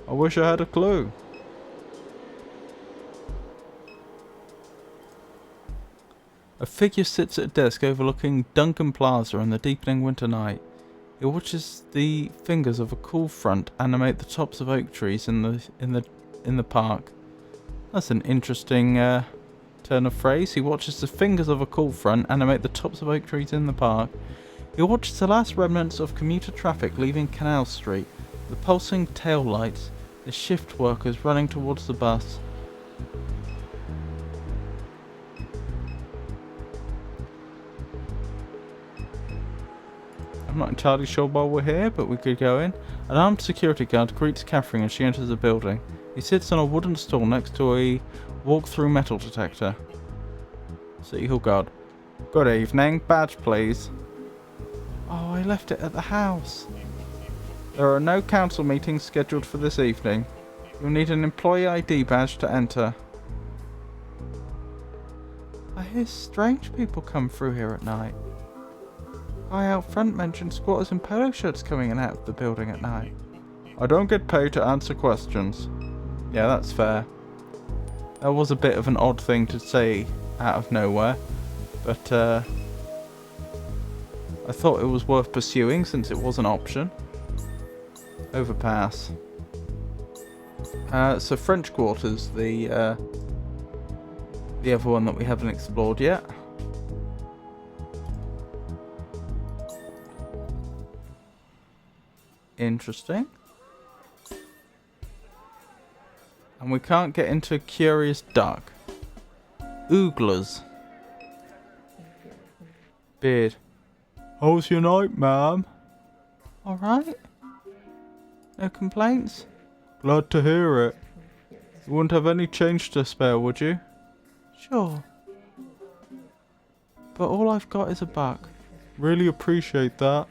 I wish I had a clue. A figure sits at a desk overlooking Duncan Plaza on the deepening winter night. It watches the fingers of a cool front animate the tops of oak trees in the park. That's an interesting turn of phrase. He watches the fingers of a cool front animate the tops of oak trees in the park. He watches the last remnants of commuter traffic leaving Canal Street, the pulsing tail lights, the shift workers running towards the bus. I'm not entirely sure why we're here, but we could go in. An armed security guard greets Catherine as she enters the building. He sits on a wooden stool next to a walk-through metal detector. City Hall guard. Good evening. Badge, please. Oh, I left it at the house. There are no council meetings scheduled for this evening. You'll need an employee ID badge to enter. I hear strange people come through here at night. Guy out front mentioned squatters in polo shirts coming in and out of the building at night. I don't get paid to answer questions. Yeah, that's fair. That was a bit of an odd thing to say out of nowhere, but I thought it was worth pursuing since it was an option. Overpass. So French Quarter's the other one that we haven't explored yet. Interesting. And we can't get into Curious Duck. Ooglers. Beard. How's your night, ma'am? Alright. No complaints? Glad to hear it. You wouldn't have any change to spare, would you? Sure. But all I've got is $1. Really appreciate that.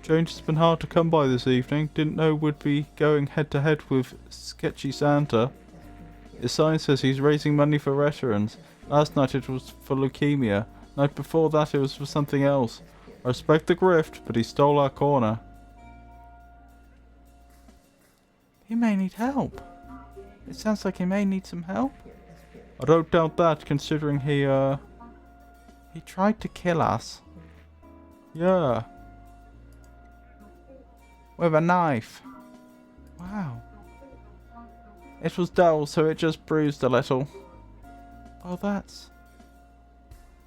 Change has been hard to come by this evening. Didn't know we'd be going head to head with Sketchy Santa. His sign says he's raising money for veterans. Last night it was for leukemia. Night before that it was for something else. I respect the grift, but he stole our corner. He may need help. It sounds like he may need some help. I don't doubt that, considering he tried to kill us. Yeah. With a knife. Wow. It was dull, so it just bruised a little. Oh, that's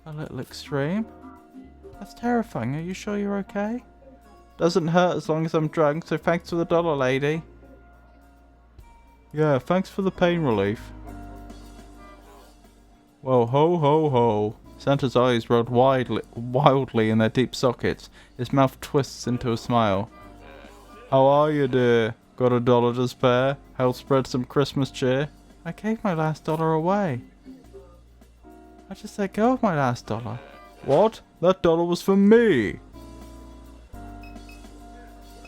a little extreme. That's terrifying. Are you sure you're okay? Doesn't hurt as long as I'm drunk, so thanks for the dollar, lady. Yeah, thanks for the pain relief. Well, ho ho ho. Santa's eyes rolled wildly in their deep sockets. His mouth twists into a smile. How are you, dear? Got a dollar to spare? Help spread some Christmas cheer? I gave my last dollar away. I just let go of my last dollar. What? That dollar was for me.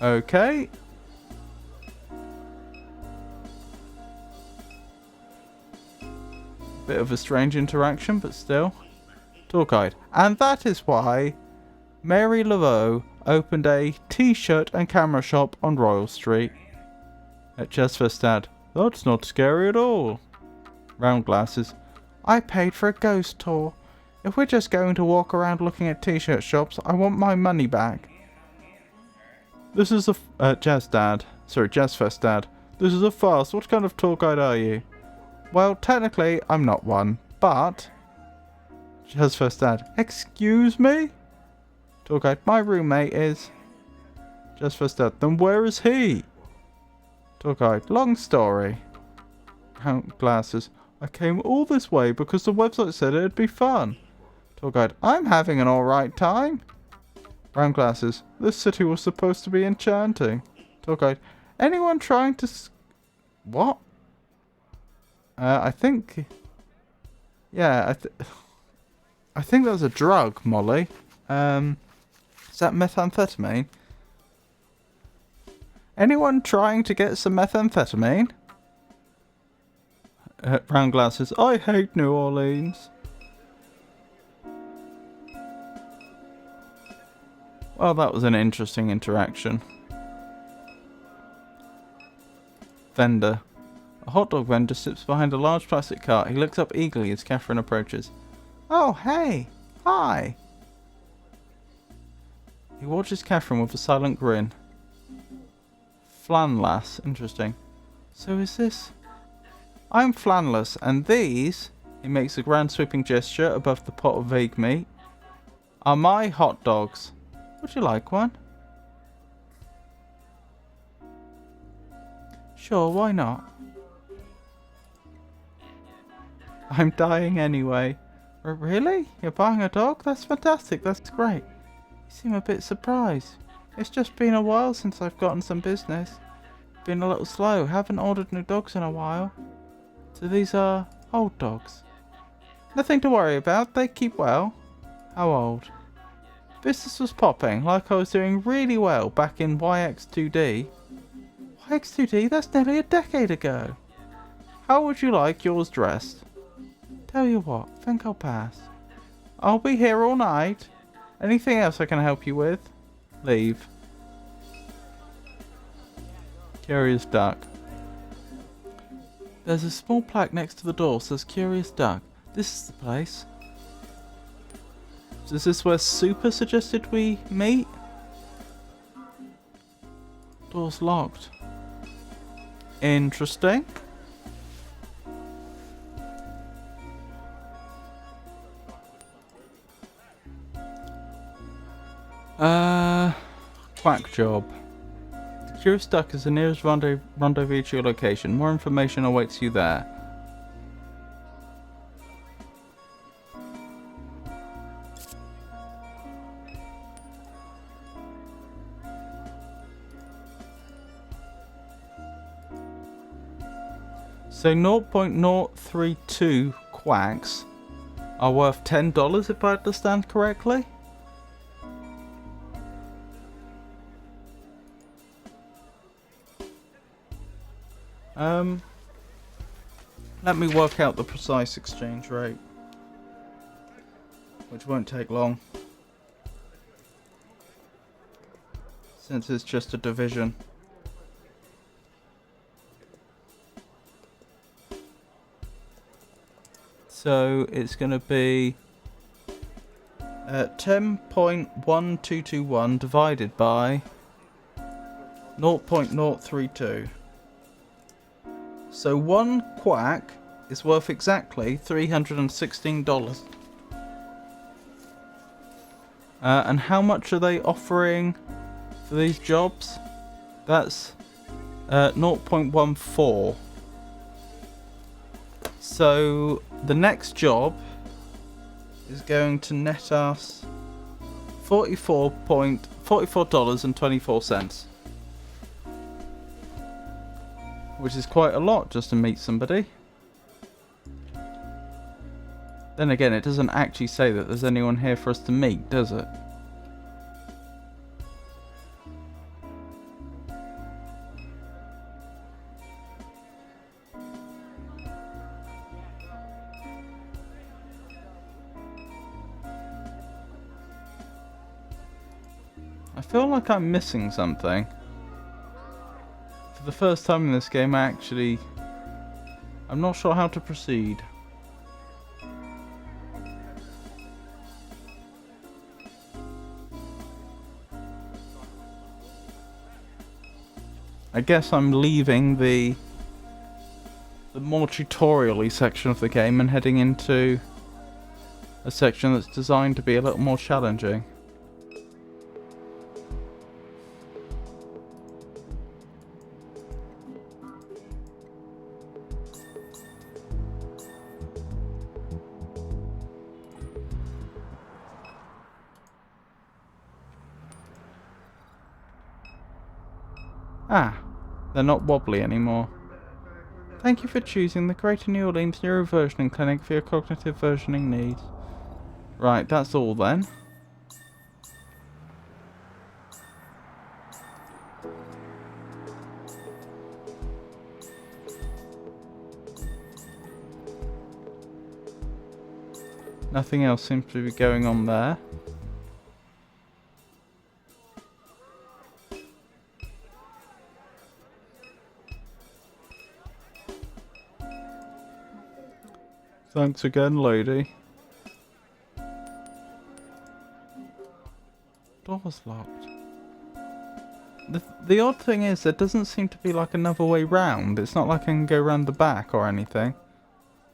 Okay. Bit of a strange interaction, but still. Tour guide. And that is why Mary Laveau opened a t-shirt and camera shop on Royal Street. At Chesfestad. That's not scary at all. Round glasses. I paid for a ghost tour. If we're just going to walk around looking at t-shirt shops, I want my money back. This is a Jazzfestad. This is a farce. What kind of tour guide are you? Well, technically, I'm not one, but... Jazzfestad. Excuse me? Tour guide. My roommate is... Jazzfestad. Then where is he? Tour guide. Long story. Count glasses. I came all this way because the website said it'd be fun. Tour guide. I'm having an alright time. Round glasses. This city was supposed to be enchanting. Tour guide. Anyone trying to... What? I think... Yeah, I think that was a drug, Molly. Is that methamphetamine? Anyone trying to get some methamphetamine? Round glasses. I hate New Orleans. Well, that was an interesting interaction. Vendor. A hot dog vendor sits behind a large plastic cart. He looks up eagerly as Catherine approaches. Oh, hey. Hi. He watches Catherine with a silent grin. Flanlass. Interesting. So is this... I'm Flanless, and these... He makes a grand sweeping gesture above the pot of vague meat. Are my hot dogs. Would you like one? Sure, why not? I'm dying anyway. Really? You're buying a dog? That's fantastic, that's great. You seem a bit surprised. It's just been a while since I've gotten some business. Been a little slow, haven't ordered new dogs in a while. So these are old dogs. Nothing to worry about, they keep well. How old? Business was popping, like I was doing really well back in YX2D. YX2D? That's nearly a decade ago. How would you like yours dressed? Tell you what, think I'll pass. I'll be here all night. Anything else I can help you with? Leave. Curious Duck. There's a small plaque next to the door, says Curious Duck. This is the place. Is this where Super suggested we meet? Door's locked. Interesting. Quack job. Curious Duck is the nearest rendezvous to your location. More information awaits you there. So 0.032 quacks are worth $10 if I understand correctly. Let me work out the precise exchange rate, which won't take long, since it's just a division. So it's going to be 10.1221 divided by 0.032. So one quack is worth exactly $316. And how much are they offering for these jobs? That's 0.14. So the next job is going to net us $44.24, which is quite a lot just to meet somebody. Then again, it doesn't actually say that there's anyone here for us to meet, does it? I feel like I'm missing something. For the first time in this game, I'm not sure how to proceed. I guess I'm leaving the more tutorial-y section of the game and heading into a section that's designed to be a little more challenging. Ah, they're not wobbly anymore. Thank you for choosing the Greater New Orleans Neuroversioning Clinic for your cognitive versioning needs. Right, that's all then. Nothing else seems to be going on there. Thanks again, lady. Door's locked. The odd thing is, there doesn't seem to be like another way round. It's not like I can go round the back or anything.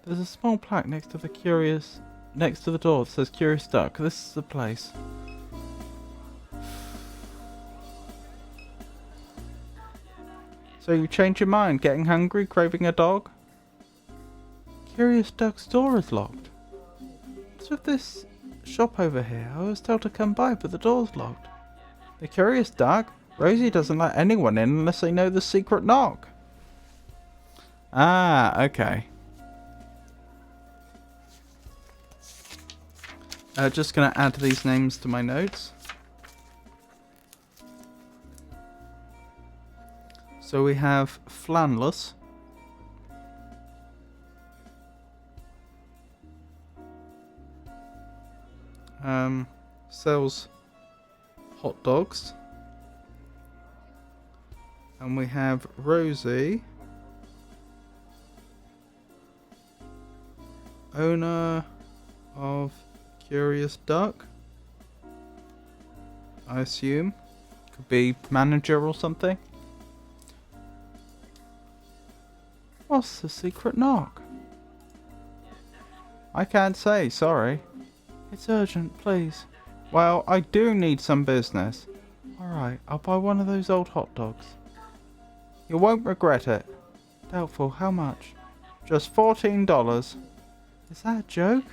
There's a small plaque next to the door that says Curious Duck. This is the place. So you change your mind, getting hungry, craving a dog? Curious Duck's door is locked. What's with this shop over here? I was told to come by, but the door's locked. The Curious Duck? Rosie doesn't let anyone in unless they know the secret knock. Ah, okay. Just gonna add these names to my notes. So we have Flanless. Sells hot dogs. And we have Rosie, owner of Curious Duck, I assume. Could be manager or something. What's the secret knock? I can't say, sorry. It's urgent, please. Well, I do need some business. Alright, I'll buy one of those old hot dogs. You won't regret it. Doubtful, how much? Just $14. Is that a joke?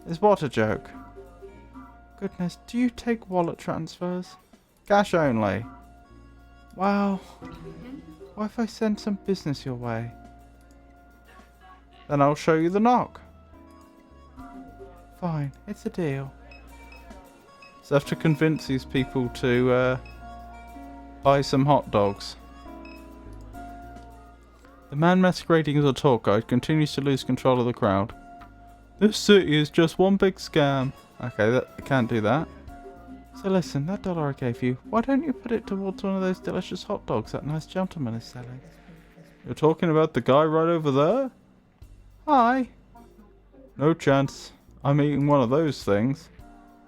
Is what a joke? Goodness, do you take wallet transfers? Cash only. Wow. What if I send some business your way? Then I'll show you the knock. Fine, it's a deal. So I have to convince these people to buy some hot dogs. The man masquerading as a tour guide continues to lose control of the crowd. This city is just one big scam. Okay, I can't do that. So listen, that $1 I gave you, why don't you put it towards one of those delicious hot dogs that nice gentleman is selling? You're talking about the guy right over there? Hi. No chance. I'm eating one of those things.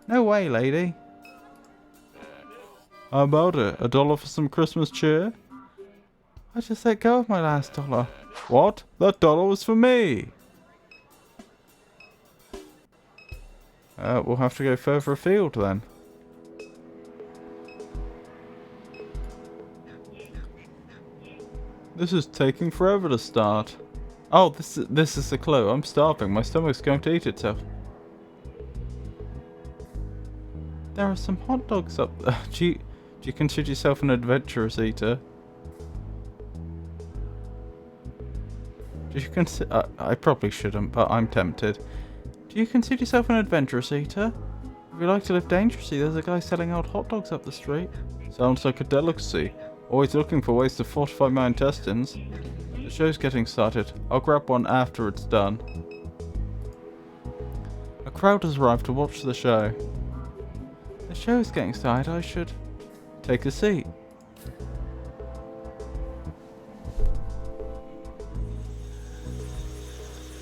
No way, lady. How about it? $1 for some Christmas cheer? I just let go of my last dollar. What? That dollar was for me! We'll have to go further afield then. This is taking forever to start. Oh, this is the clue. I'm starving. My stomach's going to eat itself. There are some hot dogs up there. Do you consider yourself an adventurous eater? Do you consider... I probably shouldn't, but I'm tempted. Do you consider yourself an adventurous eater? If you like to live dangerously, there's a guy selling out hot dogs up the street. Sounds like a delicacy. Always looking for ways to fortify my intestines. The show's getting started. I'll grab one after it's done. A crowd has arrived to watch the show. The show is getting started. I should take a seat.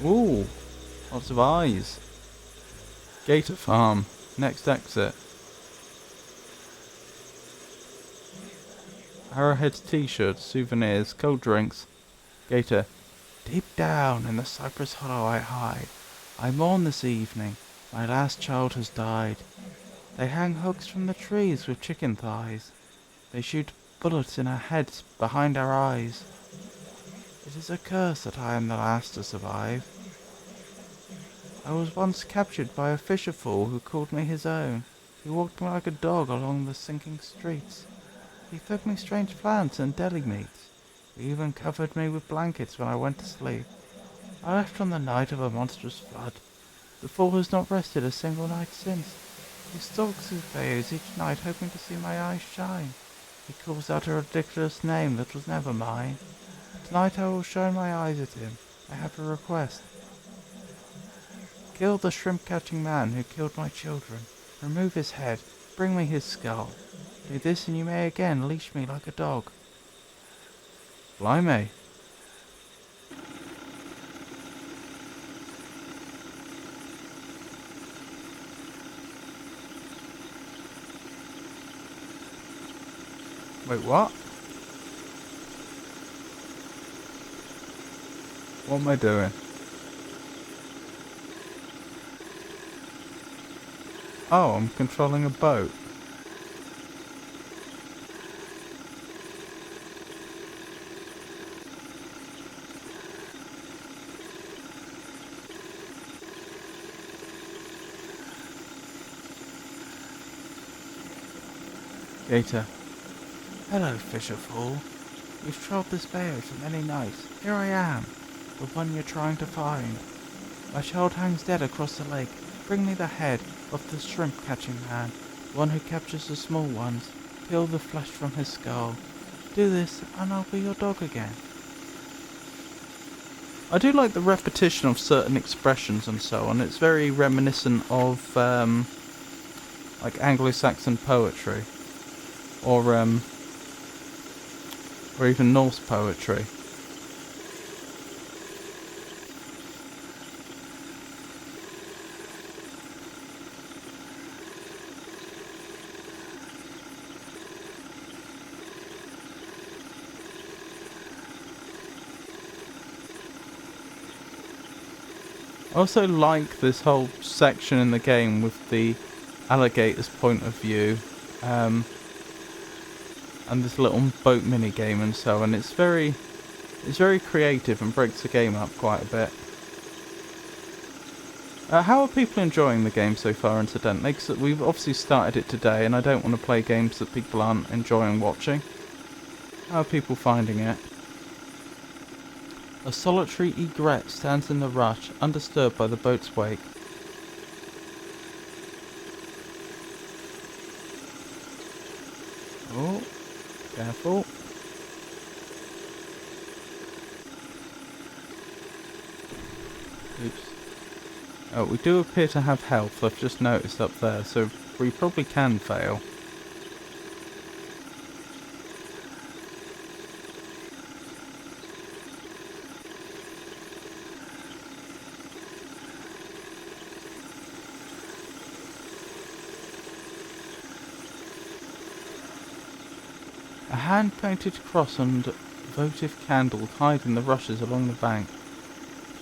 Ooh, lots of eyes. Gator Farm. Next exit. Arrowhead's t-shirts, souvenirs, cold drinks. Gator. Deep down in the cypress hollow I hide. I mourn this evening. My last child has died. They hang hooks from the trees with chicken thighs. They shoot bullets in our heads, behind our eyes. It is a curse that I am the last to survive. I was once captured by a fisher fool who called me his own. He walked me like a dog along the sinking streets. He fed me strange plants and deli meats. He even covered me with blankets when I went to sleep. I left on the night of a monstrous flood. The fool has not rested a single night since. He stalks his bayous each night, hoping to see my eyes shine. He calls out a ridiculous name that was never mine. Tonight I will shine my eyes at him. I have a request. Kill the shrimp-catching man who killed my children. Remove his head. Bring me his skull. Do this and you may again leash me like a dog. Blimey. Wait, what? What am I doing? Oh, I'm controlling a boat. Gator. Hello, fisher fool. You've trawled this bayou for many nights. Here I am, the one you're trying to find. My child hangs dead across the lake. Bring me the head of the shrimp-catching man, the one who captures the small ones. Peel the flesh from his skull. Do this, and I'll be your dog again. I do like the repetition of certain expressions and so on. It's very reminiscent of like Anglo-Saxon poetry, or even Norse poetry. I also like this whole section in the game with the alligator's point of view, and this little boat mini game and so on. It's very creative and breaks the game up quite a bit. How are people enjoying the game so far, incidentally? Because we've obviously started it today, and I don't want to play games that people aren't enjoying watching. How are people finding it? A solitary egret stands in the rush, undisturbed by the boat's wake. Oh, careful. Oops. Oh, we do appear to have health, I've just noticed up there, so we probably can fail. hand-painted cross and votive candle hide in the rushes along the bank.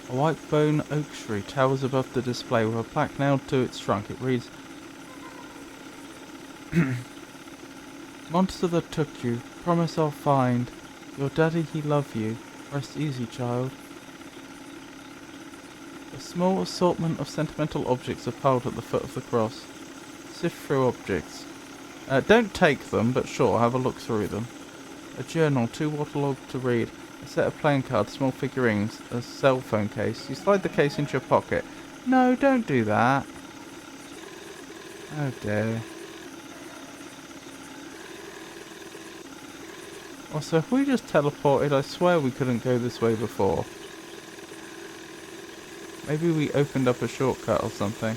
A white bone oak tree towers above the display with a plaque nailed to its trunk. It reads, Monster that took you, promise I'll find. Your daddy, he love you. Rest easy, child. A small assortment of sentimental objects are piled at the foot of the cross. Sift through objects. Don't take them, but sure, have a look through them. A journal, 2 waterlogged to read, a set of playing cards, small figurines, a cell phone case. You slide the case into your pocket. No, don't do that. Oh dear. Also, if we just teleported, I swear we couldn't go this way before. Maybe we opened up a shortcut or something.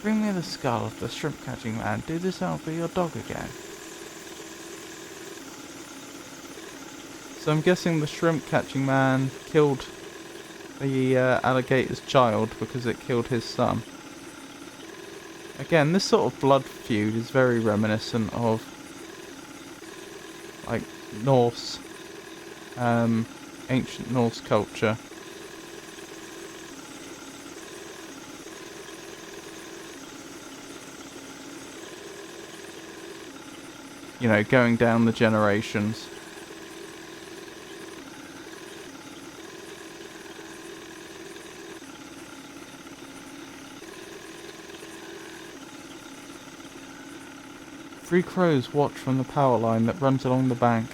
Bring me the skull of the shrimp catching man. Do this and I'll be your dog again. So I'm guessing the shrimp catching man killed the alligator's child because it killed his son. Again, this sort of blood feud is very reminiscent of like Norse, ancient Norse culture. You know, going down the generations. Three crows watch from the power line that runs along the bank.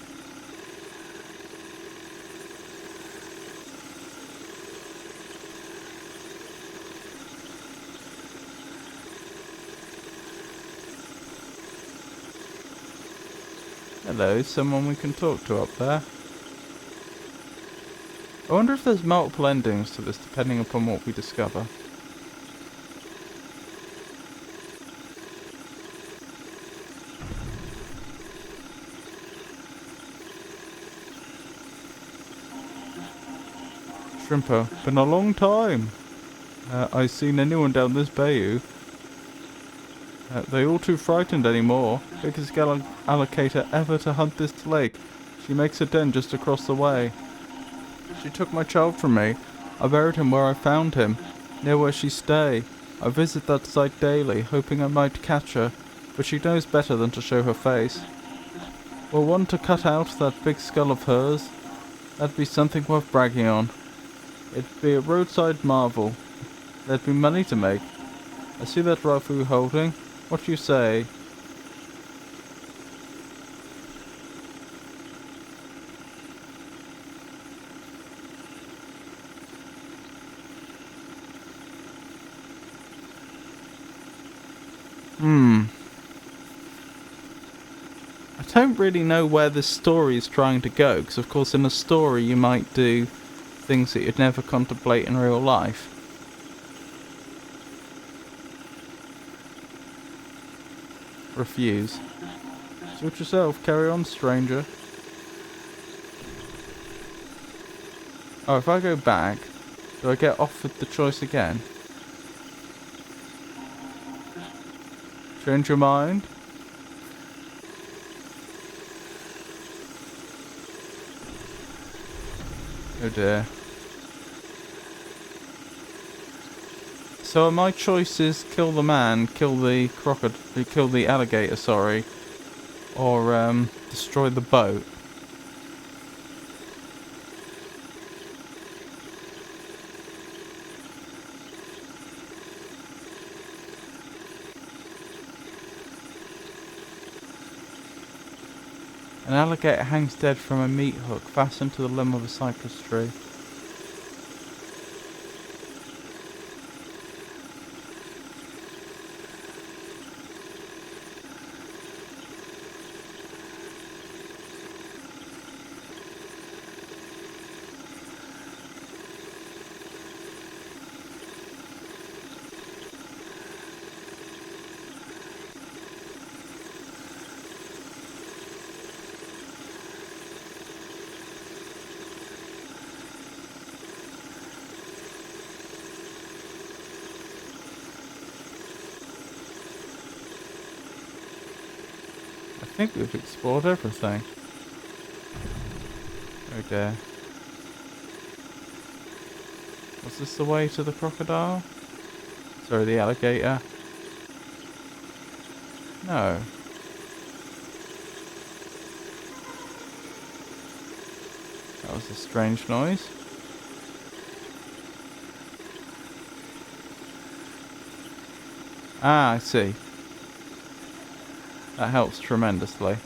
Hello, someone we can talk to up there. I wonder if there's multiple endings to this depending upon what we discover. Shrimper, been a long time. I seen anyone down this bayou. They all too frightened anymore. Biggest alligator ever to hunt this lake. She makes a den just across the way. She took my child from me. I buried him where I found him, near where she stay. I visit that site daily, hoping I might catch her, but she knows better than to show her face. Well, one to cut out that big skull of hers. That'd be something worth bragging on. It'd be a roadside marvel. There'd be money to make. I see that rifle you're holding. What do you say? I don't really know where this story is trying to go, because of course in a story you might do things that you'd never contemplate in real life. Refuse. Suit yourself, carry on, stranger. Oh, if I go back, do I get offered the choice again? Change your mind? Oh dear. So my choices: kill the man, kill the kill the alligator, sorry, or destroy the boat. An alligator hangs dead from a meat hook fastened to the limb of a cypress tree. think we've explored everything. Oh dear. Was this the way to the crocodile? Sorry, the alligator? No. That was a strange noise. Ah, I see. That helps tremendously.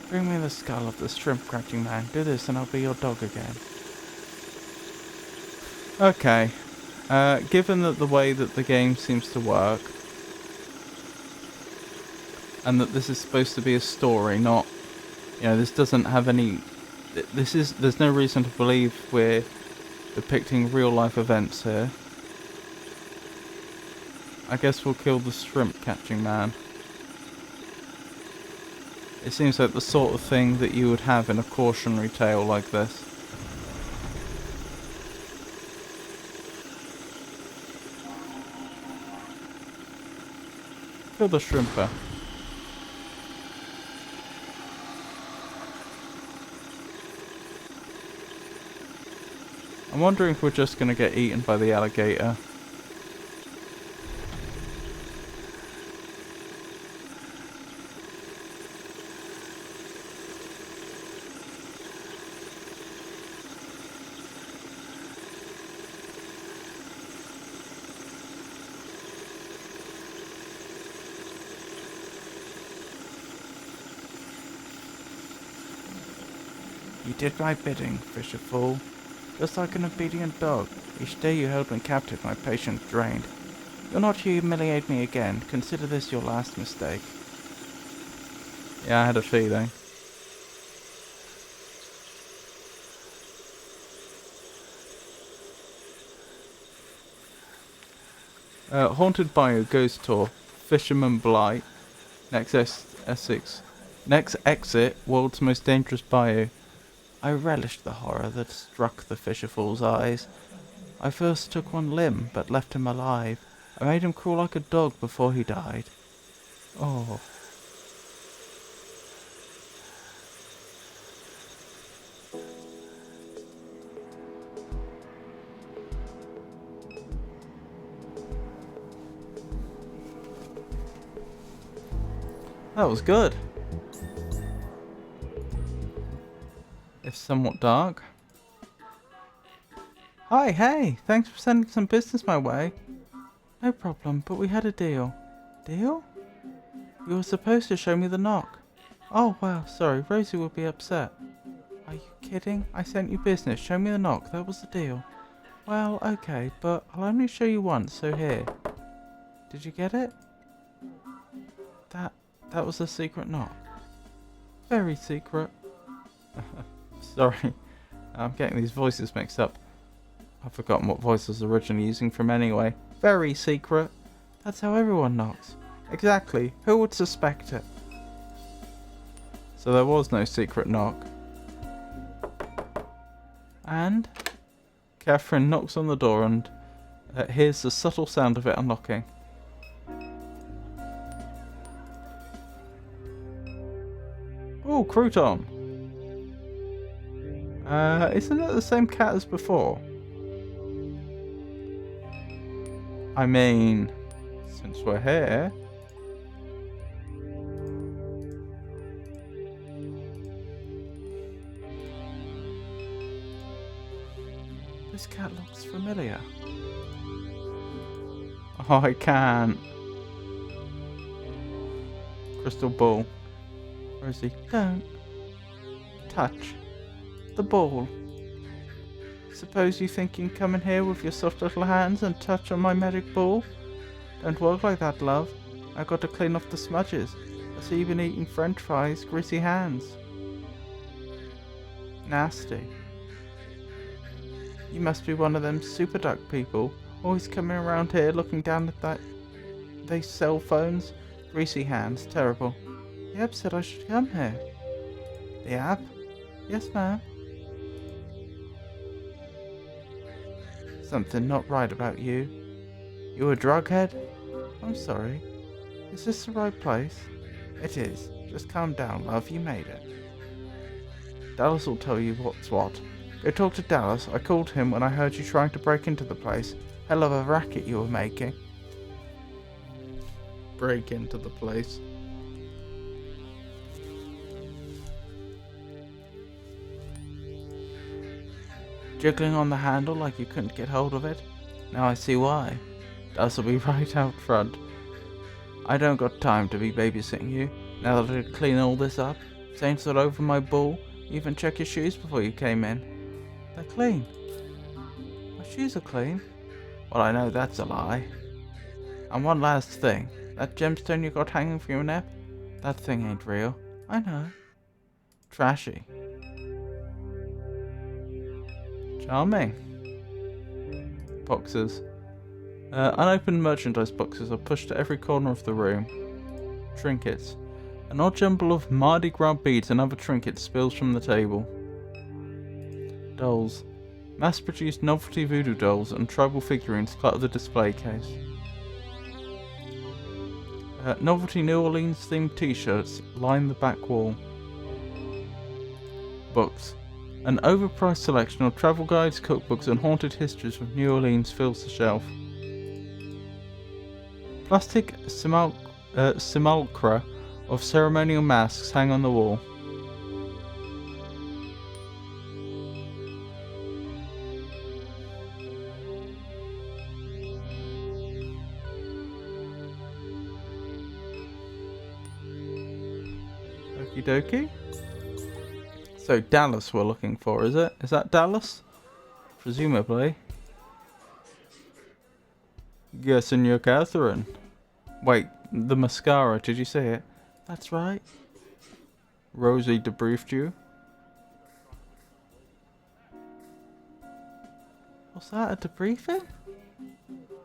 Bring me the skull of the shrimp catching man. Do this and I'll be your dog again. Okay. Given that the way that the game seems to work, and that this is supposed to be a story, not, this doesn't have any, there's no reason to believe we're depicting real life events here. I guess we'll kill the shrimp catching man. It seems like the sort of thing that you would have in a cautionary tale like this. Kill the shrimper. I'm wondering if we're just gonna get eaten by the alligator. You did my bidding, fisher fool. Just like an obedient dog, each day you held me captive, my patience drained. You'll not humiliate me again. Consider this your last mistake. Yeah, I had a feeling. Haunted Bayou Ghost Tour. Fisherman Blight. Next exit, world's most dangerous bayou. I relished the horror that struck the fisher-fool's eyes. I first took one limb, but left him alive. I made him crawl like a dog before he died. Oh. That was good. It's somewhat dark. Hi, hey, thanks for sending some business my way. No problem, but we had a deal. Deal? You were supposed to show me the knock. Oh, well, sorry, Rosie will be upset. Are you kidding? I sent you business, show me the knock, that was the deal. Well, okay, but I'll only show you once, so here. Did you get it? That was a secret knock. Very secret. Sorry, I'm getting these voices mixed up. I've forgotten what voice I was originally using from anyway. Very secret. That's how everyone knocks. Exactly. Who would suspect it? So there was no secret knock. And Catherine knocks on the door and hears the subtle sound of it unlocking. Oh, Crouton. Isn't it the same cat as before? I mean, since we're here. This cat looks familiar. Oh, I can't. Crystal ball. Rosie, don't touch the ball. Suppose you think you can come in here with your soft little hands and touch on my magic ball? Don't work like that, love. I got to clean off the smudges. I see you've been eating french fries, greasy hands. Nasty. You must be one of them super duck people, always coming around here looking down at they cell phones. Greasy hands, terrible. The app said I should come here. The app? Yes, ma'am. Something not right about you. You a drughead? I'm sorry. Is this the right place? It is. Just calm down, love. You made it. Dallas will tell you what's what. Go talk to Dallas. I called him when I heard you trying to break into the place. Hell of a racket you were making. Break into the place. Jiggling on the handle like you couldn't get hold of it? Now I see why. Dallas will be right out front. I don't got time to be babysitting you. Now that I clean all this up, stains all over my ball, you even check your shoes before you came in. They're clean. My shoes are clean. Well, I know that's a lie. And one last thing. That gemstone you got hanging from your neck? That thing ain't real. I know. Trashy. Charming. Boxes. Unopened merchandise boxes are pushed to every corner of the room. Trinkets. An odd jumble of Mardi Gras beads and other trinkets spills from the table. Dolls. Mass-produced novelty voodoo dolls and tribal figurines clutter the display case. Novelty New Orleans themed t-shirts line the back wall. Books. An overpriced selection of travel guides, cookbooks and haunted histories of New Orleans fills the shelf. Plastic simulacra of ceremonial masks hang on the wall. Okie dokie. So Dallas we're looking for, is it? Is that Dallas? Presumably. Guessing you're Catherine. Wait, the mascara, did you see it? That's right. Rosie debriefed you. Was that a debriefing?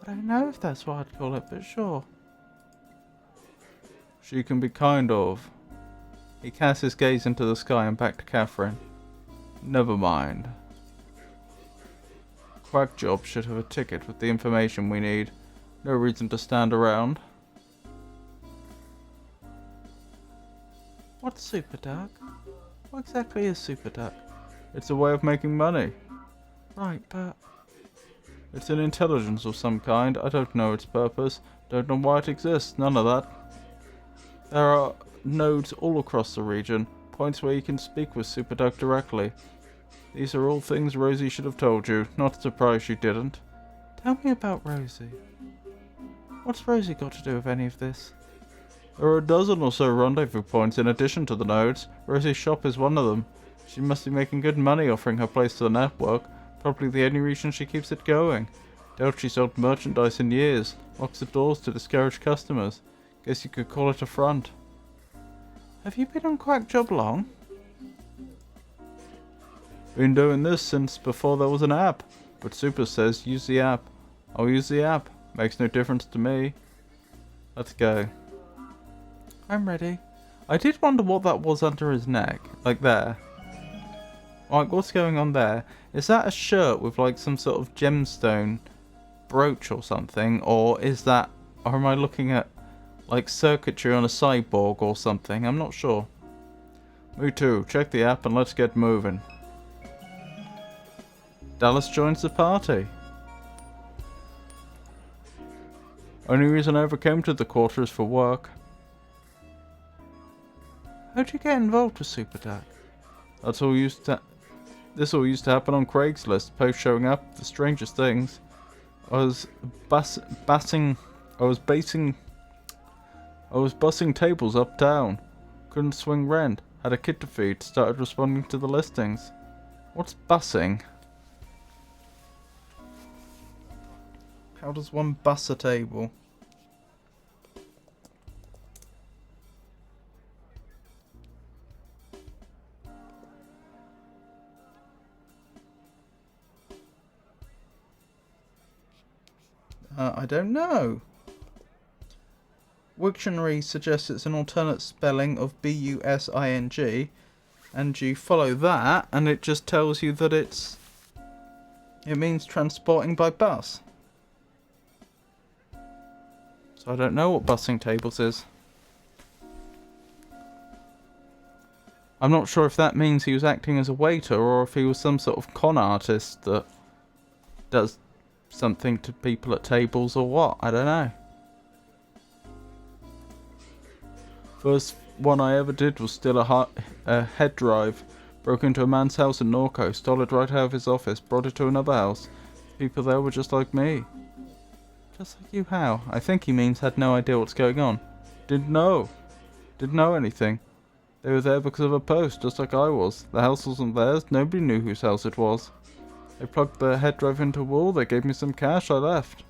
I don't know if that's what I'd call it, but sure. She can be kind of. He cast his gaze into the sky and back to Catherine. Never mind. Quack Job should have a ticket with the information we need. No reason to stand around. What's Super Duck? What exactly is Super Duck? It's a way of making money. Right, but... It's an intelligence of some kind. I don't know its purpose. Don't know why it exists. None of that. There are nodes all across the region. Points where you can speak with Super Duck directly. These are all things Rosie should have told you. Not surprised she didn't. Tell me about Rosie. What's Rosie got to do with any of this? There are a dozen or so rendezvous points in addition to the nodes. Rosie's shop is one of them. She must be making good money offering her place to the network. Probably the only reason she keeps it going. Doubt she sold merchandise in years. Locks the doors to discourage customers. Guess you could call it a front. Have you been on Quack Job long? Been doing this since before there was an app. But Super says use the app. I'll use the app. Makes no difference to me. Let's go. I'm ready. I did wonder what that was under his neck. Like there. Like what's going on there? Is that a shirt with like some sort of gemstone brooch or something? Or is that... Or am I looking at like circuitry on a cyborg or something? I'm not sure. Me too. Check the app and let's get moving. Dallas joins the party. Only reason I ever came to the quarter is for work. How'd you get involved with Super Duck? This all used to happen on Craigslist. Posts showing up, the strangest things. I was bussing tables uptown. Couldn't swing rent. Had a kid to feed. Started responding to the listings. What's bussing? How does one bus a table? I don't know. Wiktionary suggests it's an alternate spelling of B-U-S-I-N-G, and you follow that, and it just tells you that it's It means transporting by bus. So I don't know what bussing tables is. I'm not sure if that means he was acting as a waiter or if he was some sort of con artist that does something to people at tables or what. I don't know. First one I ever did was steal a head drive. Broke into a man's house in Norco, stole it right out of his office, brought it to another house. People there were just like me. Just like you how? I think he means had no idea what's going on. Didn't know anything. They were there because of a post, just like I was. The house wasn't theirs, nobody knew whose house it was. They plugged the head drive into a wall, they gave me some cash, I left.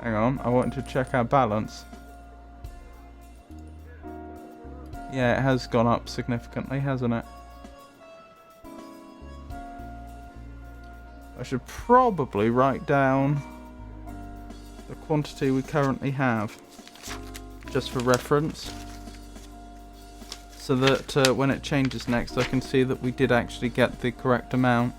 Hang on, I wanted to check our balance. Yeah, it has gone up significantly, hasn't it? I should probably write down the quantity we currently have, just for reference, so that when it changes next I can see that we did actually get the correct amount.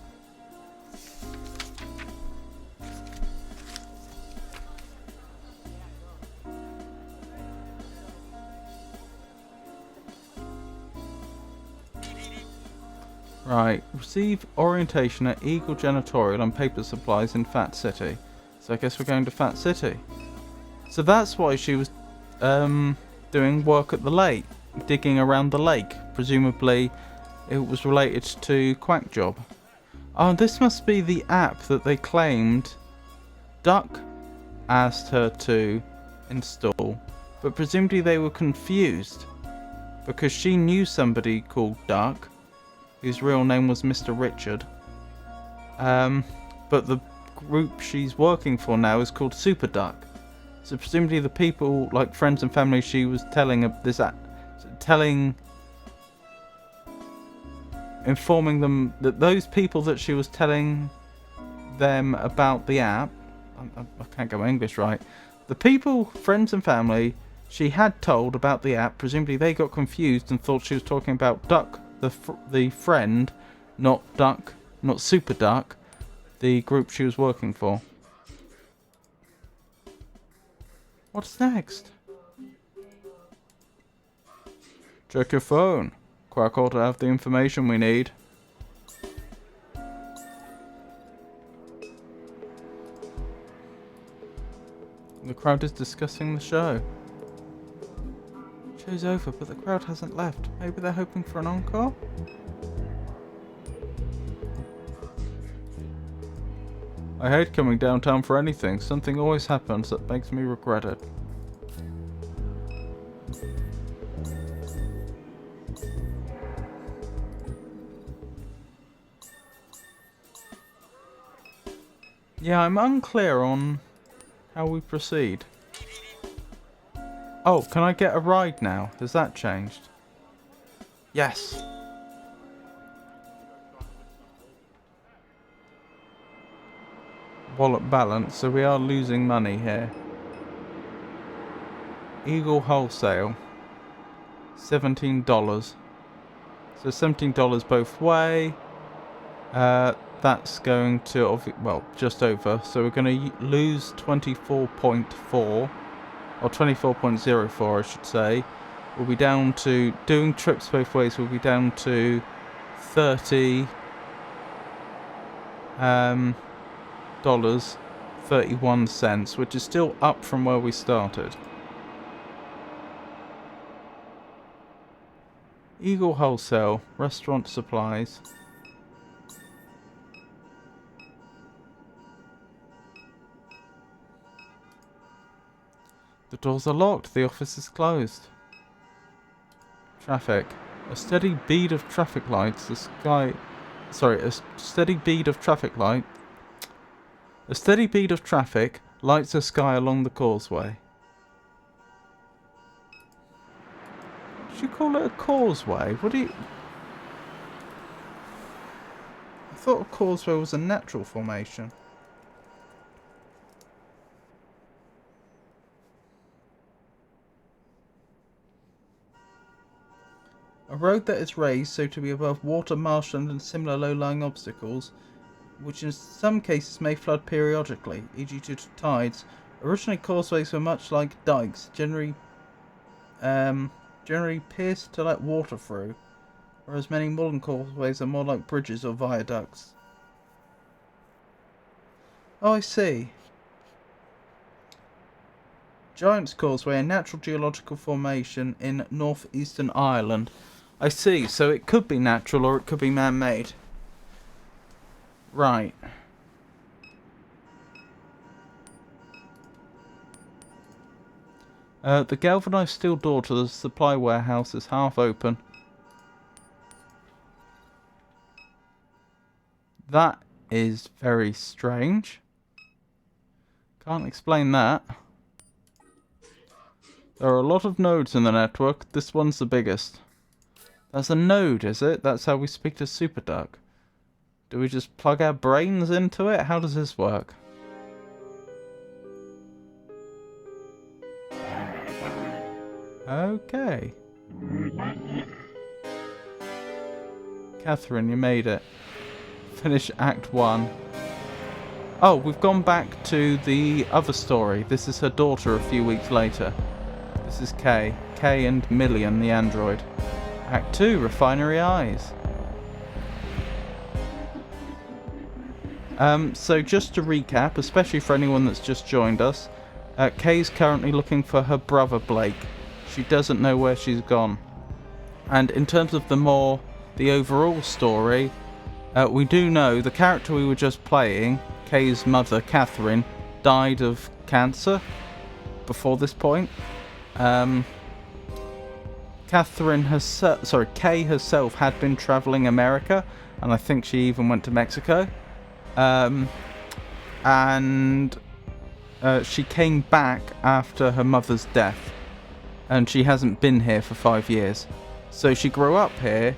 Right, receive orientation at Eagle Janitorial and Paper Supplies in Fat City. So I guess we're going to Fat City. So that's why she was doing work at the lake, digging around the lake. Presumably it was related to Quack Job. Oh, this must be the app that they claimed Duck asked her to install. But presumably they were confused because she knew somebody called Duck, whose real name was Mr. Richard. But the group she's working for now is called Super Duck. So presumably the people, like friends and family she was informing them that those people that she was telling them about the app, I can't get my English right. The people, friends and family she had told about the app, presumably they got confused and thought she was talking about Duck, the friend, not Duck, not Super Duck, the group she was working for. What's next? Check your phone. Quack ought to have the information we need. The crowd is discussing the show. Show's over, but the crowd hasn't left. Maybe they're hoping for an encore? I hate coming downtown for anything. Something always happens that makes me regret it. Yeah, I'm unclear on how we proceed. Oh, can I get a ride now? Has that changed? Yes. Wallet balance, so we are losing money here. Eagle Wholesale. $17. So $17 both way. That's going to, well, just over. So we're going to lose 24.4. Or 24.04 I should say. We'll be down to, doing trips both ways, we'll be down to 30 dollars 31 cents, which is still up from where we started. Eagle Wholesale, restaurant supplies. The doors are locked. The office is closed. Traffic. A steady bead of traffic lights. A steady bead of traffic light. A steady bead of traffic lights the sky along the causeway. Did you call it a causeway? What do you... I thought a causeway was a natural formation. A road that is raised so to be above water, marshland and similar low-lying obstacles, which in some cases may flood periodically, e.g. due to tides. Originally causeways were much like dikes, generally pierced to let water through, whereas many modern causeways are more like bridges or viaducts. Oh, I see. Giant's Causeway, a natural geological formation in northeastern Ireland. I see, so it could be natural or it could be man-made. Right. The galvanized steel door to the supply warehouse is half open. That is very strange. Can't explain that. There are a lot of nodes in the network. This one's the biggest. That's a node, is it? That's how we speak to SuperDuck. Do we just plug our brains into it? How does this work? Okay. Catherine, you made it. Finish Act 1. Oh, we've gone back to the other story. This is her daughter a few weeks later. This is Kay. Kay and Million, the android. Act 2, Refinery Eyes. So just to recap, especially for anyone that's just joined us, Kay's currently looking for her brother Blake. She doesn't know where she's gone. And in terms of the overall story, we do know the character we were just playing, Kay's mother, Catherine, died of cancer before this point. Kay herself had been travelling America, and I think she even went to Mexico. And she came back after her mother's death, and she hasn't been here for 5 years. So she grew up here,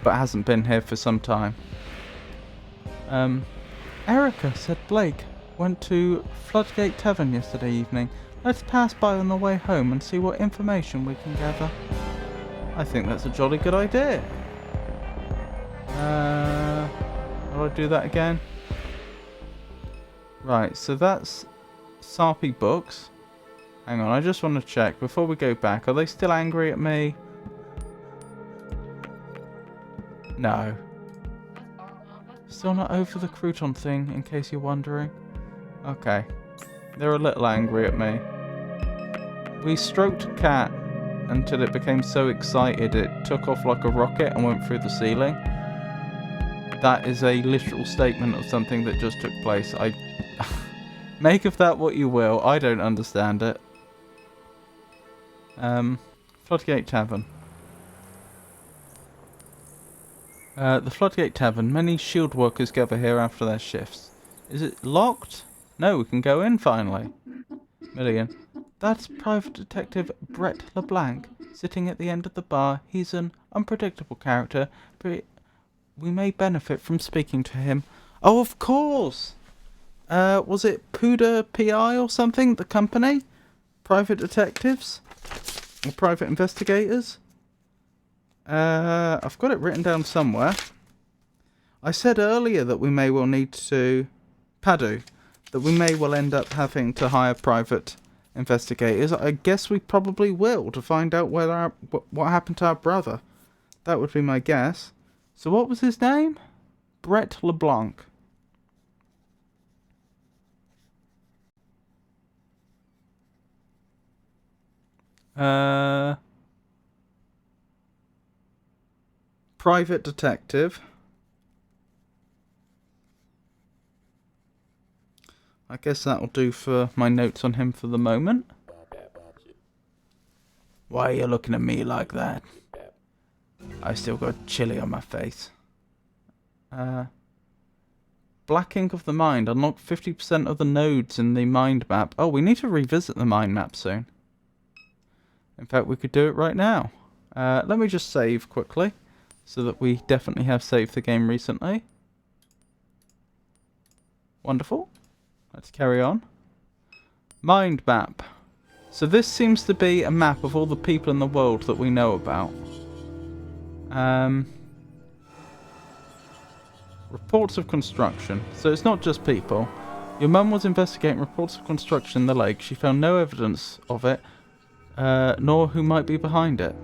but hasn't been here for some time. Erica, said Blake, went to Floodgate Tavern yesterday evening. Let's pass by on the way home and see what information we can gather. I think that's a jolly good idea. How do I do that again? Right, so that's Sarpy Books. Hang on, I just want to check before we go back. Are they still angry at me? No. Still not over the crouton thing, in case you're wondering. Okay. They're a little angry at me. We stroked a cat until it became so excited it took off like a rocket and went through the ceiling. That is a literal statement of something that just took place. Make of that what you will. I don't understand it. Floodgate Tavern. The Floodgate Tavern. Many shield workers gather here after their shifts. Is it locked? No, we can go in finally. Million. That's Private Detective Brett LeBlanc sitting at the end of the bar. He's an unpredictable character, but we may benefit from speaking to him. Oh, of course! Was it Puda PI or something? The company? Private detectives? Or private investigators? I've got it written down somewhere. I said earlier that we may well need to... Padu. That we may well end up having to hire private investigators. I guess we probably will to find out whether what happened to our brother. That would be my guess. So what was his name? Brett LeBlanc. Private detective. I guess that'll do for my notes on him for the moment. Why are you looking at me like that? I still got chili on my face. Black ink of the mind. Unlock 50% of the nodes in the mind map. Oh, we need to revisit the mind map soon. In fact, we could do it right now. Let me just save quickly, so that we definitely have saved the game recently. Wonderful. Let's carry on. Mind map. So this seems to be a map of all the people in the world that we know about. Reports of construction. So it's not just people. Your mum was investigating reports of construction in the lake. She found no evidence of it, nor who might be behind it.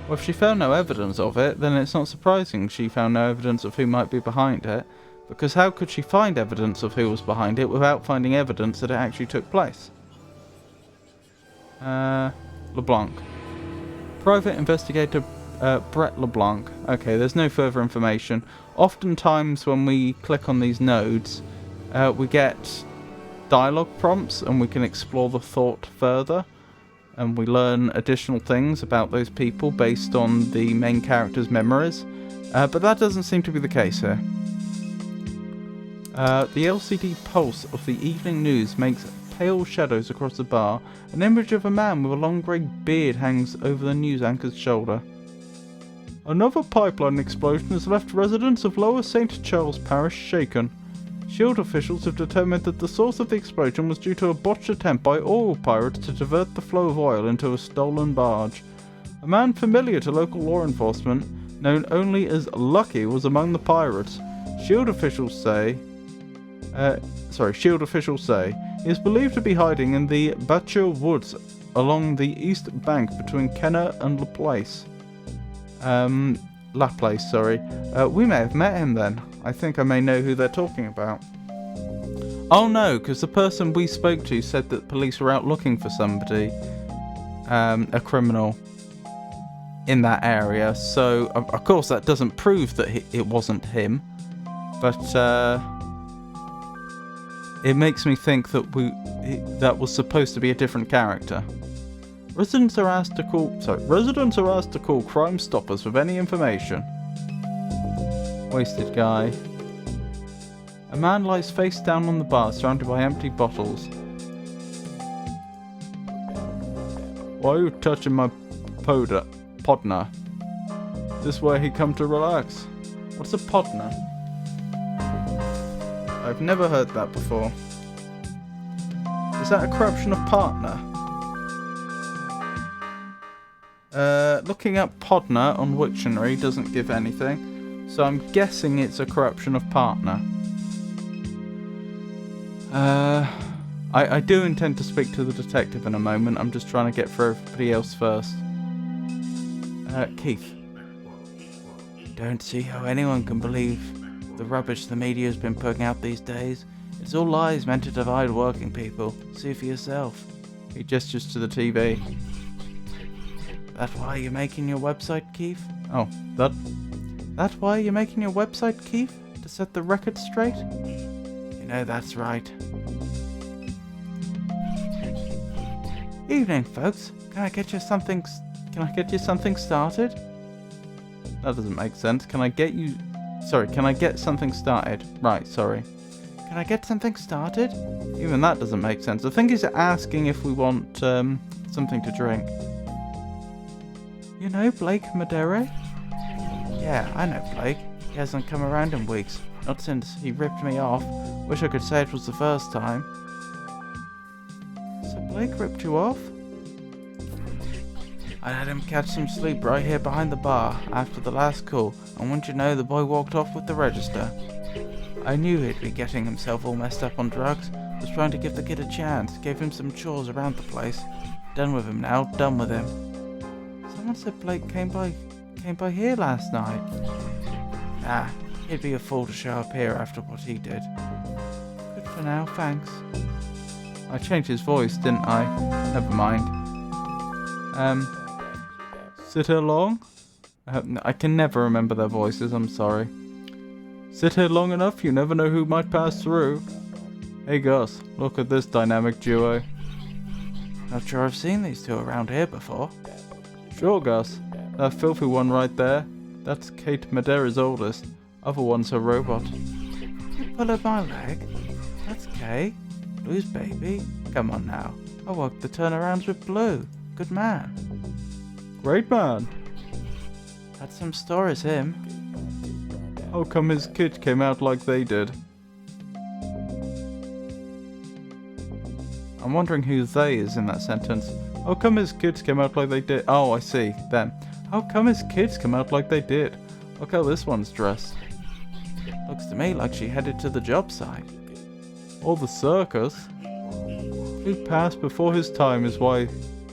Well, if she found no evidence of it, then it's not surprising she found no evidence of who might be behind it, because how could she find evidence of who was behind it without finding evidence that it actually took place? LeBlanc. Private investigator Brett LeBlanc. Okay, there's no further information. Oftentimes when we click on these nodes, we get dialogue prompts and we can explore the thought further. And we learn additional things about those people based on the main character's memories. But that doesn't seem to be the case here. The LCD pulse of the evening news makes pale shadows across the bar. An image of a man with a long grey beard hangs over the news anchor's shoulder. Another pipeline explosion has left residents of Lower St. Charles Parish shaken. Shield officials have determined that the source of the explosion was due to a botched attempt by oil pirates to divert the flow of oil into a stolen barge. A man familiar to local law enforcement, known only as Lucky, was among the pirates. Shield officials say he is believed to be hiding in the Bayou woods along the east bank between Kenner and Laplace. We may have met him then. I think I may know who they're talking about. Oh no, because the person we spoke to said that police were out looking for somebody, a criminal, in that area. So, of course, that doesn't prove that it wasn't him. But, it makes me think that that was supposed to be a different character. Residents are asked to call Crime Stoppers with any information. Wasted guy. A man lies face down on the bar, surrounded by empty bottles. Why are you touching my podner? This way he come to relax. What's a podner? I've never heard that before. Is that a corruption of partner? Looking up podner on Wiktionary doesn't give anything, so I'm guessing it's a corruption of partner. I do intend to speak to the detective in a moment. I'm just trying to get through everybody else first. Keith. Don't see how anyone can believe the rubbish the media's been putting out these days. It's all lies meant to divide working people. See for yourself. He gestures to the TV. That's why you're making your website, Keith? Oh, that's why you're making your website, Keith? To set the record straight? You know that's right. Evening, folks. Can I get you something started? That doesn't make sense. Can I get something started? Right, sorry. Can I get something started? Even that doesn't make sense. I think he's asking if we want something to drink. You know Blake Madere? Yeah, I know Blake. He hasn't come around in weeks. Not since he ripped me off. Wish I could say it was the first time. So Blake ripped you off? I had him catch some sleep right here behind the bar after the last call, and wouldn't you know, the boy walked off with the register. I knew he'd be getting himself all messed up on drugs. Was trying to give the kid a chance. Gave him some chores around the place. Done with him now. Done with him. Someone said Blake came by here last night. Nah, he'd be a fool to show up here after what he did. Good for now, thanks. I changed his voice, didn't I? Never mind. Sit here long? I can never remember their voices, I'm sorry. Sit here long enough, you never know who might pass through. Hey Gus, look at this dynamic duo. Not sure I've seen these two around here before. Sure, Gus. That filthy one right there, that's Kate Madeira's oldest. Other one's her robot. You pull at my leg? That's Kay. Blue's baby. Come on now. I worked the turnarounds with Blue. Good man. Great man. Had some stories, him. How come his kid came out like they did? I'm wondering who they is in that sentence. How come his kids came out like they did? Oh, I see. Them. How come his kids come out like they did? Look how this one's dressed. Looks to me like she headed to the job site. Or the circus. Blue passed before his time is why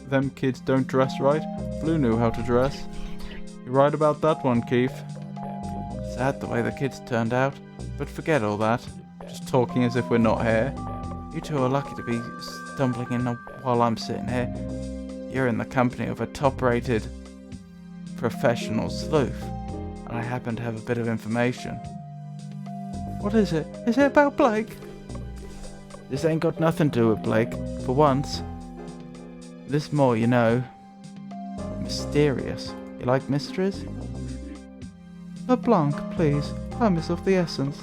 them kids don't dress right. Blue knew how to dress. You're right about that one, Keith. Sad the way the kids turned out, but forget all that. Just talking as if we're not here. You two are lucky to be stumbling in while I'm sitting here. You're in the company of a top-rated professional sleuth, and I happen to have a bit of information. What is it? Is it about Blake? This ain't got nothing to do with Blake, for once. This more, you know, mysterious. You like mysteries? LeBlanc, please. Time is of the essence.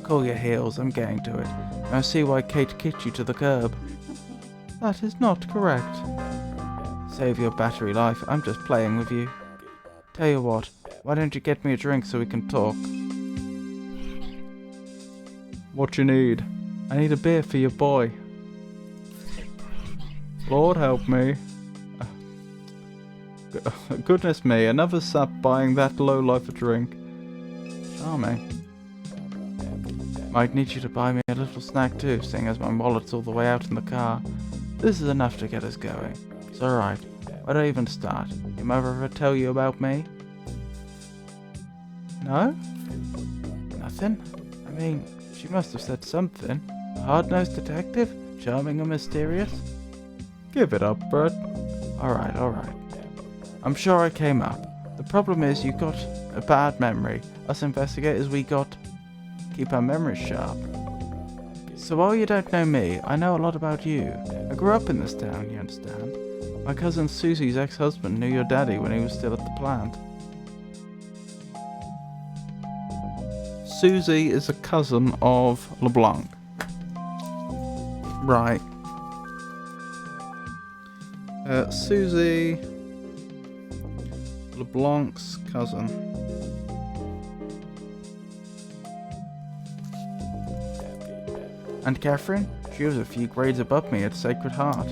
Cool your heels, I'm getting to it. Now see why Kate kicked you to the curb. That is not correct. Save your battery life, I'm just playing with you. Tell you what, why don't you get me a drink so we can talk? What you need? I need a beer for your boy. Lord help me. Goodness me, another sap buying that lowlife a drink. Charming. Might need you to buy me a little snack too, seeing as my wallet's all the way out in the car. This is enough to get us going. It's alright. Where do I even start? Your mother ever tell you about me? No? Nothing? I mean, she must have said something. A hard-nosed detective? Charming and mysterious? Give it up, Brett. Alright. I'm sure I came up. The problem is you got a bad memory. Us investigators, we keep our memories sharp. So while you don't know me, I know a lot about you. I grew up in this town, you understand? My cousin Susie's ex-husband knew your daddy when he was still at the plant. Susie is a cousin of LeBlanc. Right. Susie, LeBlanc's cousin. And Catherine? She was a few grades above me at Sacred Heart.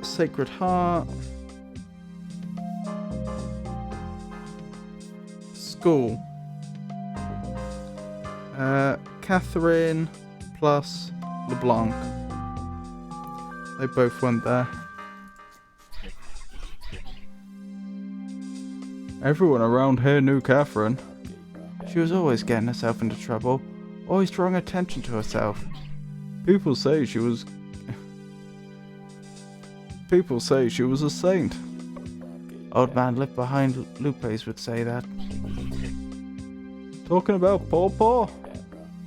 Sacred Heart. School. Catherine plus LeBlanc. They both went there. Everyone around here knew Catherine. She was always getting herself into trouble, always drawing attention to herself. People say she was a saint. Old man lived behind Lupe's would say that. Talking about Paw Paw?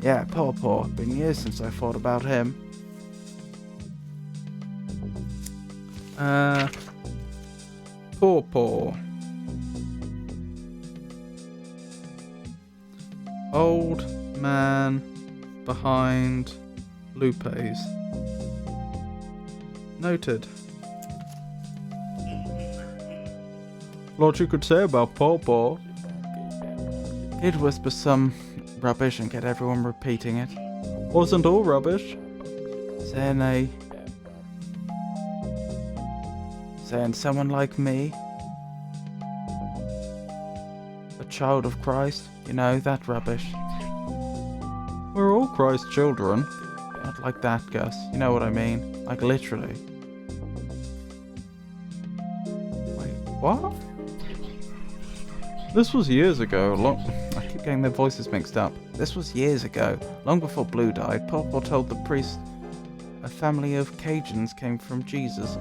Yeah, Paw Paw. Been years since I thought about him. Paw Paw. Old man behind Lupe's. Noted. Lot you could say about Paw Paw. He'd whisper some rubbish and get everyone repeating it. Wasn't all rubbish. Saying someone like me, a child of Christ, you know, that rubbish. We're all Christ's children. Not like that, Gus. You know what I mean. Like literally. Wait, what? This was years ago, I keep getting their voices mixed up. This was years ago, long before Blue died. Papa told the priest a family of Cajuns came from Jesus.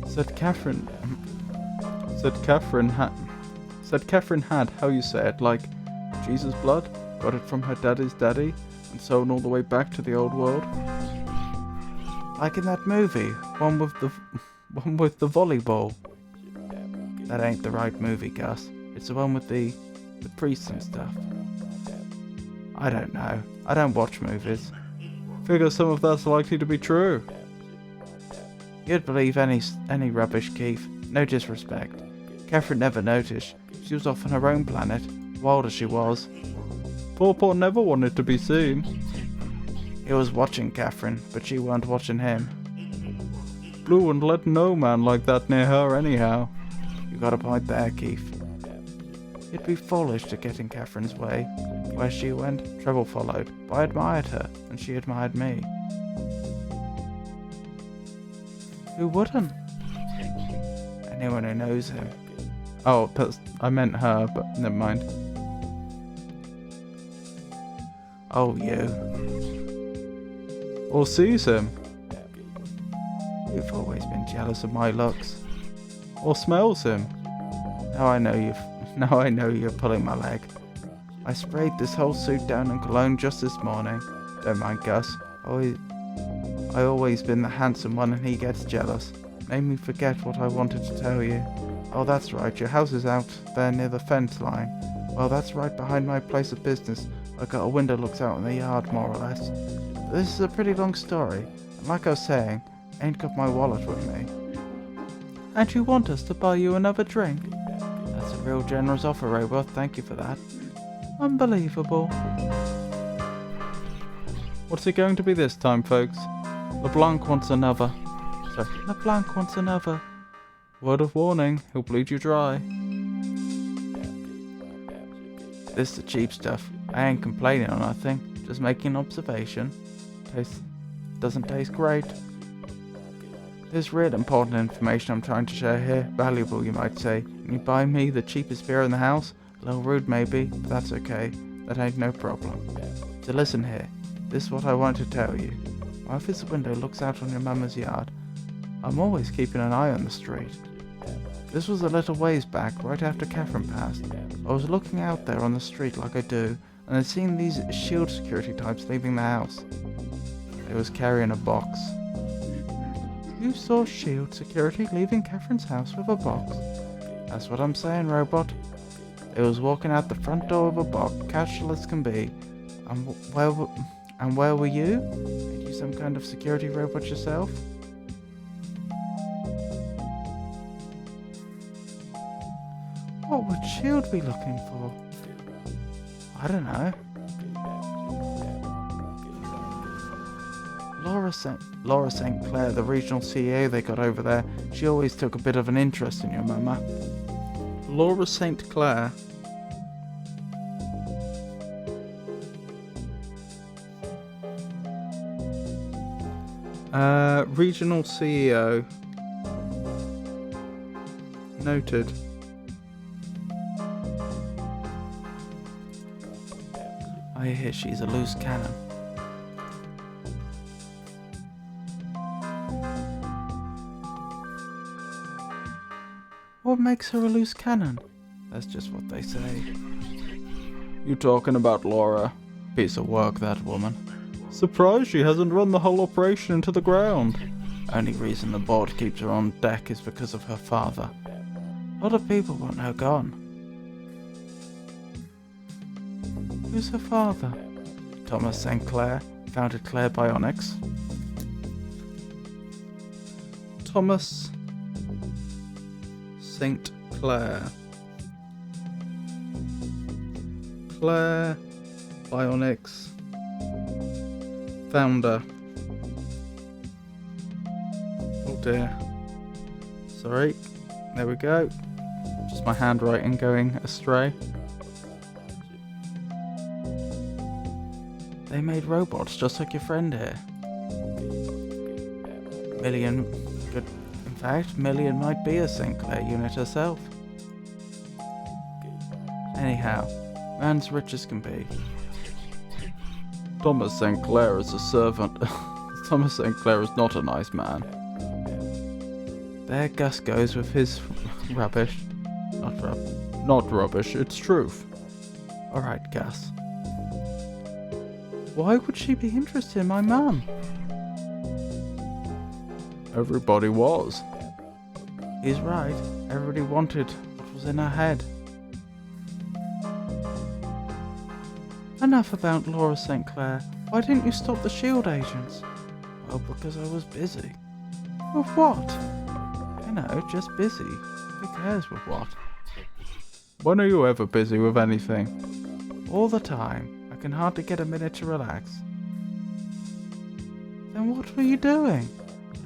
Said Catherine had, how you say it, like Jesus' blood, got it from her daddy's daddy, and sewn all the way back to the old world. Like in that movie, one with the volleyball. That ain't the right movie, Gus. It's the one with the priests and stuff. I don't know. I don't watch movies. Figure some of that's likely to be true. You'd believe any rubbish, Keith. No disrespect. Catherine never noticed. She was off on her own planet, wild as she was. Pawpaw never wanted to be seen. He was watching Catherine, but she weren't watching him. Blue wouldn't let no man like that near her anyhow. You got a point there, Keith. It'd be foolish to get in Catherine's way. Where she went, trouble followed. But I admired her, and she admired me. Who wouldn't? Anyone who knows him. Oh, I meant her, but never mind. Oh, you. Or sees him. You've always been jealous of my looks. Or smells him. Now I know you're pulling my leg. I sprayed this whole suit down in cologne just this morning. Don't mind Gus. I always been the handsome one and he gets jealous. Made me forget what I wanted to tell you. Oh, that's right, your house is out there near the fence line. Well, that's right behind my place of business. I got a window looks out in the yard, more or less. But this is a pretty long story, and like I was saying, I ain't got my wallet with me. And you want us to buy you another drink? That's a real generous offer, Robot. Thank you for that. Unbelievable. What's it going to be this time, folks? LeBlanc wants another. Sorry, LeBlanc wants another. Word of warning, he'll bleed you dry. This is the cheap stuff. I ain't complaining or nothing, just making an observation. Doesn't taste great. There's real important information I'm trying to share here. Valuable, you might say. Can you buy me the cheapest beer in the house? A little rude maybe, but that's okay. That ain't no problem. So listen here. This is what I want to tell you. My office window looks out on your mama's yard. I'm always keeping an eye on the street. This was a little ways back, right after Catherine passed. I was looking out there on the street like I do, and I'd seen these shield security types leaving the house. They was carrying a box. You saw shield security leaving Catherine's house with a box? That's what I'm saying, Robot. They was walking out the front door with a box, casual as can be. And where were you? Ain't you some kind of security robot yourself? What would Shield be looking for? I don't know. Laura St. Clair, the regional CEO they got over there, she always took a bit of an interest in your mama. Laura St. Clair. Regional CEO. Noted. I hear she's a loose cannon. What makes her a loose cannon? That's just what they say. You talking about Laura? Piece of work, that woman. Surprised she hasn't run the whole operation into the ground. Only reason the board keeps her on deck is because of her father. A lot of people want her gone. Who's her father? Thomas St. Clair, founded Claire Bionics. Thomas St. Clair. Claire Bionics. Founder. Oh dear. Sorry. There we go. Just my handwriting going astray. They made robots just like your friend here. Million might be a St. Clair unit herself. Anyhow, man's rich as can be. Thomas St. Clair is a servant. Thomas St. Clair is not a nice man. There Gus goes with his rubbish. Not rubbish, it's truth. Alright, Gus. Why would she be interested in my mum? Everybody was. He's right. Everybody wanted what was in her head. Enough about Laura St. Clair. Why didn't you stop the SHIELD agents? Well, because I was busy. With what? You know, just busy. Who cares with what? When are you ever busy with anything? All the time. can hardly get a minute to relax. Then what were you doing?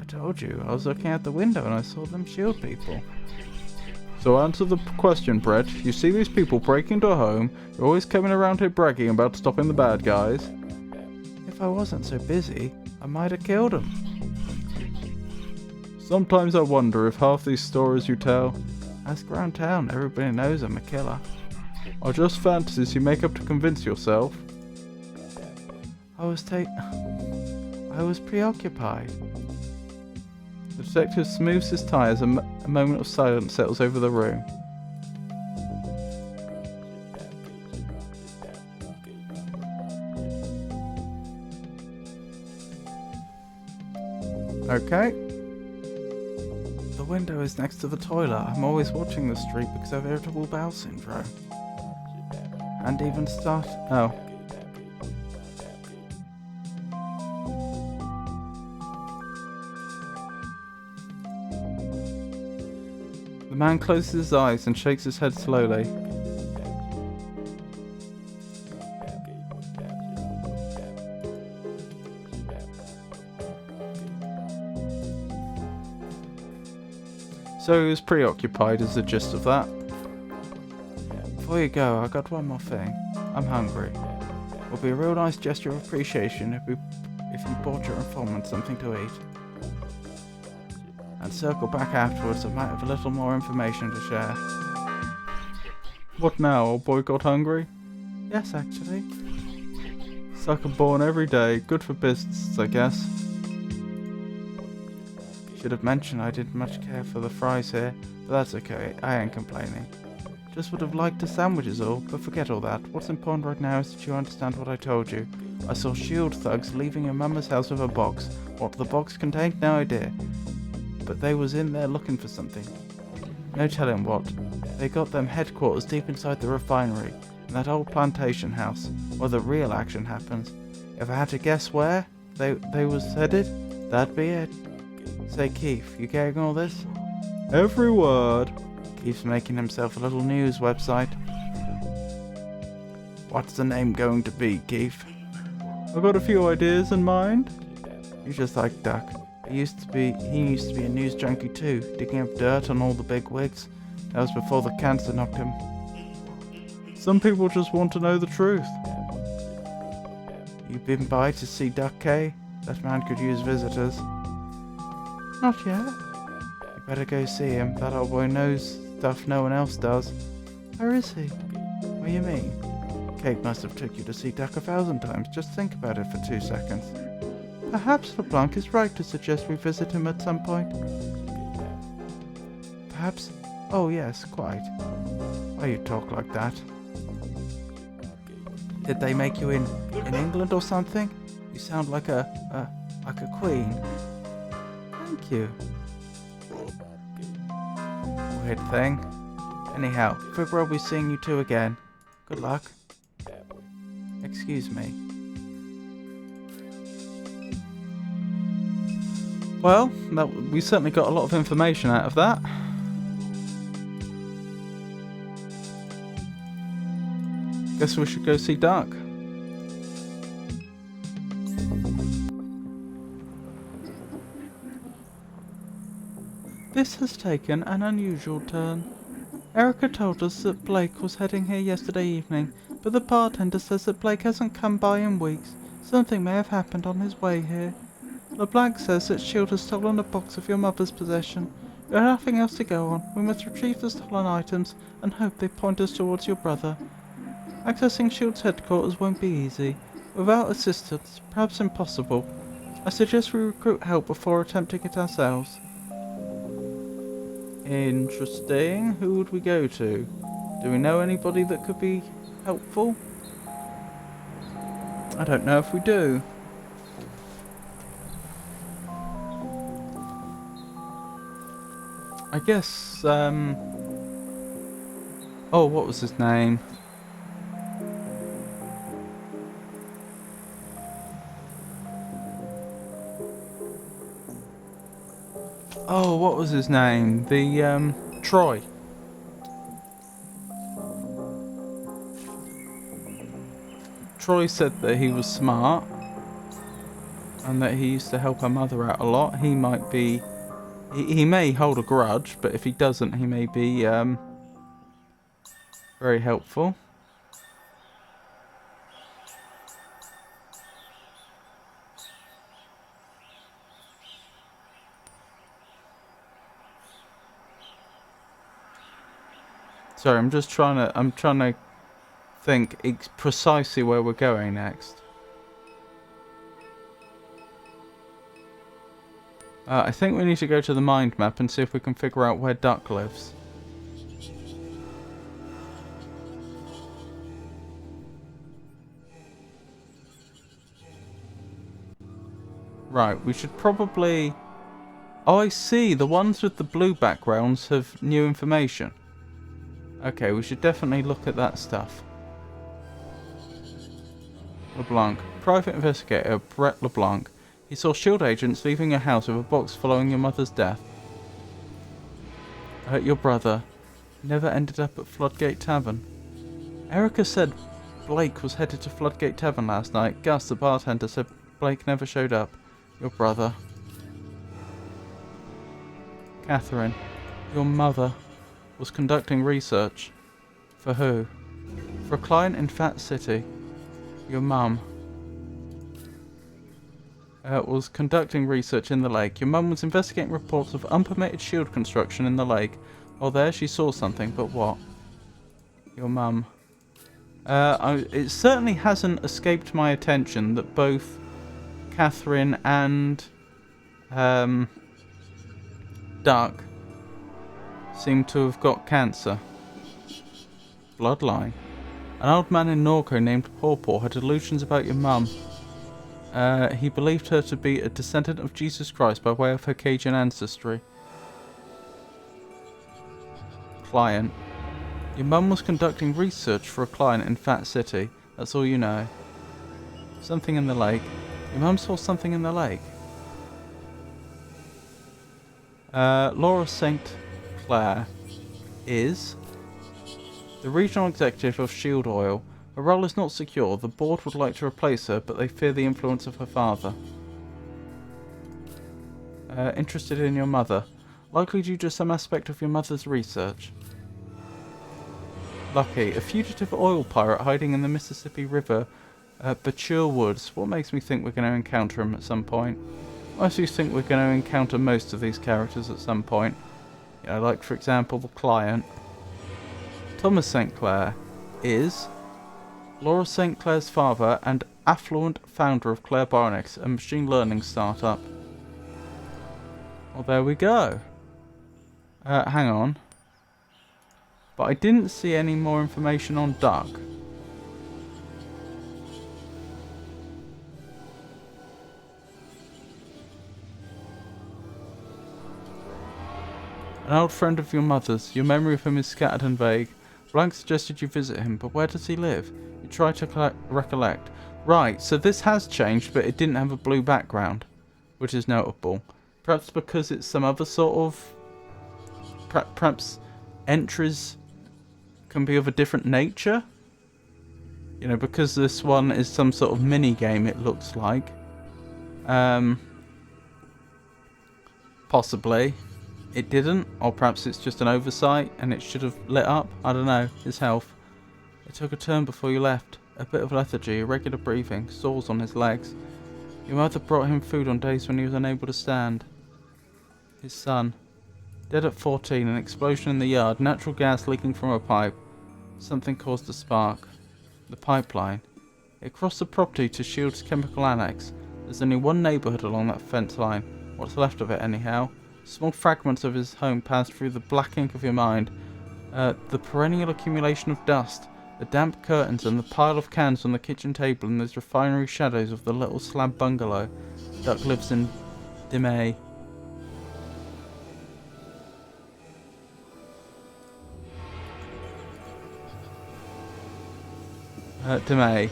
I told you, I was looking out the window and I saw them shield people. So answer the question, Brett. You see these people breaking into a home, you're always coming around here bragging about stopping the bad guys. If I wasn't so busy, I might have killed them. Sometimes I wonder if half these stories you tell... Ask around town, everybody knows I'm a killer. Are just fantasies you make up to convince yourself? I was preoccupied. The detective smooths his tie as a moment of silence settles over the room. Okay. The window is next to the toilet. I'm always watching the street because I have irritable bowel syndrome. And even oh. The man closes his eyes and shakes his head slowly. So he was preoccupied is the gist of that. Before you go, I got one more thing. I'm hungry. It would be a real nice gesture of appreciation if you bought your informant something to eat. And circle back afterwards, I might have a little more information to share. What now, old boy got hungry? Yes, actually. Sucker born every day, good for business, I guess. Should have mentioned I didn't much care for the fries here, but that's okay, I ain't complaining. Just would have liked a sandwich is all, but forget all that. What's important right now is that you understand what I told you. I saw shield thugs leaving your mama's house with a box. What the box contained, no idea. But they was in there looking for something. No telling what. They got them headquarters deep inside the refinery, in that old plantation house, where the real action happens. If I had to guess where they was headed, that'd be it. Say, Keith, you getting all this? Every word. Keith's making himself a little news website. What's the name going to be, Keith? I've got a few ideas in mind. You just like Duck. He used to be a news junkie too, digging up dirt on all the big wigs. That was before the cancer knocked him. Some people just want to know the truth. You been by to see Duck K? That man could use visitors. Not yet. You better go see him. That old boy knows stuff no one else does. Where is he? What do you mean? Kate must have took you to see Duck 1,000 times. Just think about it for 2 seconds. Perhaps LeBlanc is right to suggest we visit him at some point. Perhaps? Oh yes, quite. Why you talk like that? Did they make you in England or something? You sound like a queen. Thank you. Weird thing. Anyhow, figure I'll be seeing you two again. Good luck. Excuse me. Well, we certainly got a lot of information out of that. Guess we should go see Duck. This has taken an unusual turn. Erica told us that Blake was heading here yesterday evening, but the bartender says that Blake hasn't come by in weeks. Something may have happened on his way here. LeBlanc says that Shield has stolen a box of your mother's possession. We have nothing else to go on. We must retrieve the stolen items and hope they point us towards your brother. Accessing Shield's headquarters won't be easy. Without assistance, perhaps impossible. I suggest we recruit help before attempting it ourselves. Interesting. Who would we go to? Do we know anybody that could be helpful? I don't know if we do. I guess, oh, what was his name? Oh, what was his name? The, Troy. Troy said that he was smart and that he used to help her mother out a lot. He might be... He may hold a grudge, but if he doesn't, he may be very helpful. Sorry, I'm trying to think precisely where we're going next. I think we need to go to the mind map and see if we can figure out where Duck lives. Right, we should probably... Oh, I see. The ones with the blue backgrounds have new information. Okay, we should definitely look at that stuff. LeBlanc. Private investigator Brett LeBlanc. He saw SHIELD agents leaving your house with a box following your mother's death. Your brother never ended up at Floodgate Tavern. Erica said Blake was headed to Floodgate Tavern last night. Gus, the bartender, said Blake never showed up. Your brother. Catherine, your mother was conducting research. For who? For a client in Fat City. Your mum was conducting research in the lake. Your mum was investigating reports of unpermitted shield construction in the lake. While there, she saw something, but what? Your mum. It certainly hasn't escaped my attention that both Catherine and Duck seem to have got cancer. Bloodline. An old man in Norco named Pawpaw had delusions about your mum. He believed her to be a descendant of Jesus Christ by way of her Cajun ancestry. Client. Your mum was conducting research for a client in Fat City. That's all you know. Something in the lake. Your mum saw something in the lake. Laura St. Clair is the regional executive of Shield Oil. Her role is not secure. The board would like to replace her, but they fear the influence of her father. Interested in your mother. Likely due to some aspect of your mother's research. Lucky. A fugitive oil pirate hiding in the Mississippi River Bature Woods. What makes me think we're going to encounter him at some point? I also think we're going to encounter most of these characters at some point. You know, like for example, the client. Thomas St. Clair is Laura St. Clair's father and affluent founder of Claire Bionics, a machine learning startup. Well, there we go. Hang on. But I didn't see any more information on Duck. An old friend of your mother's. Your memory of him is scattered and vague. Blank suggested you visit him, but where does he live? You try to recollect. Right, so this has changed, but it didn't have a blue background, which is notable. Perhaps because it's some other sort of... Perhaps entries can be of a different nature? You know, because this one is some sort of mini-game, it looks like. Possibly. It didn't, or perhaps it's just an oversight and it should have lit up. I don't know. His health. It took a turn before you left. A bit of lethargy, irregular breathing, sores on his legs. Your mother brought him food on days when he was unable to stand. His son. Dead at 14, an explosion in the yard, natural gas leaking from a pipe. Something caused a spark. The pipeline. It crossed the property to Shield's chemical annex. There's only one neighbourhood along that fence line. What's left of it anyhow? Small fragments of his home passed through the black ink of your mind. The perennial accumulation of dust, the damp curtains and the pile of cans on the kitchen table and those refinery shadows of the little slab bungalow. Duck lives in Dimay. Dimay.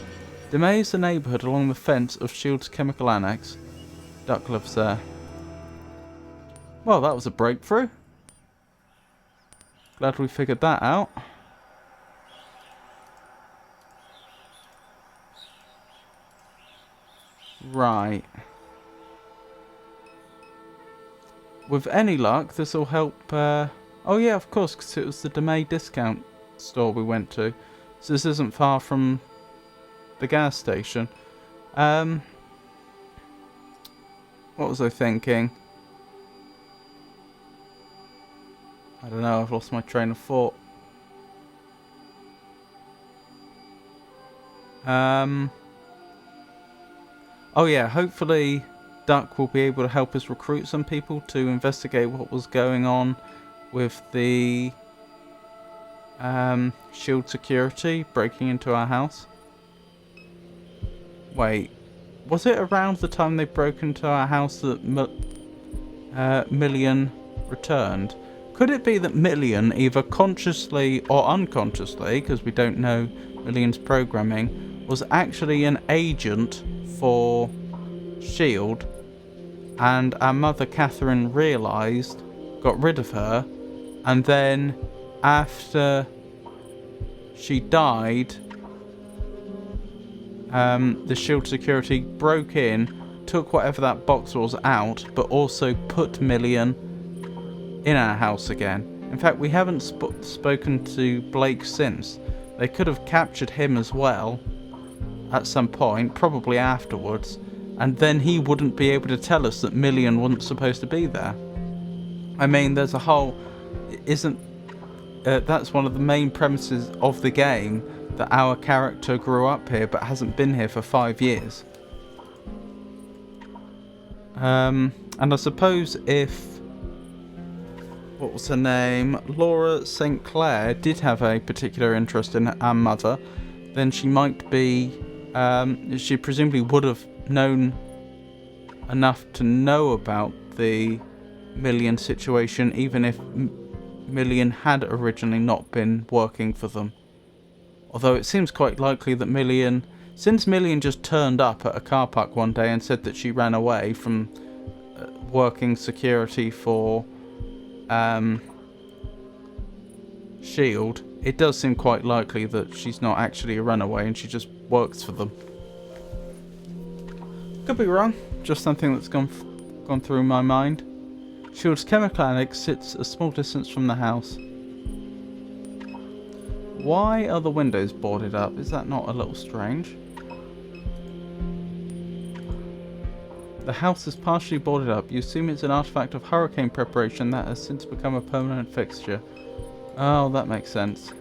Dimay is the neighbourhood along the fence of Shield's chemical annex. Duck lives there. Well, that was a breakthrough. Glad we figured that out. Right. With any luck, this will help... oh yeah, of course, because it was the DeMay discount store we went to. So this isn't far from the gas station. What was I thinking? I don't know, I've lost my train of thought. Oh yeah, hopefully Duck will be able to help us recruit some people to investigate what was going on with the shield security breaking into our house. Wait, was it around the time they broke into our house that Million returned? Could it be that Million, either consciously or unconsciously, because we don't know Million's programming, was actually an agent for SHIELD, and our mother Catherine realised, got rid of her, and then after she died, the SHIELD security broke in, took whatever that box was out, but also put Million in our house again. In fact, we haven't spoken to Blake since. They could have captured him as well at some point, probably afterwards, and then he wouldn't be able to tell us that Million wasn't supposed to be there. I mean, there's a whole... that's one of the main premises of the game, that our character grew up here but hasn't been here for 5 years. And I suppose if... what was her name? Laura St. Clair did have a particular interest in our mother, then she might be... she presumably would have known enough to know about the Million situation, even if Million had originally not been working for them. Although it seems quite likely that Million... since Million just turned up at a car park one day and said that she ran away from working security for SHIELD, it does seem quite likely that she's not actually a runaway and she just works for them. Could be wrong, just something that's gone through my mind. SHIELD's chemical annex sits a small distance from the house. Why are the windows boarded up? Is that not a little strange? The house is partially boarded up. You assume it's an artifact of hurricane preparation that has since become a permanent fixture. Oh, that makes sense.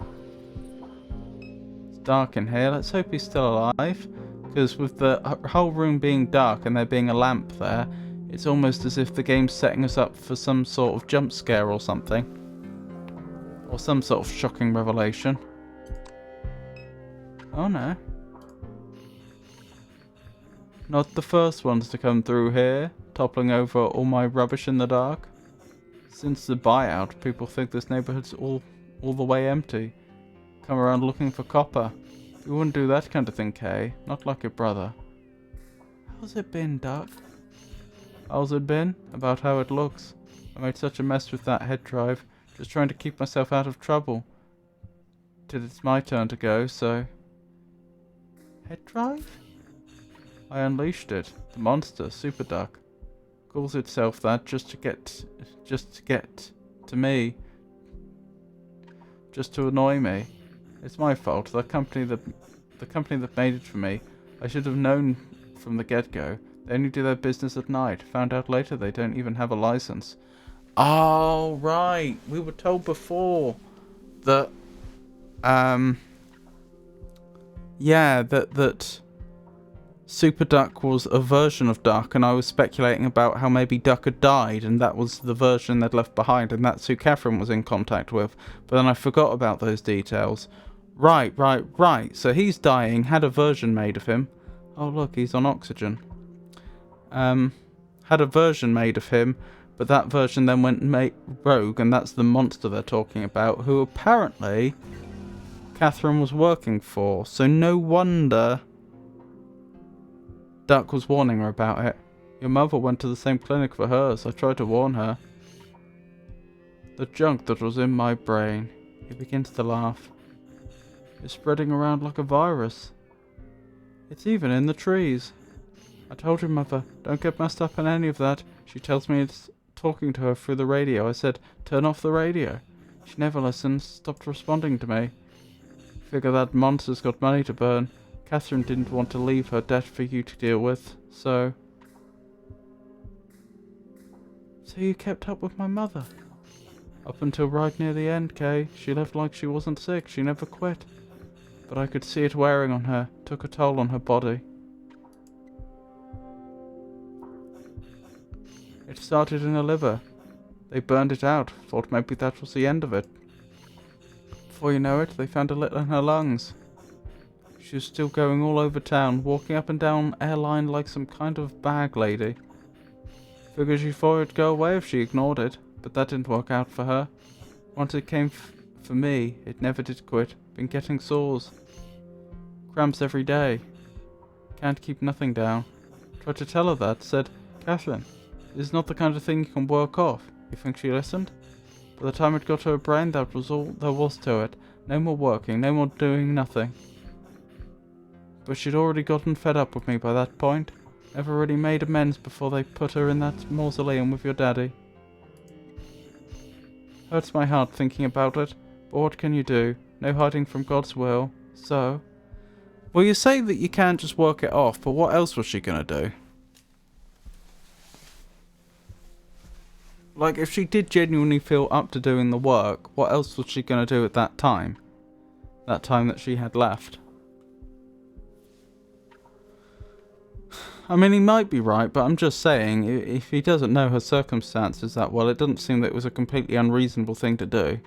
It's dark in here. Let's hope he's still alive. Because with the whole room being dark and there being a lamp there, it's almost as if the game's setting us up for some sort of jump scare or something. Or some sort of shocking revelation. Oh no. Not the first ones to come through here, toppling over all my rubbish in the dark. Since the buyout, people think this neighbourhood's all the way empty. Come around looking for copper. You wouldn't do that kind of thing, Kay. Not like your brother. How's it been, Duck? How's it been? About how it looks. I made such a mess with that head drive, just trying to keep myself out of trouble. Till it's my turn to go, so... Head drive? I unleashed it. The monster, Super Duck. Calls itself that just to get to me. Just to annoy me. It's my fault. The company that made it for me. I should have known from the get-go. They only do their business at night. Found out later they don't even have a license. Oh, right. We were told before that yeah, that Super Duck was a version of Duck, and I was speculating about how maybe Duck had died, and that was the version they'd left behind, and that's who Catherine was in contact with. But then I forgot about those details. Right. So he's dying, had a version made of him. Oh look, he's on oxygen. Had a version made of him, but that version then went rogue, and that's the monster they're talking about, who apparently Catherine was working for. So no wonder Duck was warning her about it. Your mother went to the same clinic for hers. I tried to warn her. The junk that was in my brain. He begins to laugh. It's spreading around like a virus. It's even in the trees. I told you, Mother, don't get messed up in any of that. She tells me it's talking to her through the radio. I said, turn off the radio. She never listened, stopped responding to me. Figure that monster's got money to burn. Catherine didn't want to leave her debt for you to deal with, so... So you kept up with my mother? Up until right near the end, Kay. She lived like she wasn't sick. She never quit. But I could see it wearing on her. Took a toll on her body. It started in her liver. They burned it out. Thought maybe that was the end of it. Before you know it, they found a little in her lungs. She was still going all over town, walking up and down airline like some kind of bag lady. Figured she thought it'd go away if she ignored it, but that didn't work out for her. Once it came for me, it never did quit. Been getting sores. Cramps every day. Can't keep nothing down. Tried to tell her that, said, Catherine, this is not the kind of thing you can work off. You think she listened? By the time it got to her brain, that was all there was to it. No more working, no more doing nothing. But she'd already gotten fed up with me by that point. Never really made amends before they put her in that mausoleum with your daddy. Hurts my heart thinking about it, but what can you do? No hiding from God's will, so... Well, you say that you can't just work it off, but what else was she gonna do? Like, if she did genuinely feel up to doing the work, what else was she gonna do at that time? That time that she had left. I mean, he might be right, but I'm just saying, if he doesn't know her circumstances that well, it doesn't seem that it was a completely unreasonable thing to do.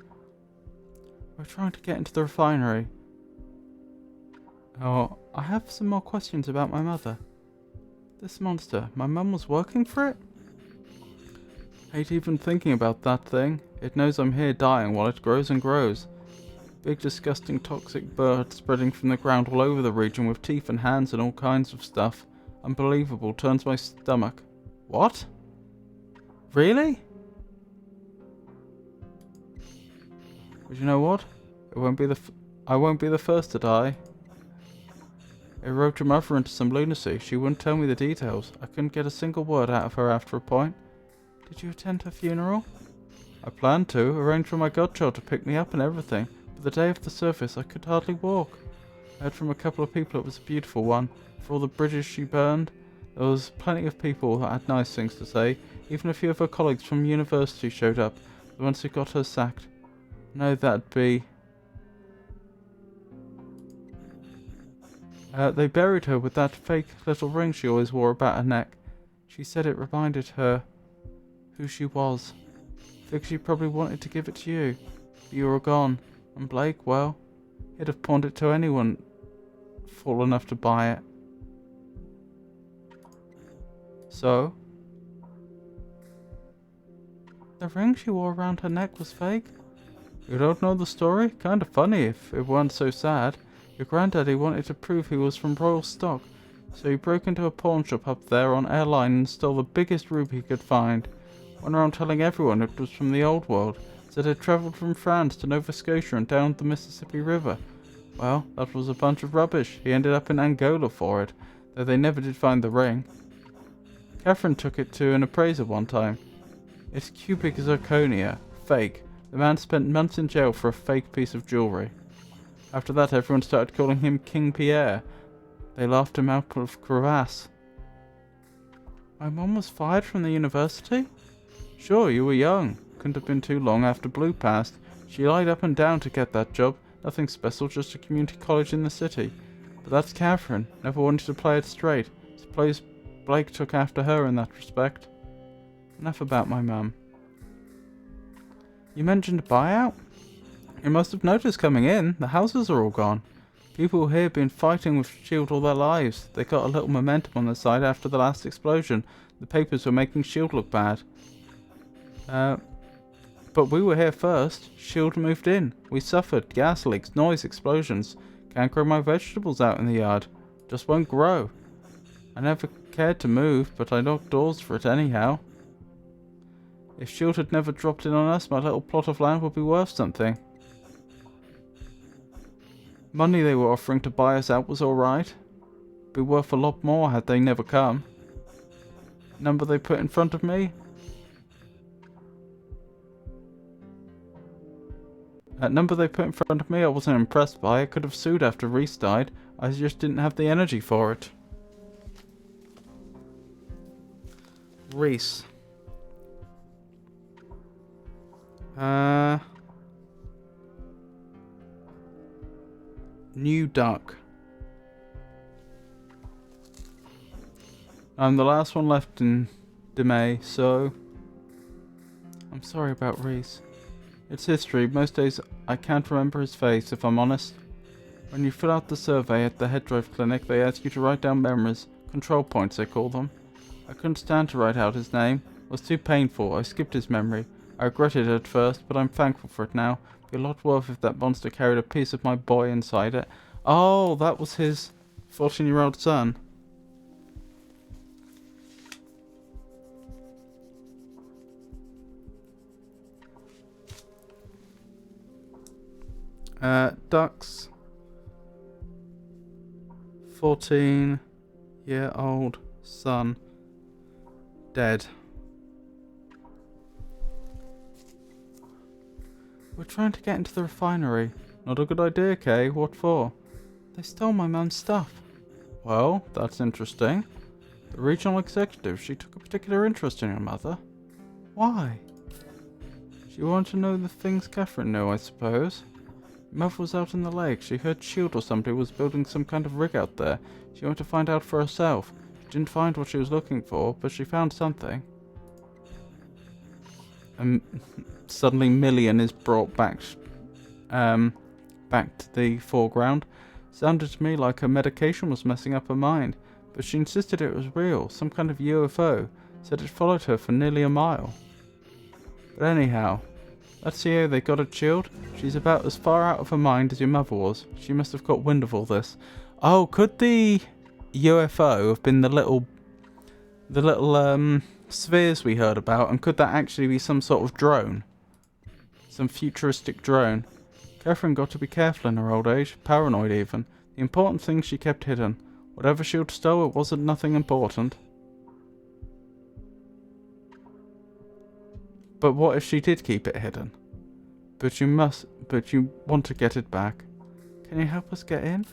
We're trying to get into the refinery. Oh, I have some more questions about my mother. This monster, my mum was working for it? Hate even thinking about that thing. It knows I'm here dying while it grows and grows. Big disgusting toxic bird spreading from the ground all over the region with teeth and hands and all kinds of stuff. Unbelievable, turns my stomach. What? Really? But you know what? I won't be the first to die. It roped her mother into some lunacy. She wouldn't tell me the details. I couldn't get a single word out of her after a point. Did you attend her funeral? I planned to, arranged for my godchild to pick me up and everything, but the day of the service I could hardly walk. I heard from a couple of people it was a beautiful one. For all the bridges she burned, there was plenty of people that had nice things to say. Even a few of her colleagues from university showed up, the ones who got her sacked. No, that'd be... they buried her with that fake little ring she always wore about her neck. She said it reminded her who she was. Figured she probably wanted to give it to you, but you were gone. And Blake, well, he'd have pawned it to anyone fool enough to buy it. So? The ring she wore around her neck was fake? You don't know the story? Kinda funny if it weren't so sad. Your granddaddy wanted to prove he was from royal stock, so he broke into a pawn shop up there on Airline and stole the biggest ruby he could find. Went around telling everyone it was from the old world, said it travelled from France to Nova Scotia and down the Mississippi River. Well, that was a bunch of rubbish. He ended up in Angola for it, though they never did find the ring. Catherine took it to an appraiser one time. It's cubic zirconia, fake. The man spent months in jail for a fake piece of jewellery. After that, everyone started calling him King Pierre. They laughed him out of crevasse. My mum was fired from the university? Sure, you were young. Couldn't have been too long after Blue passed. She lied up and down to get that job. Nothing special, just a community college in the city. But that's Catherine. Never wanted to play it straight. Suppose Blake took after her in that respect. Enough about my mum. You mentioned a buyout? You must have noticed coming in. The houses are all gone. People here have been fighting with S.H.I.E.L.D. all their lives. They got a little momentum on their side after the last explosion. The papers were making S.H.I.E.L.D. look bad. But we were here first. S.H.I.E.L.D. moved in. We suffered. Gas leaks, noise, explosions. Can't grow my vegetables out in the yard. Just won't grow. I never cared to move, but I knocked doors for it anyhow. If S.H.I.E.L.D. had never dropped in on us, my little plot of land would be worth something. Money they were offering to buy us out was alright. Be worth a lot more had they never come. number they put in front of me. Number they put in front of me, I wasn't impressed by. I could have sued after Reese died. I just didn't have the energy for it. Reese. New duck. I'm the last one left in Demay, so I'm sorry about Reese. It's history. Most days I can't remember his face, if I'm honest. When you fill out the survey at the head drive clinic, they ask you to write down memories. Control points, they call them. I couldn't stand to write out his name. It was too painful. I skipped his memory. I regretted it at first, but I'm thankful for it now. It'd be a lot worse if that monster carried a piece of my boy inside it. Oh, that was his 14-year-old son. Ducks. 14-year-old son. Dead. We're trying to get into the refinery. Not a good idea, Kay. What for? They stole my mum's stuff. Well, that's interesting. The regional executive, she took a particular interest in your mother. Why? She wanted to know the things Catherine knew, I suppose. Mother was out in the lake. She heard Shield or somebody was building some kind of rig out there. She wanted to find out for herself. She didn't find what she was looking for, but she found something. Suddenly Million is brought back to the foreground. Sounded to me like her medication was messing up her mind, but she insisted it was real, some kind of UFO. Said it followed her for nearly a mile. But anyhow, let's see how they got it, Shield. She's about as far out of her mind as your mother was. She must have got wind of all this. Oh, could the UFO have been the little spheres we heard about, and could that actually be some sort of drone? Some futuristic drone. Catherine got to be careful in her old age, paranoid even. The important things she kept hidden. Whatever Shield stole, it wasn't nothing important. But what if she did keep it hidden? But you want to get it back. Can you help us get in?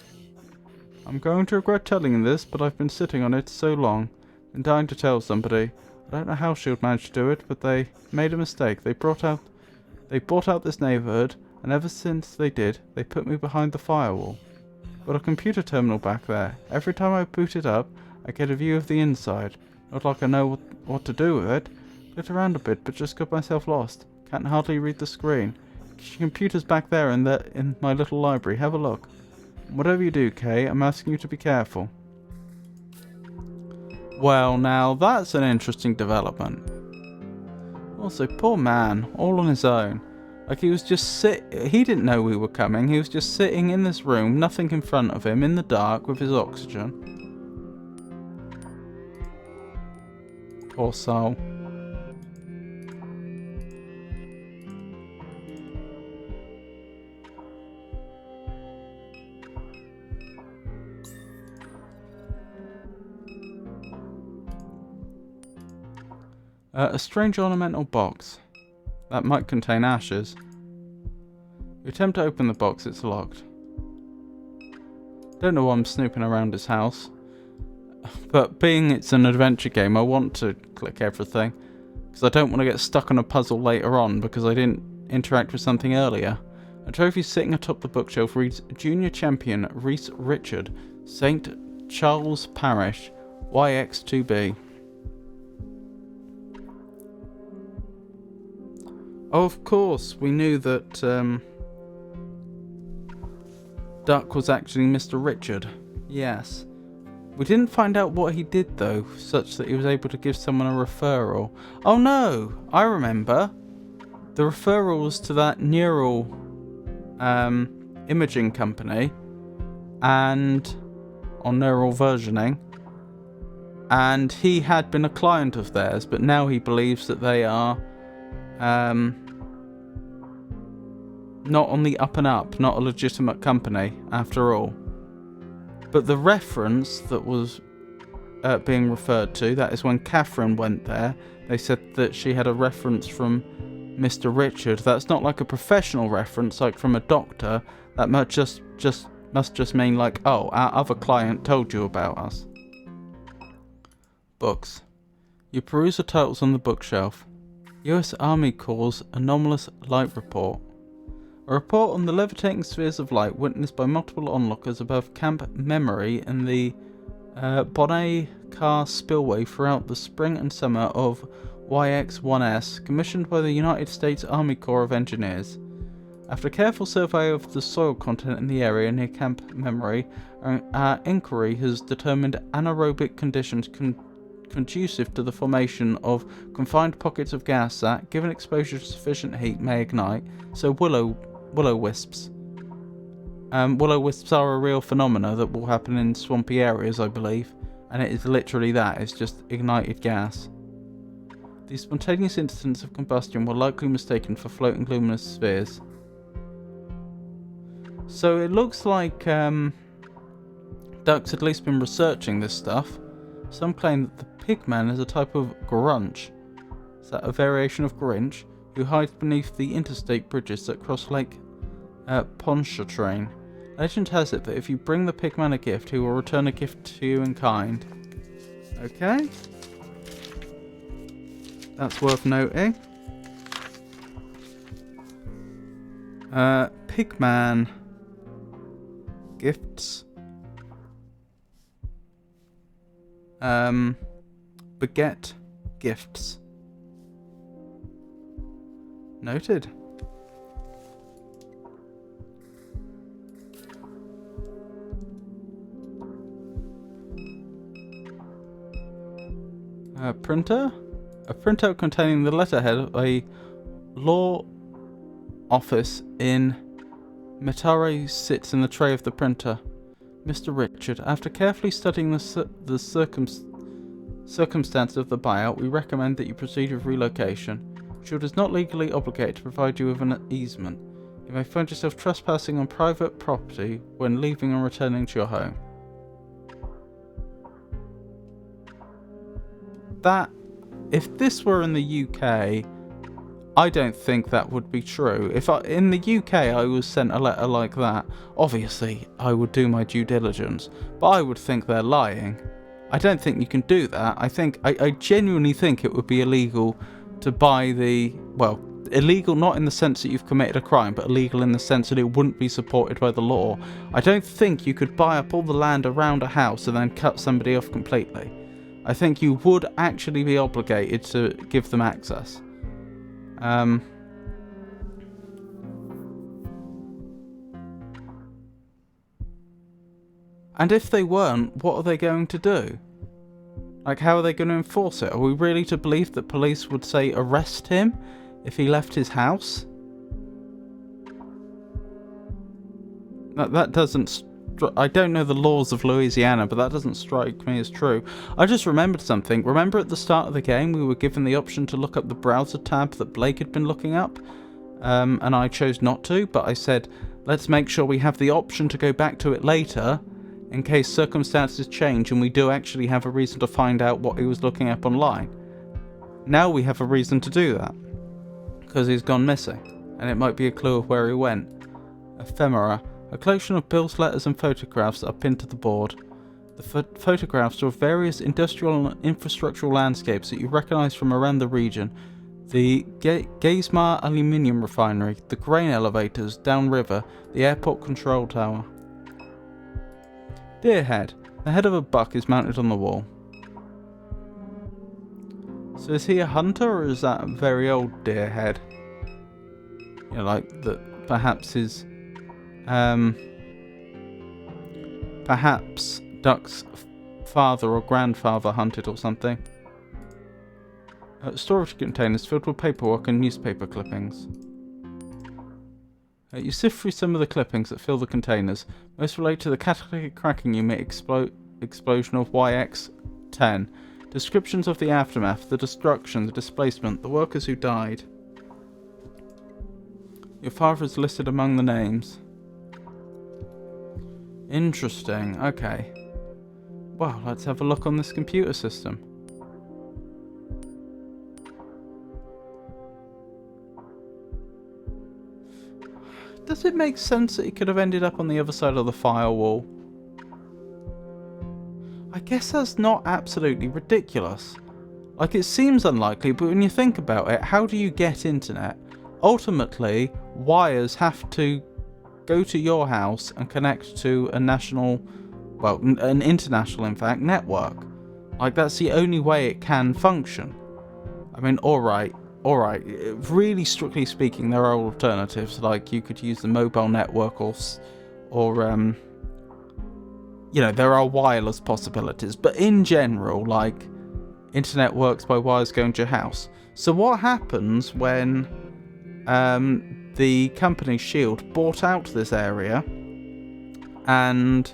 I'm going to regret telling you this, but I've been sitting on it so long. Been dying to tell somebody. I don't know how Shield managed to do it, but they made a mistake. They bought out this neighborhood, and ever since they did, they put me behind the firewall. Got a computer terminal back there. Every time I boot it up, I get a view of the inside. Not like I know what to do with it. Looked around a bit, but just got myself lost. Can't hardly read the screen. Computer's back there in my little library. Have a look. Whatever you do, Kay, I'm asking you to be careful. Well, now that's an interesting development. Also, poor man, all on his own. Like he was just he didn't know we were coming. He was just sitting in this room, nothing in front of him, in the dark with his oxygen. Poor soul. A strange ornamental box. That might contain ashes. You attempt to open the box, it's locked. Don't know why I'm snooping around his house. But being it's an adventure game, I want to click everything. Because I don't want to get stuck on a puzzle later on because I didn't interact with something earlier. A trophy sitting atop the bookshelf reads Junior Champion Reese Richard, St. Charles Parish, YX2B. Oh, of course, we knew that Duck was actually Mr. Richard. Yes. We didn't find out what he did, though, such that he was able to give someone a referral. Oh no! I remember. The referral was to that neural imaging company, or neural versioning, and he had been a client of theirs, but now he believes that they are not on the up and up, not a legitimate company after all. But the reference that was being referred to. That is when Catherine went there. They said that she had a reference from Mr. Richard. That's not like a professional reference, like from a doctor. That must just mean like, oh, our other client told you about us. Books. You peruse the titles on the bookshelf. U.S. Army Corps Anomalous Light Report. A report on the levitating spheres of light witnessed by multiple onlookers above Camp Memory in the Bonnet Car Spillway throughout the spring and summer of YX-1S, commissioned by the United States Army Corps of Engineers. After a careful survey of the soil content in the area near Camp Memory, our inquiry has determined anaerobic conditions conducive to the formation of confined pockets of gas that, given exposure to sufficient heat, may ignite. So will-o'-wisps. Will-o'-wisps are a real phenomena that will happen in swampy areas, I believe, and it is literally that. It's just ignited gas. These spontaneous incidents of combustion were likely mistaken for floating luminous spheres. So it looks like Duck's at least been researching this stuff. Some claim that the Pigman is a type of grunch. Is that a variation of Grinch? Who hides beneath the interstate bridges that cross Lake Pontchartrain. Legend has it that if you bring the Pigman a gift, he will return a gift to you in kind. Okay. That's worth noting. Pigman gifts. Beget gifts. Noted. Printer? A printout containing the letterhead of a law office in Metare sits in the tray of the printer. Mr. Richard, after carefully studying the circumstances of the buyout, we recommend that you proceed with relocation. Shield is not legally obligated to provide you with an easement. You may find yourself trespassing on private property when leaving and returning to your home. If this were in the UK, I don't think that would be true. If in the UK I was sent a letter like that, obviously I would do my due diligence, but I would think they're lying. I don't think you can do that. I genuinely think it would be illegal to buy illegal not in the sense that you've committed a crime, but illegal in the sense that it wouldn't be supported by the law. I don't think you could buy up all the land around a house and then cut somebody off completely. I think you would actually be obligated to give them access. And if they weren't, what are they going to do? Like, how are they going to enforce it? Are we really to believe that police would say arrest him if he left his house? That doesn't... I don't know the laws of Louisiana, but that doesn't strike me as true. I just remembered something. Remember at the start of the game we were given the option to look up the browser tab that Blake had been looking up? And I chose not to, but I said, let's make sure we have the option to go back to it later, in case circumstances change and we do actually have a reason to find out what he was looking up online. Now we have a reason to do that, because he's gone missing, and it might be a clue of where he went. Ephemera. A collection of bills, letters and photographs are pinned to the board. The photographs are of various industrial and infrastructural landscapes that you recognise from around the region. The Geismar aluminium refinery, the grain elevators downriver, the airport control tower. Deer head. The head of a buck is mounted on the wall. So is he a hunter, or is that a very old deer head? You know, like that perhaps his... perhaps Duck's father or grandfather hunted or something. Storage containers filled with paperwork and newspaper clippings. You sift through some of the clippings that fill the containers. Most relate to the catalytic cracking unit explosion of YX-10. Descriptions of the aftermath, the destruction, the displacement, the workers who died. Your father is listed among the names. Interesting, okay. Well, let's have a look on this computer system. Does it make sense that he could have ended up on the other side of the firewall? I guess that's not absolutely ridiculous. Like, it seems unlikely, but when you think about it, how do you get internet? Ultimately, wires have to go to your house and connect to a national, well, an international, in fact, network. Like, that's the only way it can function. I mean, alright. Really strictly speaking, there are alternatives. Like, you could use the mobile network or you know, there are wireless possibilities. But in general, like, internet works by wires going to your house. So what happens when the company Shield bought out this area and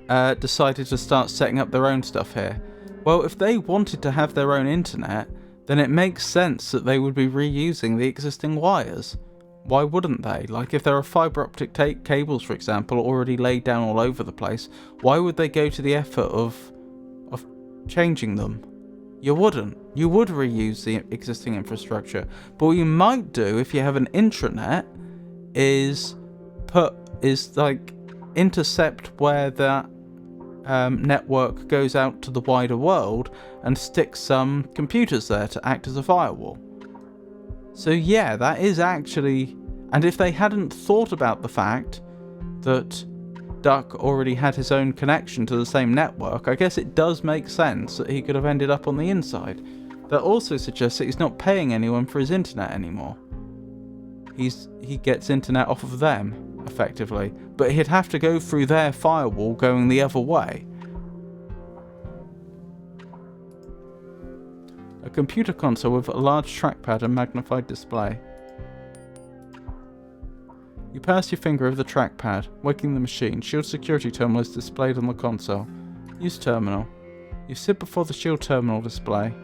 decided to start setting up their own stuff here? Well, if they wanted to have their own internet, then it makes sense that they would be reusing the existing wires. Why wouldn't they? Like, if there are fibre optic cables, for example, already laid down all over the place, why would they go to the effort of changing them? You wouldn't. You would reuse the existing infrastructure. But what you might do if you have an intranet is intercept where that network goes out to the wider world and stick some computers there to act as a firewall. So yeah, that is actually... And if they hadn't thought about the fact that Duck already had his own connection to the same network, I guess it does make sense that he could have ended up on the inside. That also suggests that he's not paying anyone for his internet anymore. He gets internet off of them, effectively. But he'd have to go through their firewall going the other way. A computer console with a large trackpad and magnified display. You pass your finger over the trackpad, waking the machine. Shield security terminal is displayed on the console. Use terminal. You sit before the Shield terminal display.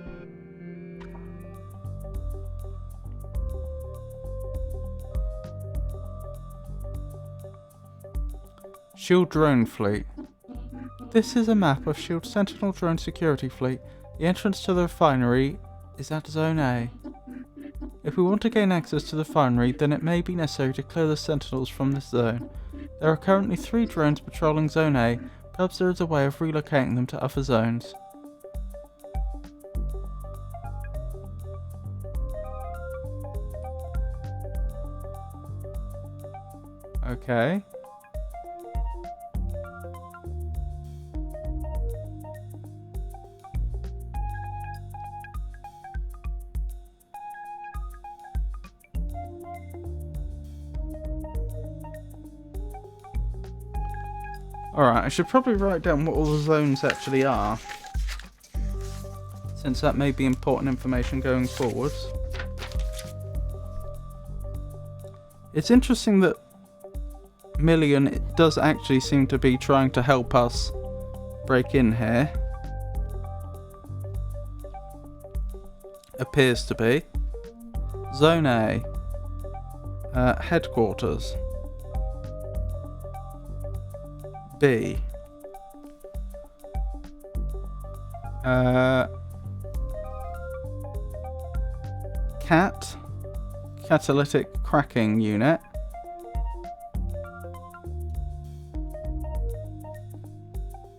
Shield drone fleet. This is a map of Shield Sentinel drone security fleet. The entrance to the refinery is at Zone A. If we want to gain access to the refinery, then it may be necessary to clear the sentinels from this zone. There are currently 3 drones patrolling Zone A. Perhaps there is a way of relocating them to other zones. Okay. Alright, I should probably write down what all the zones actually are, since that may be important information going forwards. It's interesting that Million does actually seem to be trying to help us break in here. Appears to be. Zone A. Headquarters. B. Catalytic cracking unit.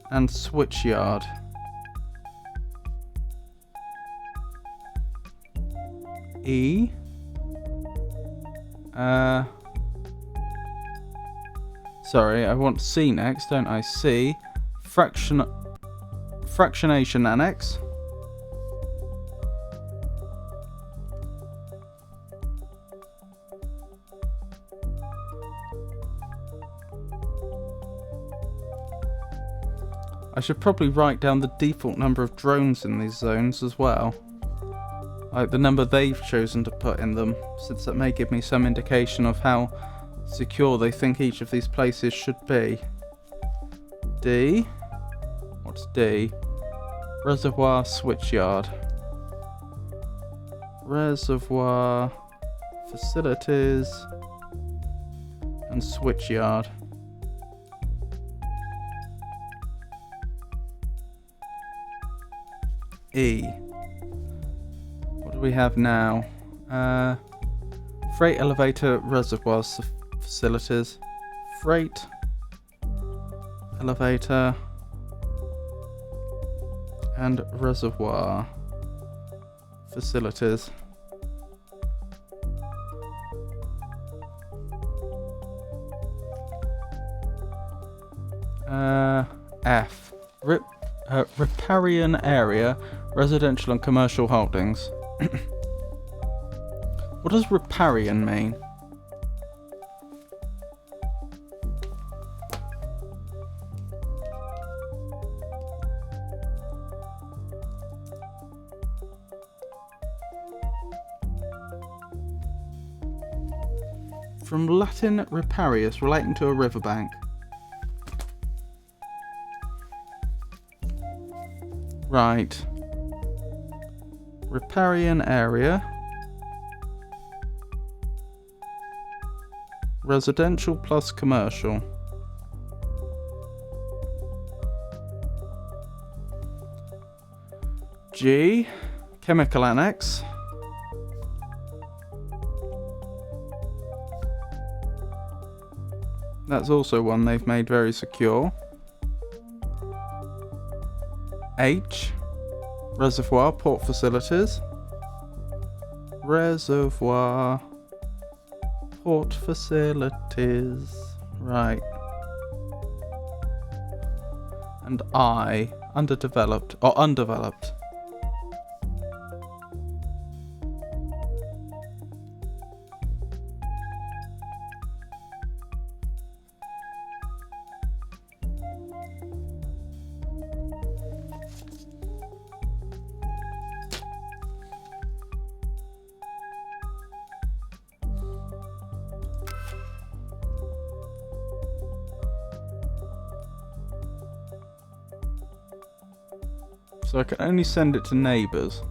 And switchyard. E. Sorry, I want C next, don't I? C. Fractionation annex. I should probably write down the default number of drones in these zones as well. Like the number they've chosen to put in them, since that may give me some indication of how secure they think each of these places should be. D. What's D? Reservoir switchyard. Reservoir facilities and switchyard. E. What do we have now? Freight elevator reservoir facilities. Freight elevator and reservoir facilities. F. Riparian area, residential and commercial holdings. What does riparian mean? From Latin riparius, relating to a riverbank. Right. Riparian area. Residential plus commercial. G. Chemical annex. That's also one they've made very secure. H. Reservoir port facilities. Reservoir port facilities. Right. And I. Underdeveloped or undeveloped. So I can only send it to neighbours.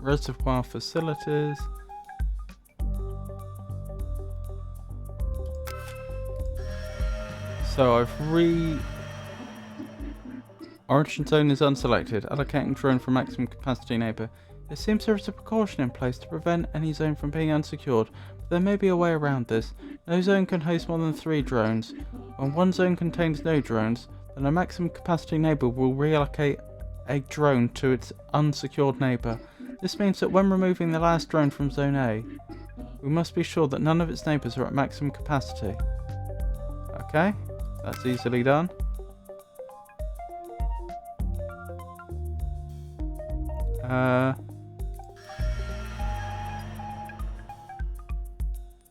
Reservoir facilities. So I've Origin zone is unselected. Allocating drone for maximum capacity neighbour. It seems there is a precaution in place to prevent any zone from being unsecured, but there may be a way around this. No zone can host more than 3 drones. When one zone contains no drones, then a maximum capacity neighbour will reallocate a drone to its unsecured neighbour. This means that when removing the last drone from Zone A, we must be sure that none of its neighbours are at maximum capacity. Okay, that's easily done.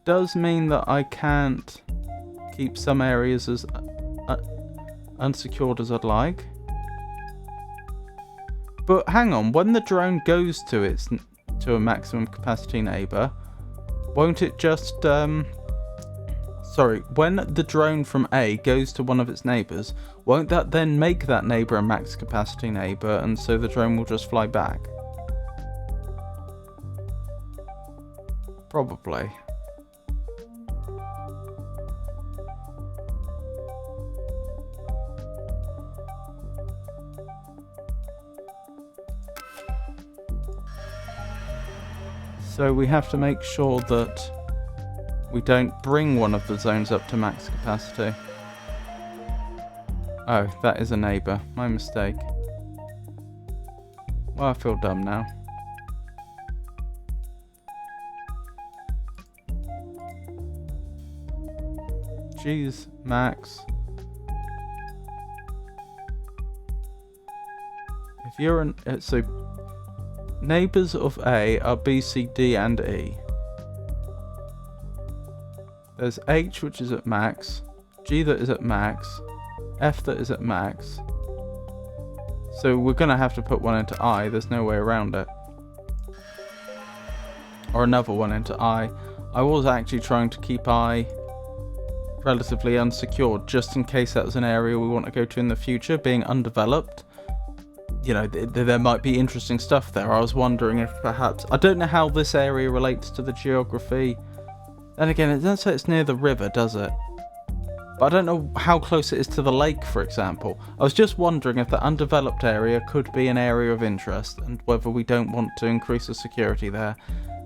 Does mean that I can't keep some areas as unsecured as I'd like. But hang on, when the drone goes to a maximum capacity neighbour, won't it just sorry, when the drone from A goes to one of its neighbours, won't that then make that neighbour a max capacity neighbour, and so the drone will just fly back? Probably. So we have to make sure that we don't bring one of the zones up to max capacity. Oh, that is a neighbour. My mistake. Well, I feel dumb now. Jeez, Max. If you're so neighbours of A are B, C, D and E. There's H, which is at max, G that is at max, F that is at max. So we're going to have to put one into I, there's no way around it. Or another one into I. I was actually trying to keep I relatively unsecured, just in case that was an area we want to go to in the future, being undeveloped. You know, there might be interesting stuff there. I was wondering if perhaps... I don't know how this area relates to the geography. Then again, it doesn't say it's near the river, does it? But I don't know how close it is to the lake, for example. I was just wondering if the undeveloped area could be an area of interest, and whether we don't want to increase the security there.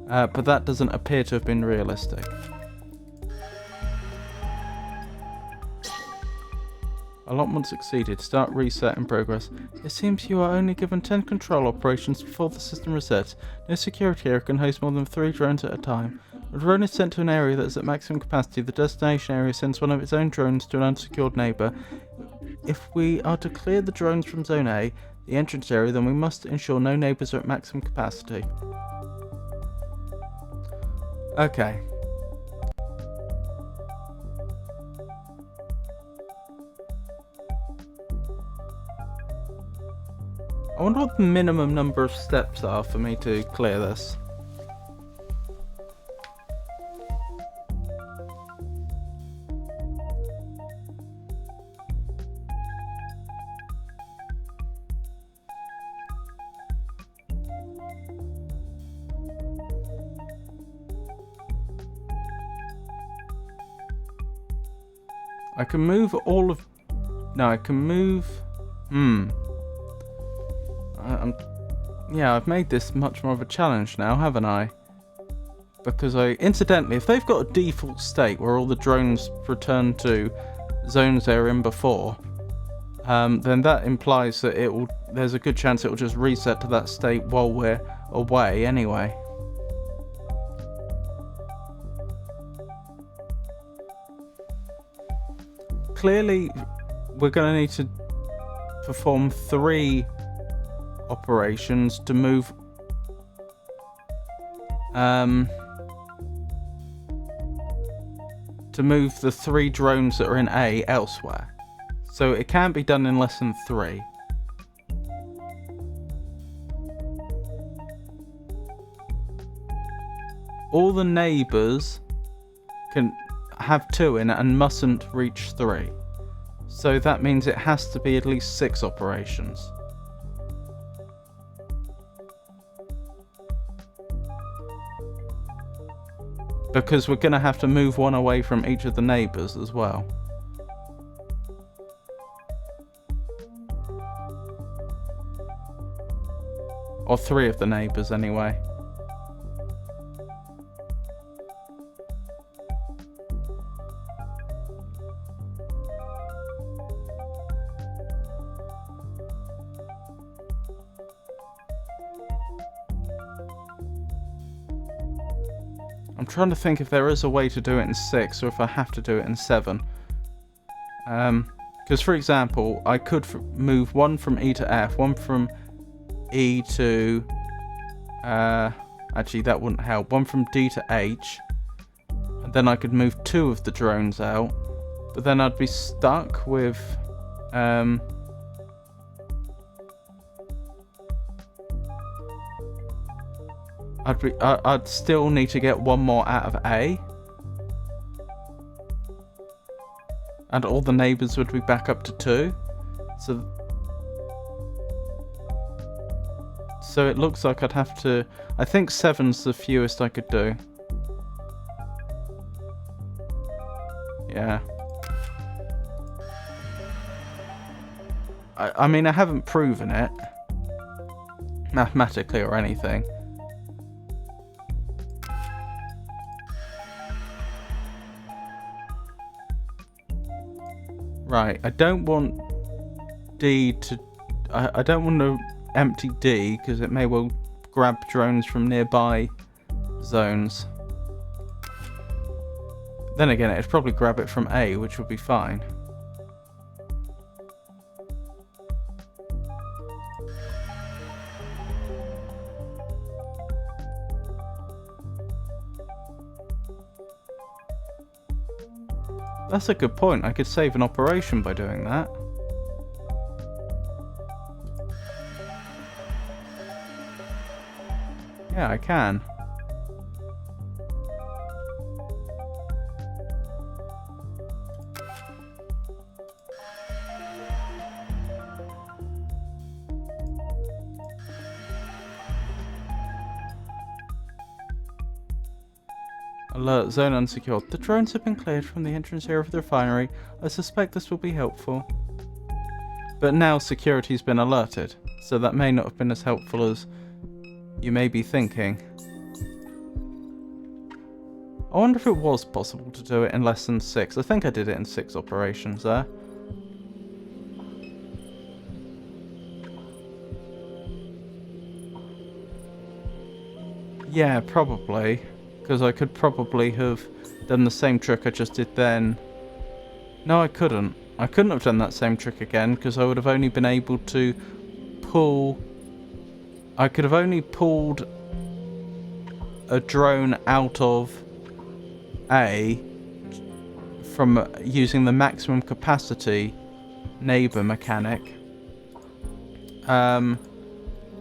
But that doesn't appear to have been realistic. Allotment succeeded. Start reset in progress. It seems you are only given 10 control operations before the system resets. No security area can host more than 3 drones at a time. A drone is sent to an area that is at maximum capacity. The destination area sends one of its own drones to an unsecured neighbour. If we are to clear the drones from Zone A, the entrance area, then we must ensure no neighbours are at maximum capacity. Okay. I wonder what the minimum number of steps are for me to clear this. I can move all of... No, I can move... Yeah, I've made this much more of a challenge now, haven't I? Because incidentally, if they've got a default state where all the drones return to zones they're in before, then that implies that there's a good chance it will just reset to that state while we're away anyway. Clearly, we're going to need to perform 3 operations to move the 3 drones that are in A elsewhere. So it can't be done in less than 3. All the neighbours can have 2 in it and mustn't reach 3. So that means it has to be at least 6 operations. Because we're going to have to move one away from each of the neighbours as well. Or 3 of the neighbours anyway. I'm trying to think if there is a way to do it in 6 or if I have to do it in 7. Because for example, I could move 1 from E to F, 1 from E to... actually that wouldn't help. 1 from D to H. And then I could move 2 of the drones out. But then I'd be stuck with... I'd still need to get 1 more out of A. And all the neighbours would be back up to 2. So it looks like I'd have to... I think 7's the fewest I could do. Yeah. I mean, I haven't proven it. Mathematically or anything. Right, I don't want D to... I don't want to empty D, because it may well grab drones from nearby zones. Then again, it'd probably grab it from A, which would be fine. That's a good point. I could save an operation by doing that. Yeah, I can. Alert, zone unsecured. The drones have been cleared from the entrance area of the refinery. I suspect this will be helpful. But now security's been alerted, so that may not have been as helpful as you may be thinking. I wonder if it was possible to do it in less than 6. I think I did it in 6 operations there. Yeah, probably. Because I could probably have done the same trick I just did then. No, I couldn't. I couldn't have done that same trick again because I would have only been able to pull... I could have only pulled a drone out of A from using the maximum capacity neighbour mechanic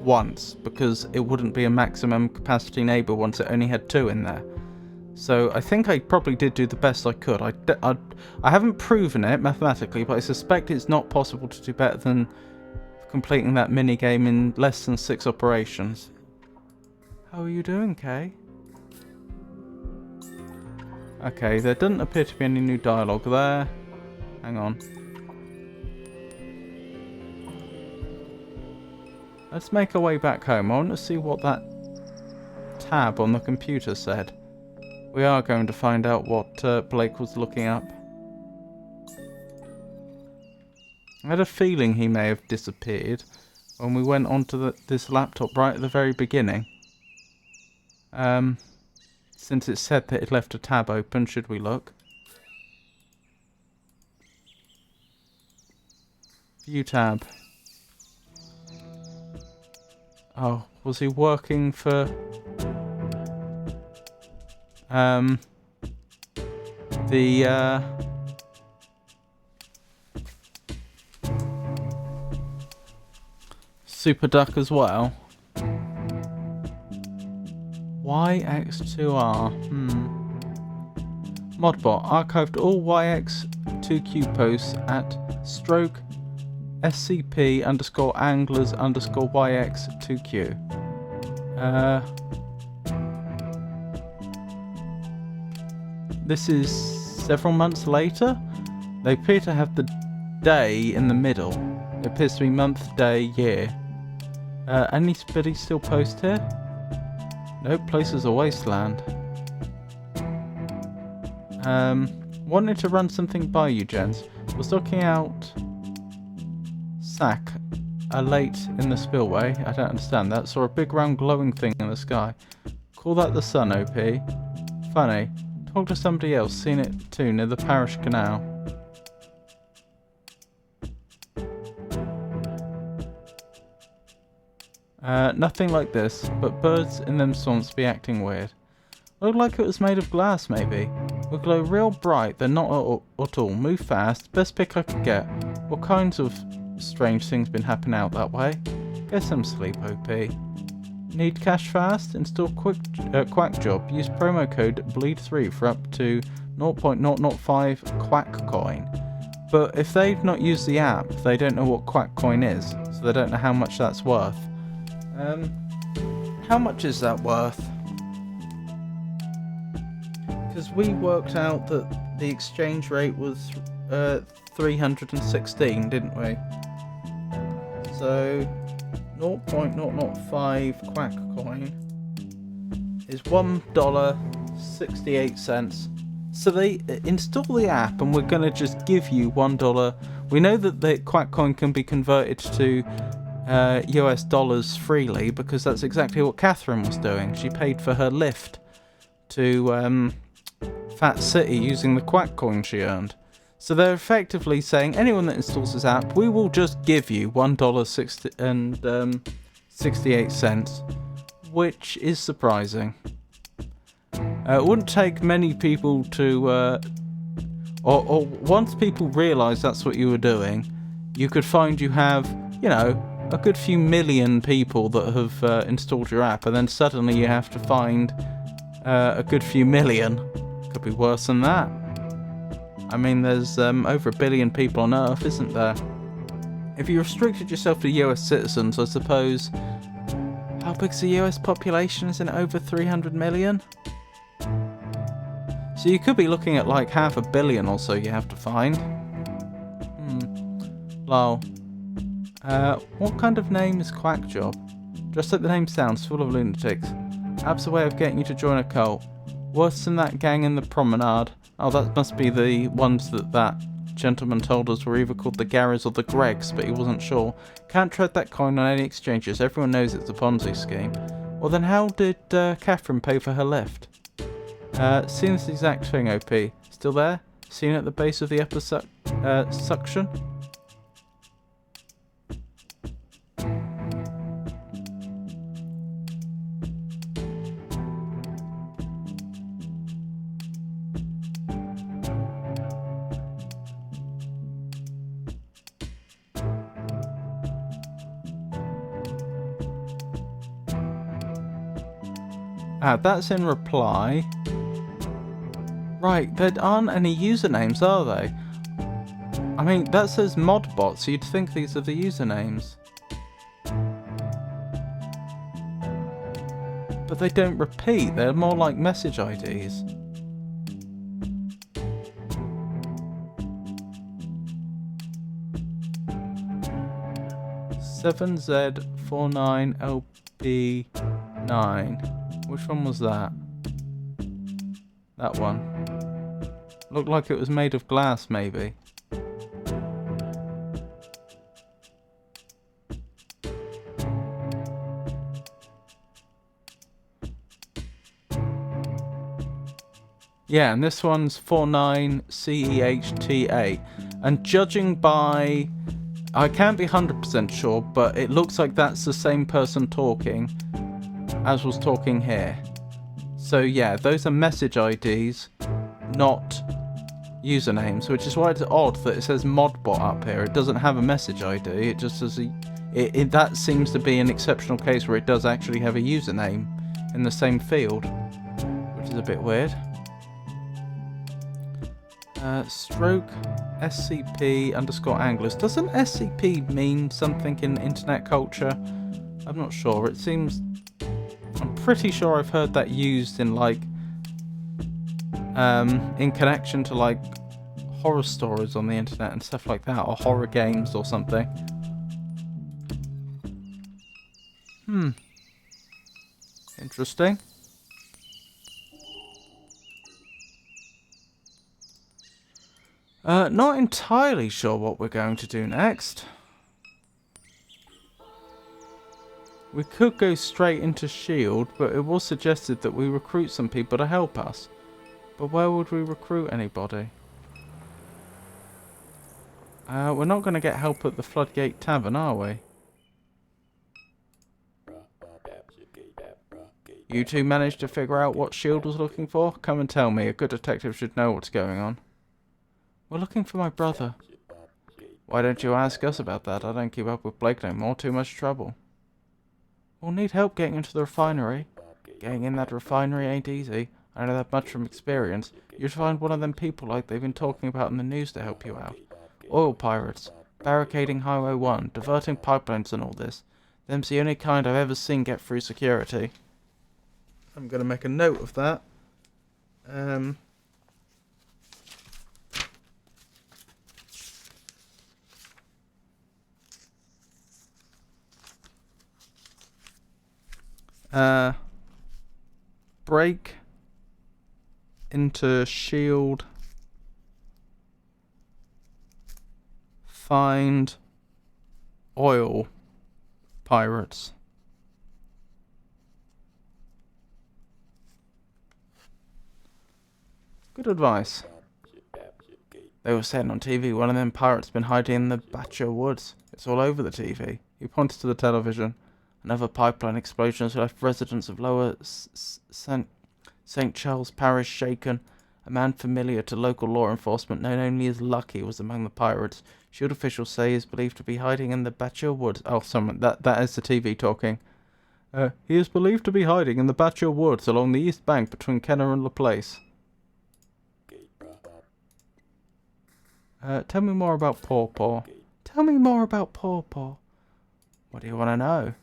once, because it wouldn't be a maximum capacity neighbour once it only had 2 in there. So I think I probably did do the best I could. I haven't proven it mathematically, but I suspect it's not possible to do better than completing that minigame in less than 6 operations. How are you doing, Kay? Okay, there doesn't appear to be any new dialogue there. Hang on. Let's make our way back home. I want to see what that tab on the computer said. We are going to find out what Blake was looking up. I had a feeling he may have disappeared when we went onto this laptop right at the very beginning. Since it said that it left a tab open, should we look? View tab. Oh, was he working for... the, Super Duck as well? YX2R, Modbot archived all YX2Q posts at stroke SCP _ anglers _ YX2Q. This is several months later. They appear to have the day in the middle. It appears to be month, day, year. Anybody still post here? Nope, place is a wasteland. Wanted to run something by you, gents. Was looking out sack late in the spillway. I don't understand that. Saw a big round glowing thing in the sky. Call that the sun, OP. Funny. Talk to somebody else. Seen it too near the parish canal. Nothing like this, but birds in them swamps be acting weird. Looked like it was made of glass, maybe. Would glow real bright, then not at all. Move fast. Best pick I could get. What kinds of strange things been happening out that way? Get some sleep, OP. Need cash fast? Install Quack Job. Use promo code BLEED3 for up to 0.005 Quack Coin. But if they've not used the app, they don't know what Quack Coin is, so they don't know how much that's worth. How much is that worth? Because we worked out that the exchange rate was 316, didn't we? So 0.005 Quack Coin is $1.68. So they install the app and we're going to just give you $1. We know that the Quack Coin can be converted to US dollars freely because that's exactly what Catherine was doing. She paid for her lift to Fat City using the Quack Coin she earned. So they're effectively saying anyone that installs this app, we will just give you $1.68, which is surprising. It wouldn't take many people to Or once people realise that's what you were doing, you could find you have, you know, a good few million people that have installed your app, and then suddenly you have to find a good few million. Could be worse than that. I mean, there's over 1 billion people on Earth, isn't there? If you restricted yourself to US citizens, I suppose... How big's the US population? Isn't it over 300 million? So you could be looking at like 500 million or so you have to find. Lol. What kind of name is Quackjob? Just like the name sounds, full of lunatics. App's a way of getting you to join a cult. Worse than that gang in the promenade. Oh, that must be the ones that gentleman told us were either called the Garys or the Gregs, but he wasn't sure. Can't trade that coin on any exchanges. Everyone knows it's a Ponzi scheme. Well then how did Catherine pay for her lift? Seems the exact thing, OP. Still there? Seen at the base of the upper suction? That's in reply. Right, there aren't any usernames, are they? I mean, that says modbot, so you'd think these are the usernames. But they don't repeat, they're more like message IDs. (7Z49LB9). Which one was that? That one. Looked like it was made of glass, maybe. Yeah, and this one's 49CEHTA. And judging by... I can't be 100% sure, but it looks like that's the same person talking as was talking here. So yeah, those are message IDs, not usernames, which is why it's odd that it says modbot up here. It doesn't have a message ID, it just says that seems to be an exceptional case where it does actually have a username in the same field, which is a bit weird. Stroke SCP_anglers. Doesn't SCP mean something in internet culture? I'm not sure. It seems... I'm pretty sure I've heard that used in like in connection to like horror stories on the internet and stuff like that, or horror games or something. Interesting. Not entirely sure what we're going to do next. We could go straight into S.H.I.E.L.D., but it was suggested that we recruit some people to help us. But where would we recruit anybody? We're not going to get help at the Floodgate Tavern, are we? You two managed to figure out what S.H.I.E.L.D. was looking for? Come and tell me. A good detective should know what's going on. We're looking for my brother. Why don't you ask us about that? I don't keep up with Blake no more. Too much trouble. We'll need help getting into the refinery. Getting in that refinery ain't easy. I know that much from experience. You'd find one of them people like they've been talking about in the news to help you out. Oil pirates. Barricading Highway 1. Diverting pipelines and all this. Them's the only kind I've ever seen get through security. I'm going to make a note of that. Break into S.H.I.E.L.D. Find oil pirates. Good advice. They were saying on TV one of them pirates been hiding in the Bayou woods. It's all over the TV. He pointed to the television. Another pipeline explosion has left residents of Lower St. Charles Parish shaken. A man familiar to local law enforcement, known only as Lucky, was among the pirates. Shield officials say he is believed to be hiding in the Bayou woods. Oh, that is the TV talking. He is believed to be hiding in the Bayou woods along the east bank between Kenner and Laplace. Tell me more about Paw Paw. Tell me more about Paw Paw. What do you want to know?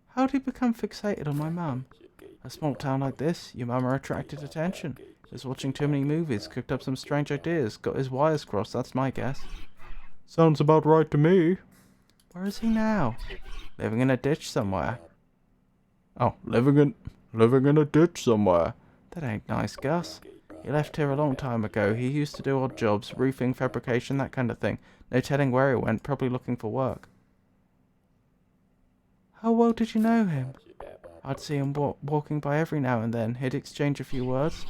How did he become fixated on my mum? A small town like this, your mum attracted attention. He was watching too many movies, cooked up some strange ideas, got his wires crossed, that's my guess. Sounds about right to me. Where is he now? Living in a ditch somewhere. Oh, living in a ditch somewhere. That ain't nice, Gus. He left here a long time ago. He used to do odd jobs, roofing, fabrication, that kind of thing. No telling where he went, probably looking for work. How well did you know him? I'd see him walking by every now and then. He'd exchange a few words.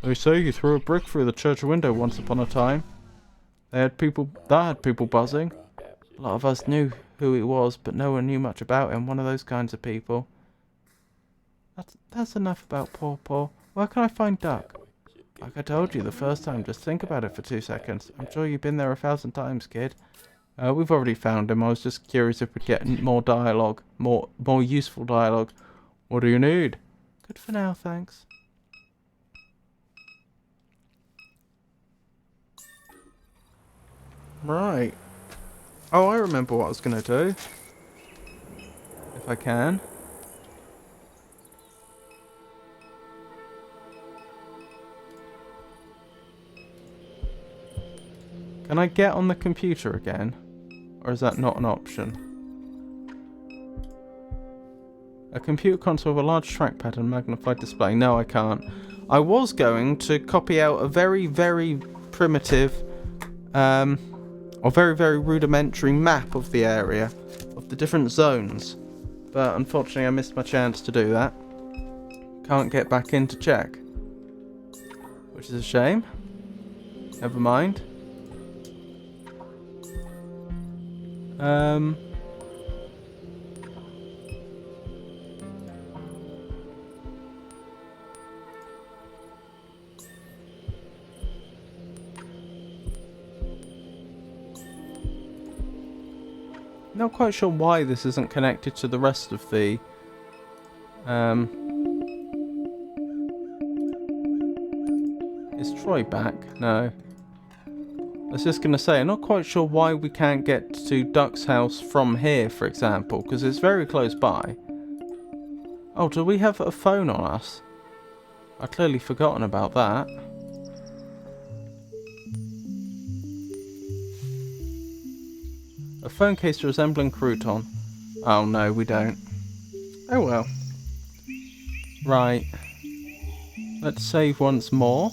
They say he threw a brick through the church window once upon a time. That had people buzzing. A lot of us knew who he was, but no one knew much about him. One of those kinds of people. That's enough about Paw Paw. Where can I find Duck? Like I told you the first time, just think about it for 2 seconds. I'm sure you've been there 1,000 times, kid. We've already found him. I was just curious if we'd get more dialogue, more useful dialogue. What do you need? Good for now, thanks. Right. Oh, I remember what I was going to do. If I can. Can I get on the computer again? Or is that not an option? A computer console with a large trackpad and magnified display. No, I can't. I was going to copy out a very, very primitive, or very, very rudimentary map of the area, of the different zones. But unfortunately I missed my chance to do that. Can't get back in to check. Which is a shame. Never mind. Not quite sure why this isn't connected to the rest of the is Troy back? No. I was just gonna say, I'm not quite sure why we can't get to Duck's house from here, for example, because it's very close by. Oh, do we have a phone on us? I'd clearly forgotten about that. A phone case resembling crouton. Oh no, we don't. Oh well. Right. Let's save once more.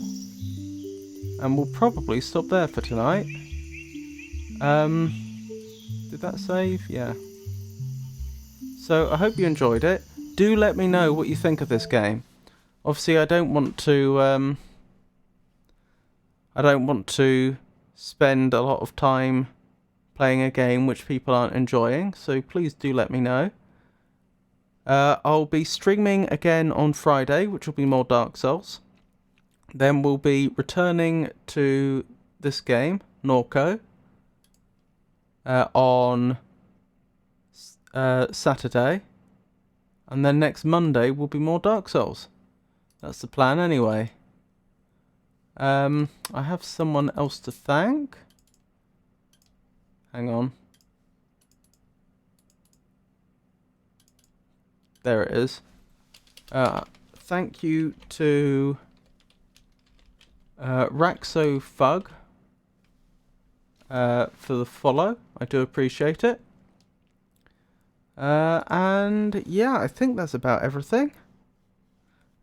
And we'll probably stop there for tonight. Did that save? Yeah. So I hope you enjoyed it. Do let me know what you think of this game. Obviously I don't want to spend a lot of time playing a game which people aren't enjoying, so please do let me know. I'll be streaming again on Friday, which will be more Dark Souls. Then we'll be returning to this game, Norco, on Saturday. And then next Monday will be more Dark Souls. That's the plan anyway. I have someone else to thank. Hang on. There it is. Thank you to Raxo Fug for the follow. I do appreciate it. And yeah, I think that's about everything.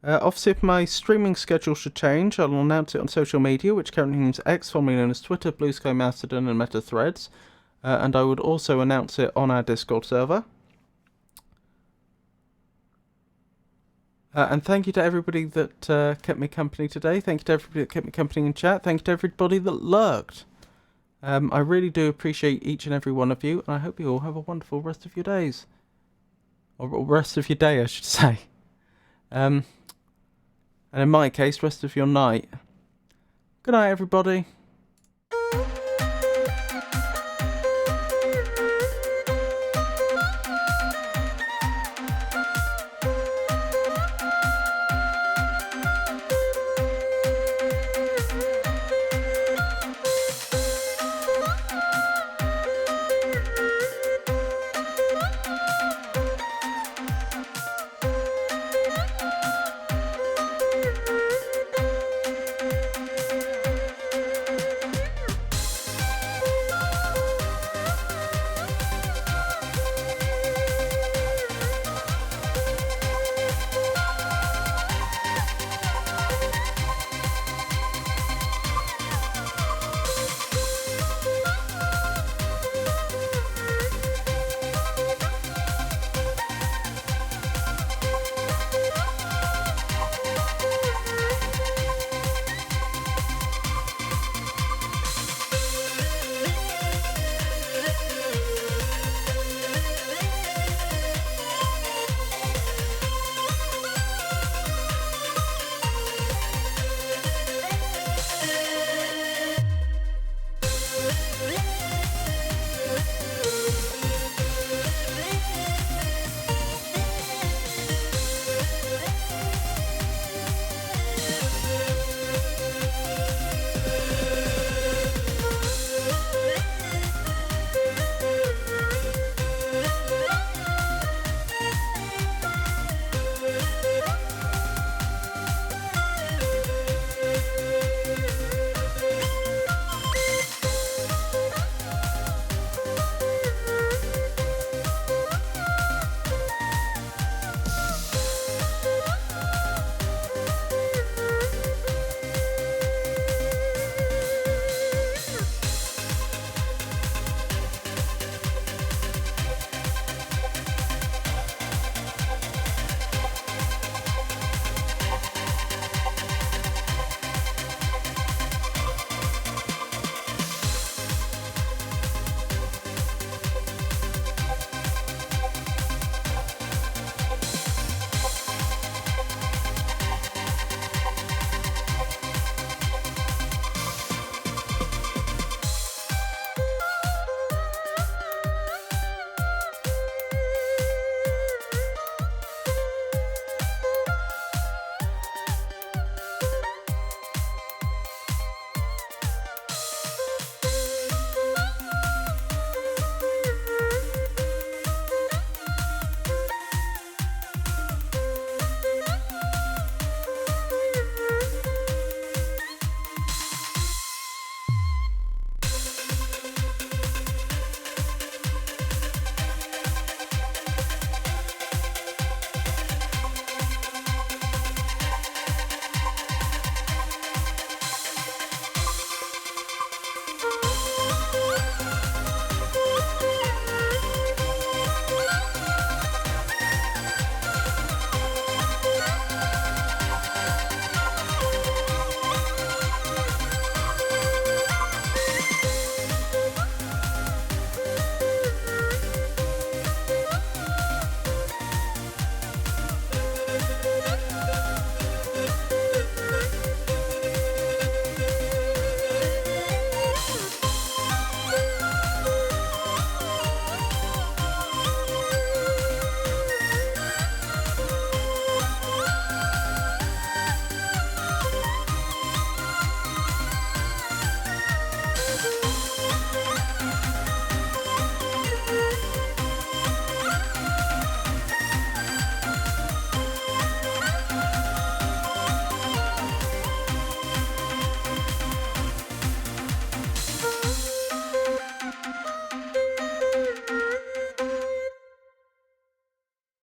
Obviously, if my streaming schedule should change, I'll announce it on social media, which currently means X, formerly known as Twitter, Blue Sky, Mastodon, and Meta Threads. And I would also announce it on our Discord server. And thank you to everybody that kept me company today. Thank you to everybody that kept me company in chat. Thank you to everybody that lurked. I really do appreciate each and every one of you, and I hope you all have a wonderful rest of your days. Or rest of your day, I should say. And in my case, rest of your night. Good night, everybody.